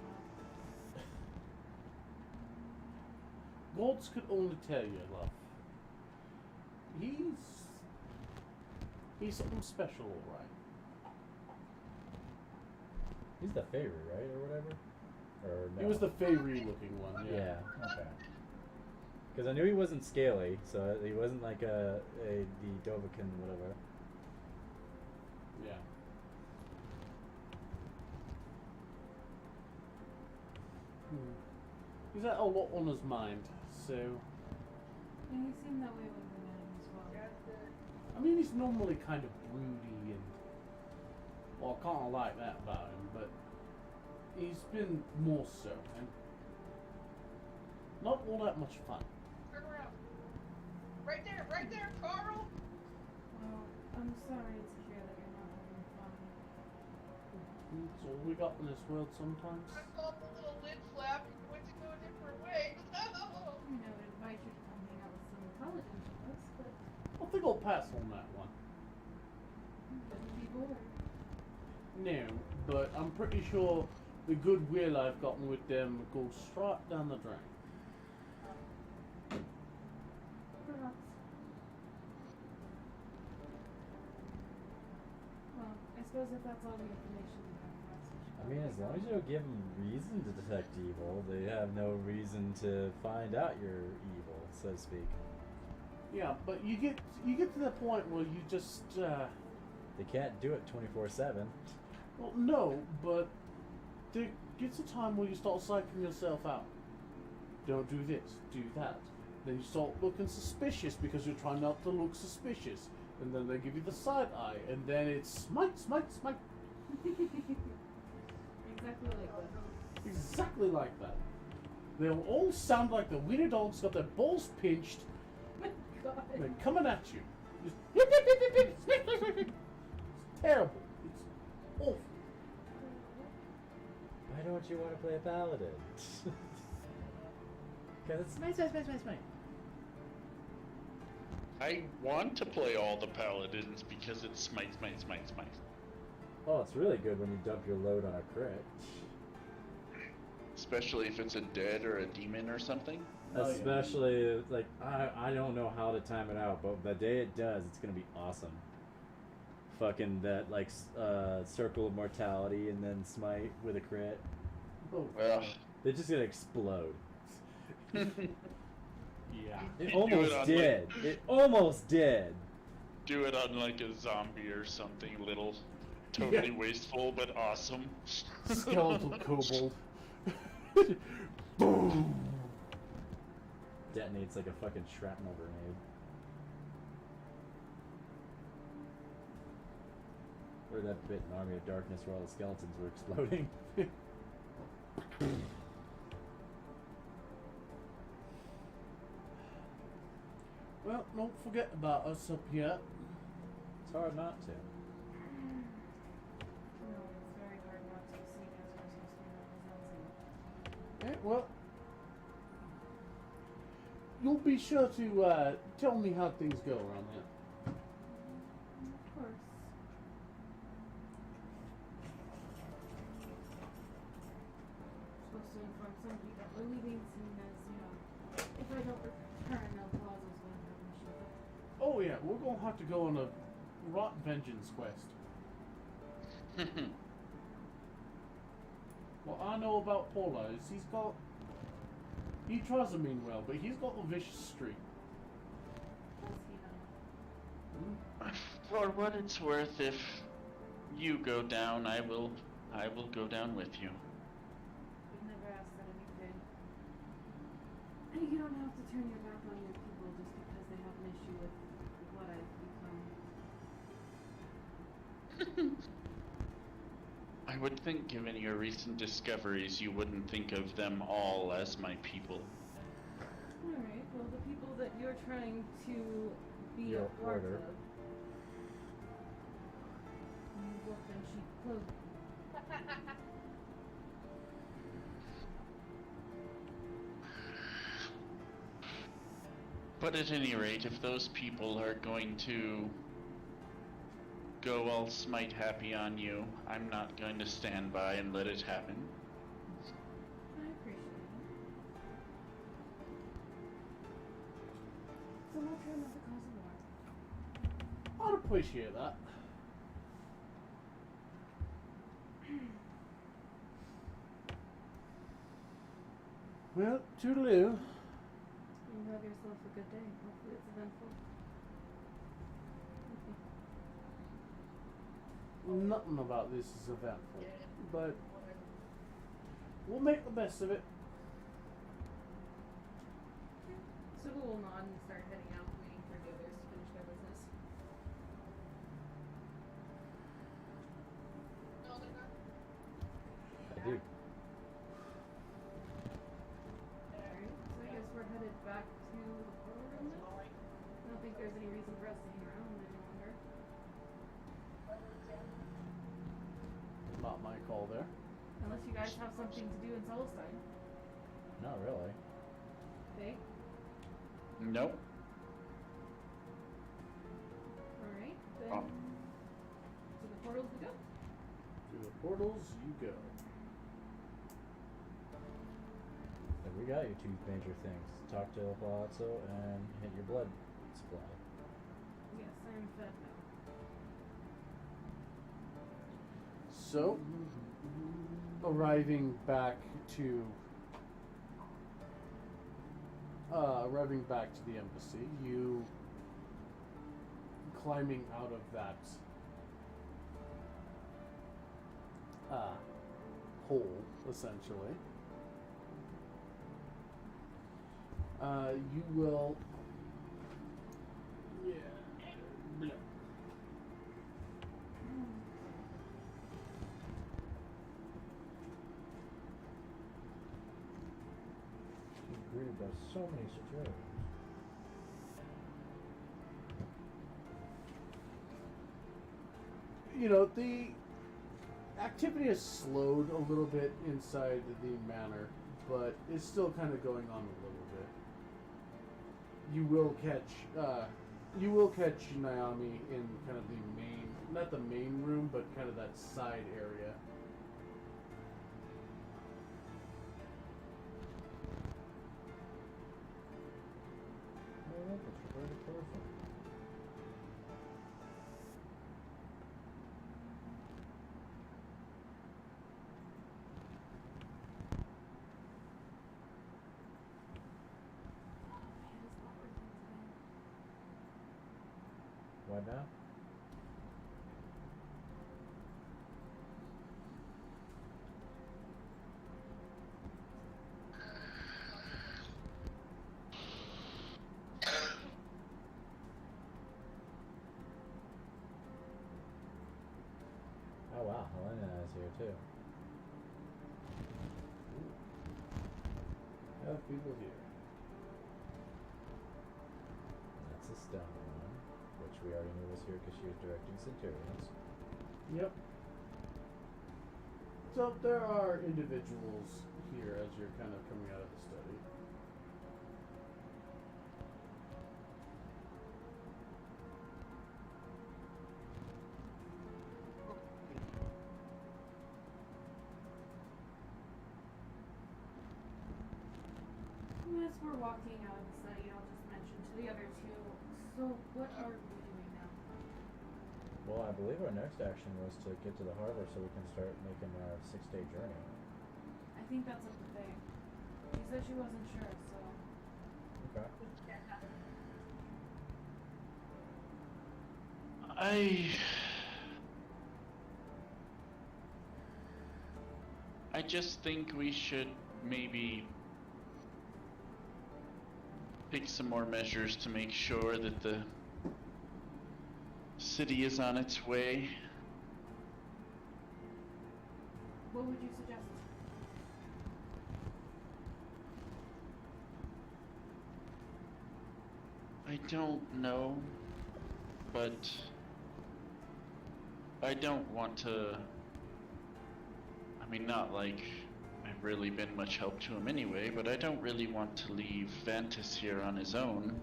like? Gods could only tell you, love. He's something special, alright. He's the favorite, right, or whatever? Or no? He was the favory looking one, yeah. Yeah, okay. Because I knew he wasn't scaly, so he wasn't like the Dovahkiin, whatever. Yeah. He's had a lot on his mind, so... Yeah, he seemed that way when we met him as well. I mean, he's normally kind of broody and... Well, I kind of like that about him, but... He's been more so, and... Not all that much fun. Turn around. Right there, Carl! Well, I'm sorry to hear that you're not having fun. That's all we got in this world sometimes. I saw the little lid flap and went to go a different way. You know, I'd invite you to come hang out with some intelligent of us, but I think I'll pass on that one. wouldn't be bored. No, but I'm pretty sure the goodwill I've gotten with them goes straight down the drain. Perhaps. Well, I suppose if that's all the information you have for us, we should I mean, as long as you don't give them reason to detect evil, they have no reason to find out you're evil, so to speak. Yeah, but you get to the point where you just They can't do it 24/7. well, no, but there gets a time where you start psyching yourself out. Don't do this, do that. Then you start looking suspicious because you're trying not to look suspicious. And then they give you the side eye, and then it's smite, smite, smite. Exactly like that. Exactly like that. They'll all sound like the wiener dogs got their balls pinched My God. and then coming at you. Just it's terrible. It's awful. Why don't you want to play a paladin? Because it's smite. I want to play all the paladins because it's smite, smite, smite, smite. Oh, it's really good when you dump your load on a crit. Especially if it's a dead or a demon or something. Oh, yeah. Especially, like, I don't know how to time it out, but the day it does, it's gonna be awesome. Fucking that, like, Circle of Mortality and then Smite with a crit. Oh, Well, They're just gonna explode. yeah. It Do almost it on, did. It almost did. do it on like a zombie or something little, totally wasteful but awesome. Skeletal kobold. Boom. Detonates like a fucking shrapnel grenade. Or that bit in Army of Darkness where all the skeletons were exploding. Well, don't forget about us up here. It's hard not to. No, it's very hard not to see as we're supposed to be representing. Well, you'll be sure to tell me how things go around there. Of course. Supposed to inform somebody that we're leaving, seeing as, you know, if I don't return, El Plaza's going to have an issue with it. Oh yeah, we're gonna have to go on a rot vengeance quest. What I know about Paula is he tries to mean well, but he's got a vicious streak. Does he know? For what it's worth, if you go down, I will go down with you. We've never asked that anything. And you don't have to turn your back on your people just because they have an issue with what I've become. I would think, given your recent discoveries, you wouldn't think of them all as my people. Alright, well, the people that you're trying to be Your a part order. of. You wolf in sheep clothing. But at any rate, if those people are going to go all smite happy on you, I'm not going to stand by and let it happen. I appreciate it. So we'll try not to cause a war. I'd appreciate that. Well, toodaloo. You have yourself a good day. Hopefully it's eventful. Nothing about this is eventful, but we'll make the best of it. So we'll nod and start heading out, waiting for the others to finish their business. No, they're not. I do. Alright, so I guess we're headed back to the portal room then? I don't think there's any reason for us to hang around any longer. Not my call there. Unless you guys have something to do in Solstein. Not really. Okay? Nope. Alright, then Oh. to the portals we go. To the portals you go. So we got your two major things. Talk to El Palazzo and hit your blood supply. Yes, I'm fed now. So, arriving back to the embassy, you climbing out of that hole, essentially. You will. Yeah. Blah. Greeted by so many situations. You know, the activity has slowed a little bit inside the manor, but it's still kind of going on a little bit. You will catch Naomi in kind of the main, not the main room, but kind of that side area. Oh, look, it's Roberta Carson. What now? Oh wow, Helena is here too. Have people here. That's a stone one, which we already knew was here because she was directing Centurions. Yep. So there are individuals here as you're kind of coming out of the study. As we're walking out of the study, I'll just mention to the other two, so what are we doing now? Well, I believe our next action was to get to the harbor so we can start making our 6-day journey. I think that's up to Faye. She said she wasn't sure, so... Okay. I just think we should maybe take some more measures to make sure that the city is on its way. What would you suggest? I don't know, but I don't want to. I mean, not like I've really been much help to him anyway, but I don't really want to leave Vantis here on his own.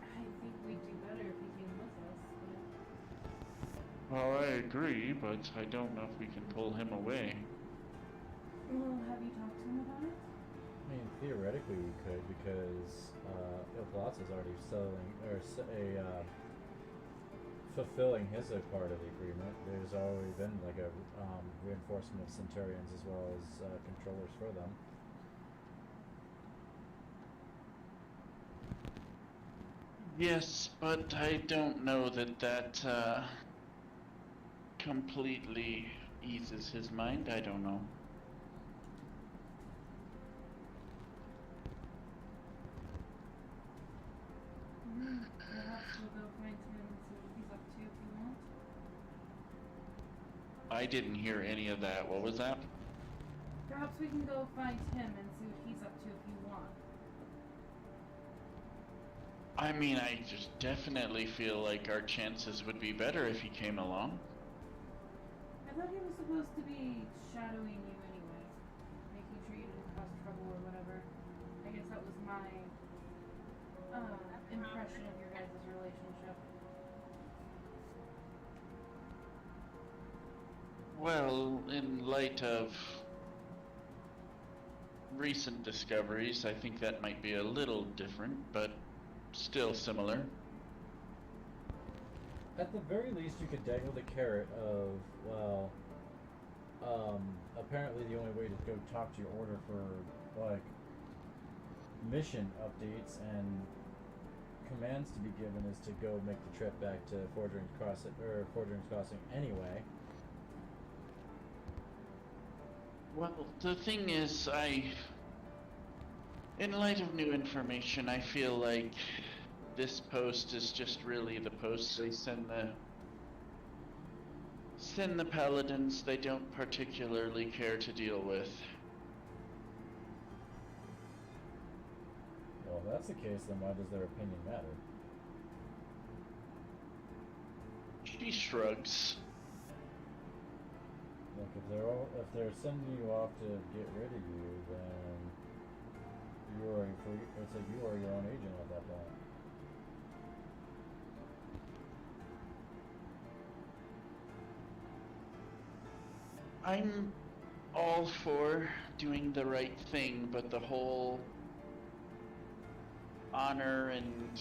I think we'd do better if he came with us, but... Well, I agree, but I don't know if we can pull him away. Well, have you talked to him about it? I mean, theoretically we could because Ilplatz is already fulfilling his part of the agreement. There's already been like a reinforcement of Centurions as well as controllers for them. Yes, but I don't know that that completely eases his mind. I don't know. Perhaps we'll go find him and see what he's up to if you want. I didn't hear any of that. What was that? Perhaps we can go find him and see what he's up to if you want. I mean, I just definitely feel like our chances would be better if he came along. I thought he was supposed to be shadowing you anyway, making sure you didn't cause trouble or whatever. I guess that was my impression of your guys' relationship. Well, in light of recent discoveries, I think that might be a little different, but still similar. At the very least, you could dangle the carrot of, well, apparently the only way to go talk to your order for, like, mission updates and commands to be given is to go make the trip back to Forgering's Crossing anyway. Well, the thing is, in light of new information, I feel like this post is just really the post they send the paladins they don't particularly care to deal with. Well, if that's the case, then why does their opinion matter? She shrugs. Look, if they're sending you off to get rid of you, then it's like you are your own agent at that point. I'm all for doing the right thing, but the whole honor and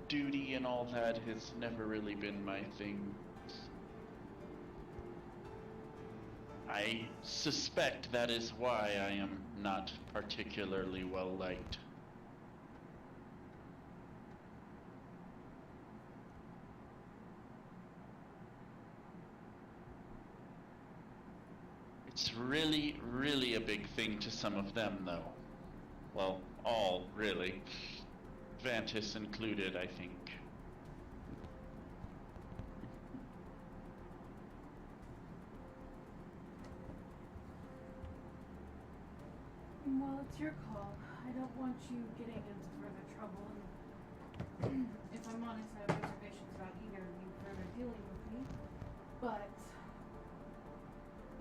duty and all that has never really been my thing. I suspect that is why I am not particularly well liked. It's really, really a big thing to some of them, though. Well, all, really. Vantis included, I think. Well, it's your call. I don't want you getting into further trouble. And if I'm honest, I have reservations about either of you further dealing with me. But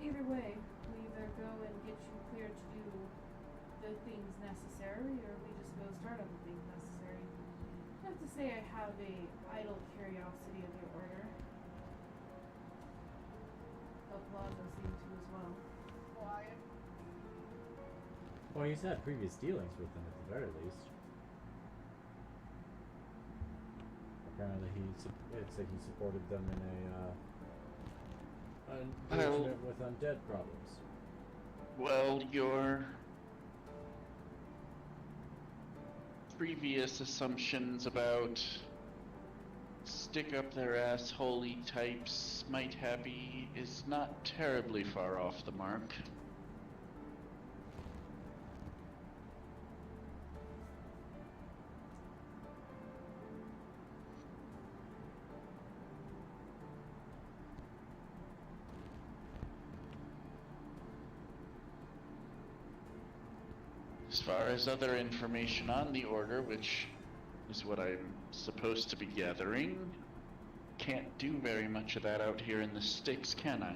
either way, we either go and get you cleared to do the things necessary, or we just go start on the things necessary. I have to say I have a idle curiosity of your order. El Plaza seems to as well. Quiet. Well, he's had previous dealings with them at the very least. Apparently, it's like he supported them in a engagement with undead problems. Well, your previous assumptions about stick up their ass holy types might happy is not terribly far off the mark. As far as other information on the Order, which is what I'm supposed to be gathering, can't do very much of that out here in the sticks, can I?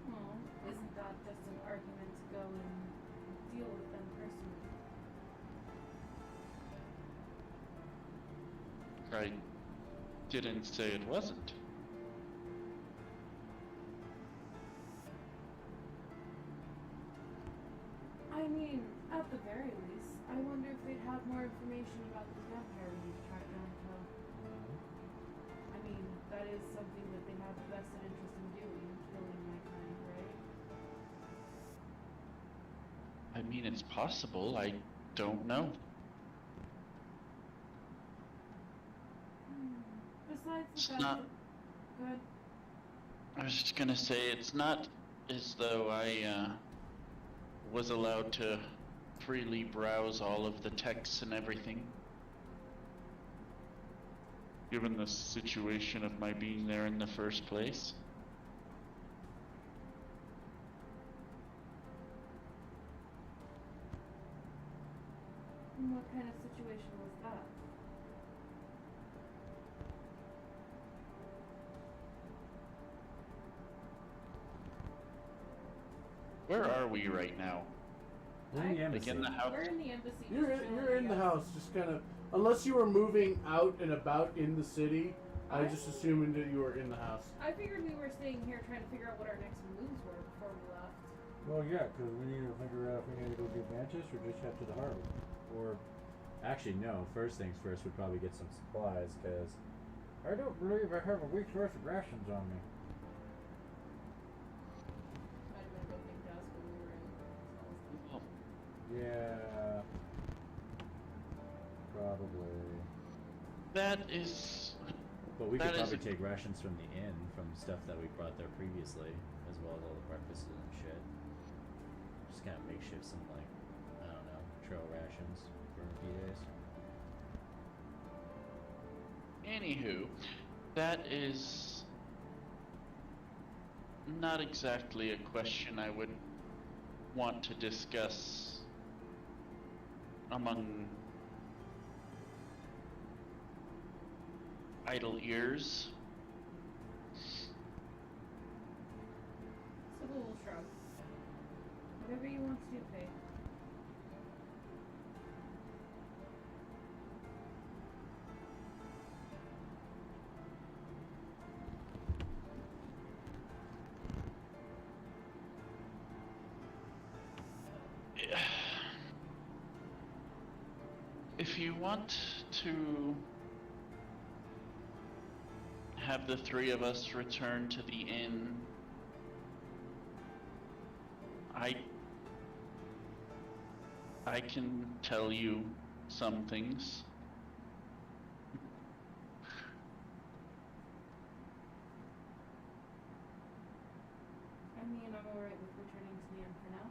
Well, isn't that just an argument to go and deal with them personally? I didn't say it wasn't. I mean, at the very least, I wonder if they'd have more information about the vampire we've tracked down to. I mean, that is something that they have a vested interest in doing, killing my kind, right? I mean, it's possible. I don't know. Besides the It's fact not. that... Go ahead. I was just gonna say, it's not as though I was allowed to freely browse all of the texts and everything. Given the situation of my being there in the first place. And what kind of situation was that? Where are we right now? We're in the Like embassy. in the house? We're in the embassy. You're just in, chilling, you're in I the guess. house, just kind of. Unless you were moving out and about in the city, I just assumed that you were in the house. I figured we were staying here trying to figure out what our next moves were before we left. Well, yeah, because we need to figure out if we need to go get Mantis or just head to the harbor. Or, actually, no. First things first, we'd probably get some supplies, because I don't believe I have a week's worth of rations on me. Might have been building dust when we were in. Oh, Yeah. Probably. that is. But we could That is probably a- take rations from the inn, from stuff that we brought there previously, as well as all the breakfasts and shit. Just kind of makeshift some, like, I don't know, trail rations for a few days. Anywho, that is not exactly a question I would want to discuss among idle ears. Sybil will shrug. Whatever you want to do, Faye. if you want to have the three of us return to the inn, I can tell you some things. I mean, I'm alright with returning to the inn for now.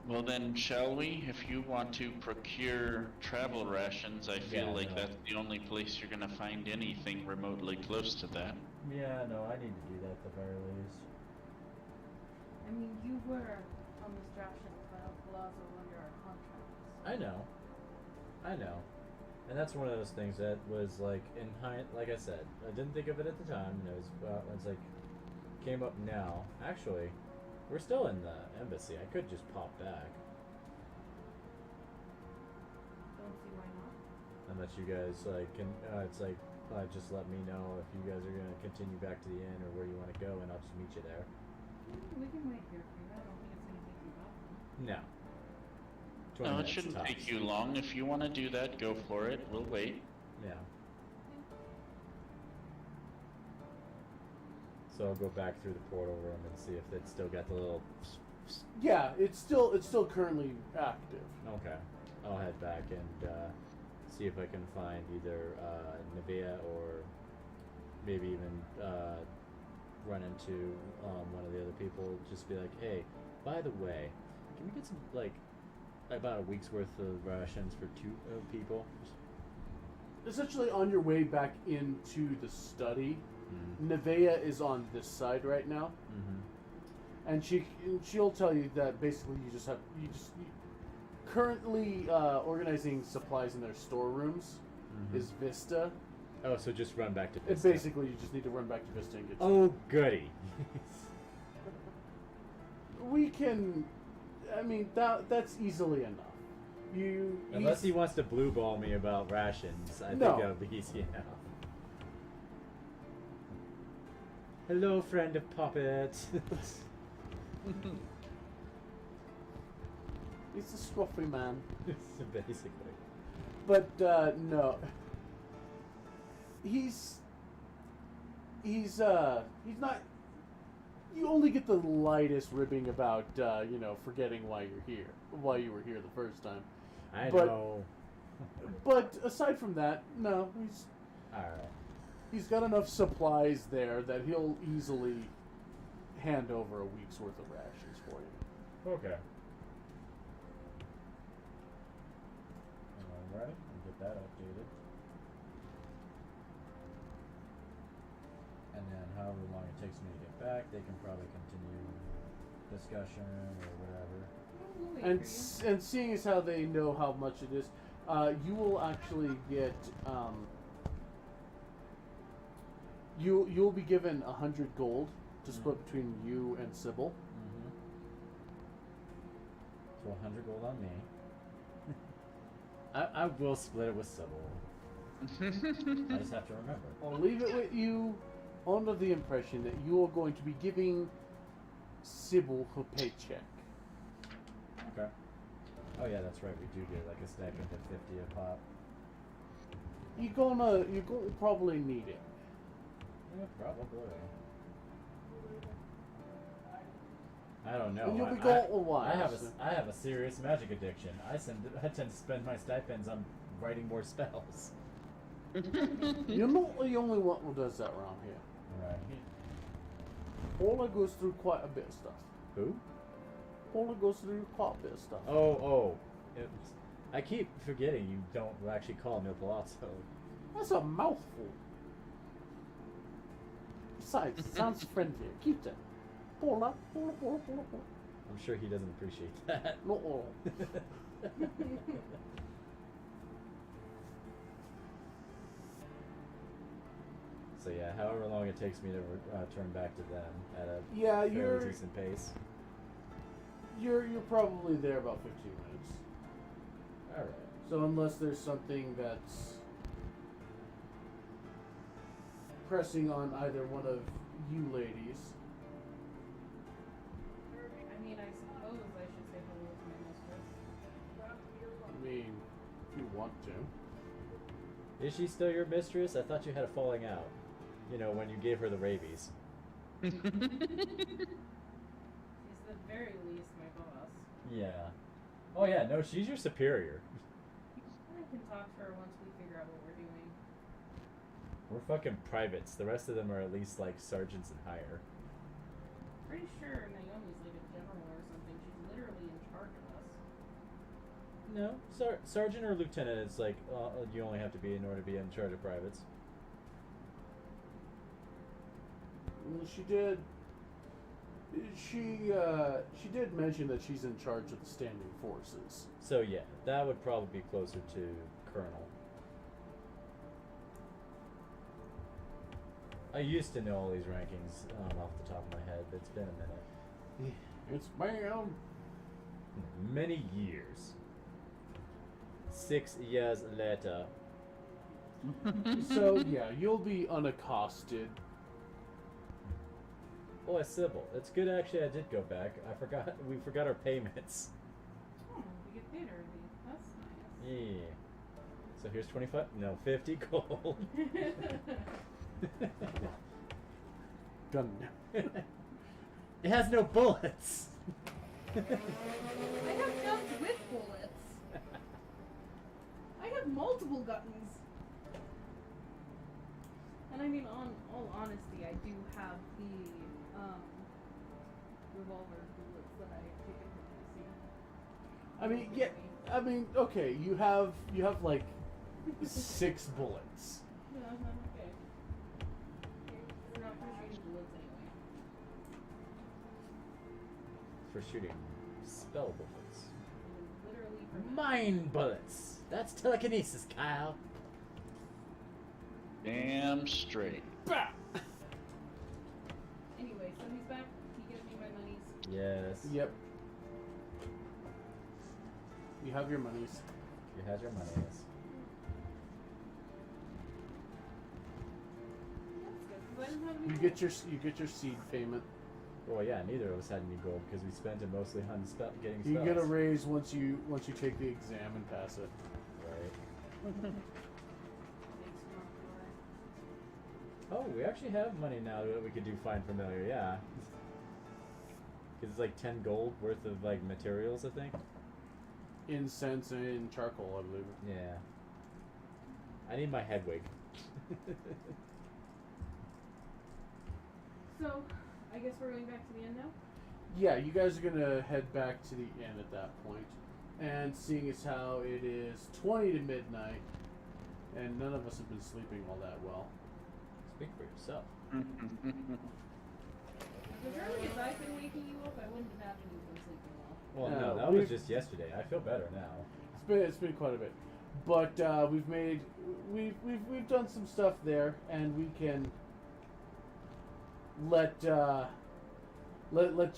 Well then, shall we? If you want to procure travel rations, I feel Yeah, like no. that's the only place you're gonna find anything remotely close to that. Yeah, no, I need to do that at the very least. I mean, you were on this draft ship Palazzo under our contracts. I know. And that's one of those things that was like like I said, I didn't think of it at the time, and it's like came up now. Actually, we're still in the embassy. I could just pop back. Don't see why not. Unless you guys like can, it's like just let me know if you guys are gonna continue back to the inn or where you want to go, and I'll just meet you there. We can wait here for you. I don't think it's anything too bad. No. 20 No, it minutes shouldn't tops. take you long. If you want to do that, go for it. We'll wait. Yeah. So I'll go back through the portal room and see if it's still got the little. Yeah, it's still currently active. Okay. I'll head back and see if I can find either Nevea or maybe even run into one of the other people. Just be like, hey, by the way, can we get some like about a week's worth of rations for two people? Essentially, on your way back into the study, Nevea is on this side right now, and she'll tell you that basically you currently organizing supplies in their storerooms is Vista. Oh, so just run back to It's Vista. basically you just need to run back to Vista and get. Oh, goody. We can. I mean that's easily enough. Unless he wants to blue ball me about rations, I think No. that'll be easy enough. Hello, friend of Puppet. He's a scruffy man. Basically. But no, he's not. You only get the lightest ribbing about forgetting why you were here the first time. I But- know. But aside from that, no, Alright. he's got enough supplies there that he'll easily hand over a week's worth of rations for you. Okay. Alright, I'll get that updated. And then however long it takes me to get back, they can probably continue discussion or whatever. We'll wait And for you. and seeing as how they know how much it is, you will actually get you'll be given 100 gold to split between you and Sybil. So 100 gold on me. I will split it with Sybil. I just have to remember. I'll leave it with you under the impression that you are going to be giving Sybil her paycheck. Okay. Oh yeah, that's right. We do get like a stipend of 50 a pop. You're gonna probably need it. Yeah, probably. I don't know. And you'll be I- going a while. I have a serious magic addiction. I tend to spend my stipends on writing more spells. You're not the only one who does that around here. Right. Paula goes through quite a bit of stuff. Who? Paula goes through quite a bit of stuff. Oh. I keep forgetting you don't actually call me a palazzo. That's a mouthful. Besides, it sounds friendlier. Keep that. Paula. I'm sure he doesn't appreciate that. Not all. So yeah, however long it takes me to turn back to them at a Yeah, fairly you're decent pace. you're probably there about 15 minutes. All right. So unless there's something that's pressing on either one of you ladies. I mean, I suppose I should say hello to my mistress. I mean, if you want to. Is she still your mistress? I thought you had a falling out. You know, when you gave her the rabies. She's the very least my boss. Yeah. Oh yeah, no, she's your superior. I can talk to her once we figure out what we're doing. We're fucking privates. The rest of them are at least like sergeants and higher. Pretty sure Naomi's like a general or something. She's literally in charge of us. No, sergeant or lieutenant is like you only have to be in order to be in charge of privates. Well, she did mention that she's in charge of the standing forces. So yeah, that would probably be closer to colonel. I used to know all these rankings off the top of my head, but it's been a minute. It's bam. Many years. 6 years later. So yeah, you'll be unaccosted. Boy, Sybil, it's good actually I did go back. We forgot our payments. Oh, we get paid early. That's nice. Yeah. So here's 25, no, 50 gold. Gun. It has no bullets. I have guns with bullets. I have multiple guns. And I mean, on all honesty, I do have the revolver bullets that I taken from Lucy. I mean, yeah. I mean, okay. You have like 6 bullets. Okay. We're not for shooting bullets anyway. For shooting spell bullets. Literally for Mind bullets. That's telekinesis, Kyle. Damn straight. Bah! Anyway, so he's back. He gives me my monies. Yes. Yep. You have your monies. You had your money, yes. That's good, 'cause I didn't have any You get your seed payment. Well, yeah, neither of us had any gold because we spent it mostly on getting spells. You get a raise once you take the exam and pass it. Right. Oh, we actually have money now that we could do Find Familiar, yeah. Because it's like 10 gold worth of like materials, I think. Incense and charcoal, I believe. Yeah. I need my head wig. So, I guess we're going back to the end now? Yeah, you guys are gonna head back to the inn at that point. And seeing as how it is 20 to midnight, and none of us have been sleeping all that well. Speak for yourself. As early as I've been waking you up, I wouldn't imagine you've been sleeping well. Well, No, no, that was we've- just yesterday. I feel better now. It's been quite a bit, but we've done some stuff there, and we can let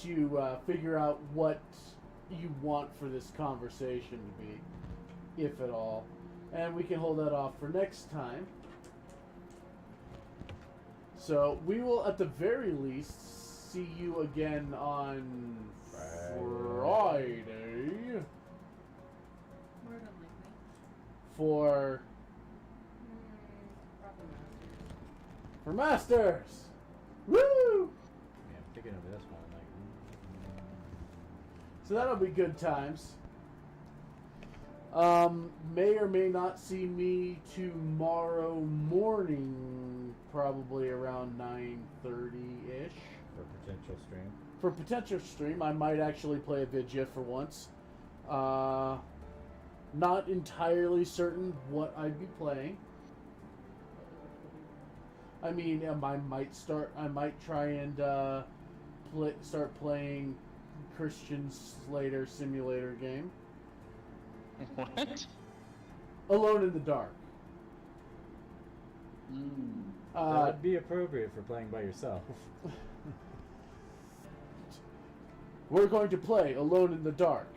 you figure out what you want for this conversation to be, if at all, and we can hold that off for next time. So we will, at the very least, see you again on Friday. More than likely. For Probably Masters. Woo! Yeah, I'm thinking of this one. Like, So that'll be good times. May or may not see me tomorrow morning, probably around 9:30-ish. for potential stream. For potential stream, I might actually play a Vidya for once. Not entirely certain what I'd be playing. I mean, I might try and start playing Christian Slater simulator game. What? Alone in the Dark. That would be appropriate for playing by yourself. We're going to play Alone in the Dark.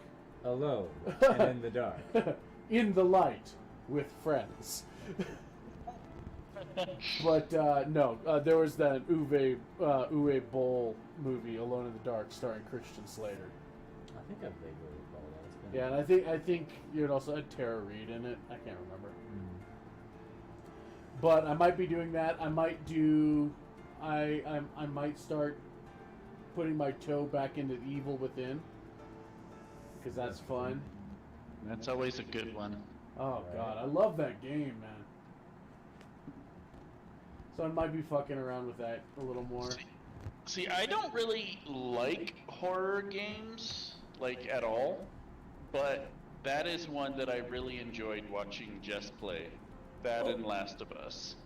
Alone and in the dark. In the light with friends. But no, there was that Uwe Boll movie, Alone in the Dark, starring Christian Slater. I think I vaguely recall that. It's been Yeah, and I think it also had Tara Reid in it. I can't remember. But I might be doing that. I might do. I might start putting my toe back into Evil Within, because that's fun. That's always a good one. Oh god, I love that game, man. So I might be fucking around with that a little more. See, I don't really like horror games, like, at all. But that is one that I really enjoyed watching Jess play. That and Last of Us.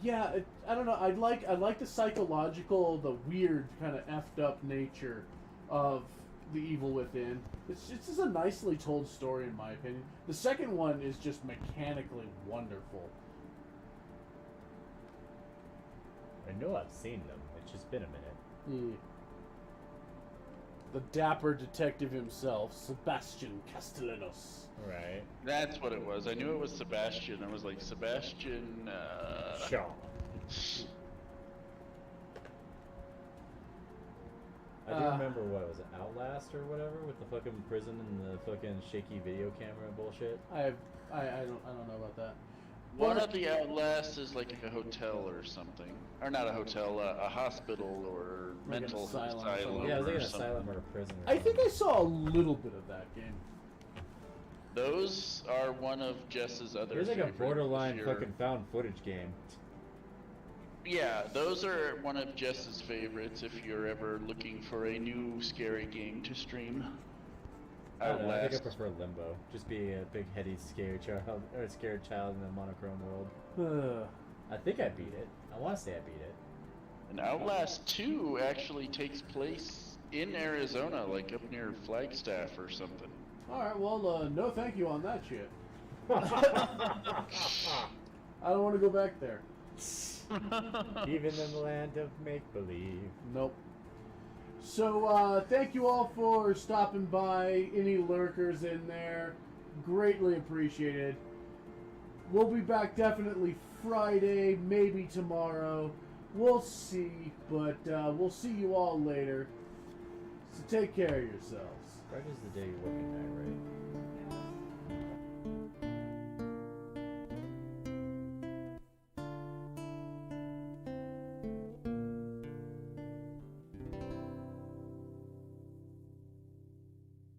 Yeah, I don't know. I like the psychological, the weird kind of effed up nature of the Evil Within. It's just a nicely told story, in my opinion. The second one is just mechanically wonderful. I know I've seen them. It's just been a minute. Yeah. The dapper detective himself, Sebastian Castellanos. Right. That's what it was. I knew it was Sebastian. I was like, Sebastian, Shaw. I do remember, what was it, Outlast or whatever, with the fucking prison and the fucking shaky video camera bullshit. I don't know about that. one of the Outlasts is like a hotel or something. Or not a hotel, a hospital or Like an mental asylum or asylum. something. Yeah, it was like or an something. asylum or a prison. Or I think I something. saw a little bit of that game. Those are one of Jess's other It was like a favorite, borderline if you're- fucking found footage game. Yeah, those are one of Jess's favorites if you're ever looking for a new scary game to stream. I don't know, I think I Outlast. prefer Limbo. Just be a big heady scared child in a monochrome world. I think I beat it. I want to say I beat it. And Outlast 2 actually takes place in Arizona, like up near Flagstaff or something. Alright, well, no thank you on that shit. I don't want to go back there. Even in the land of make-believe. Nope. So, thank you all for stopping by. Any lurkers in there, greatly appreciated. We'll be back definitely Friday, maybe tomorrow. We'll see, but we'll see you all later. So take care of yourselves. Friday's the day you're working night, right?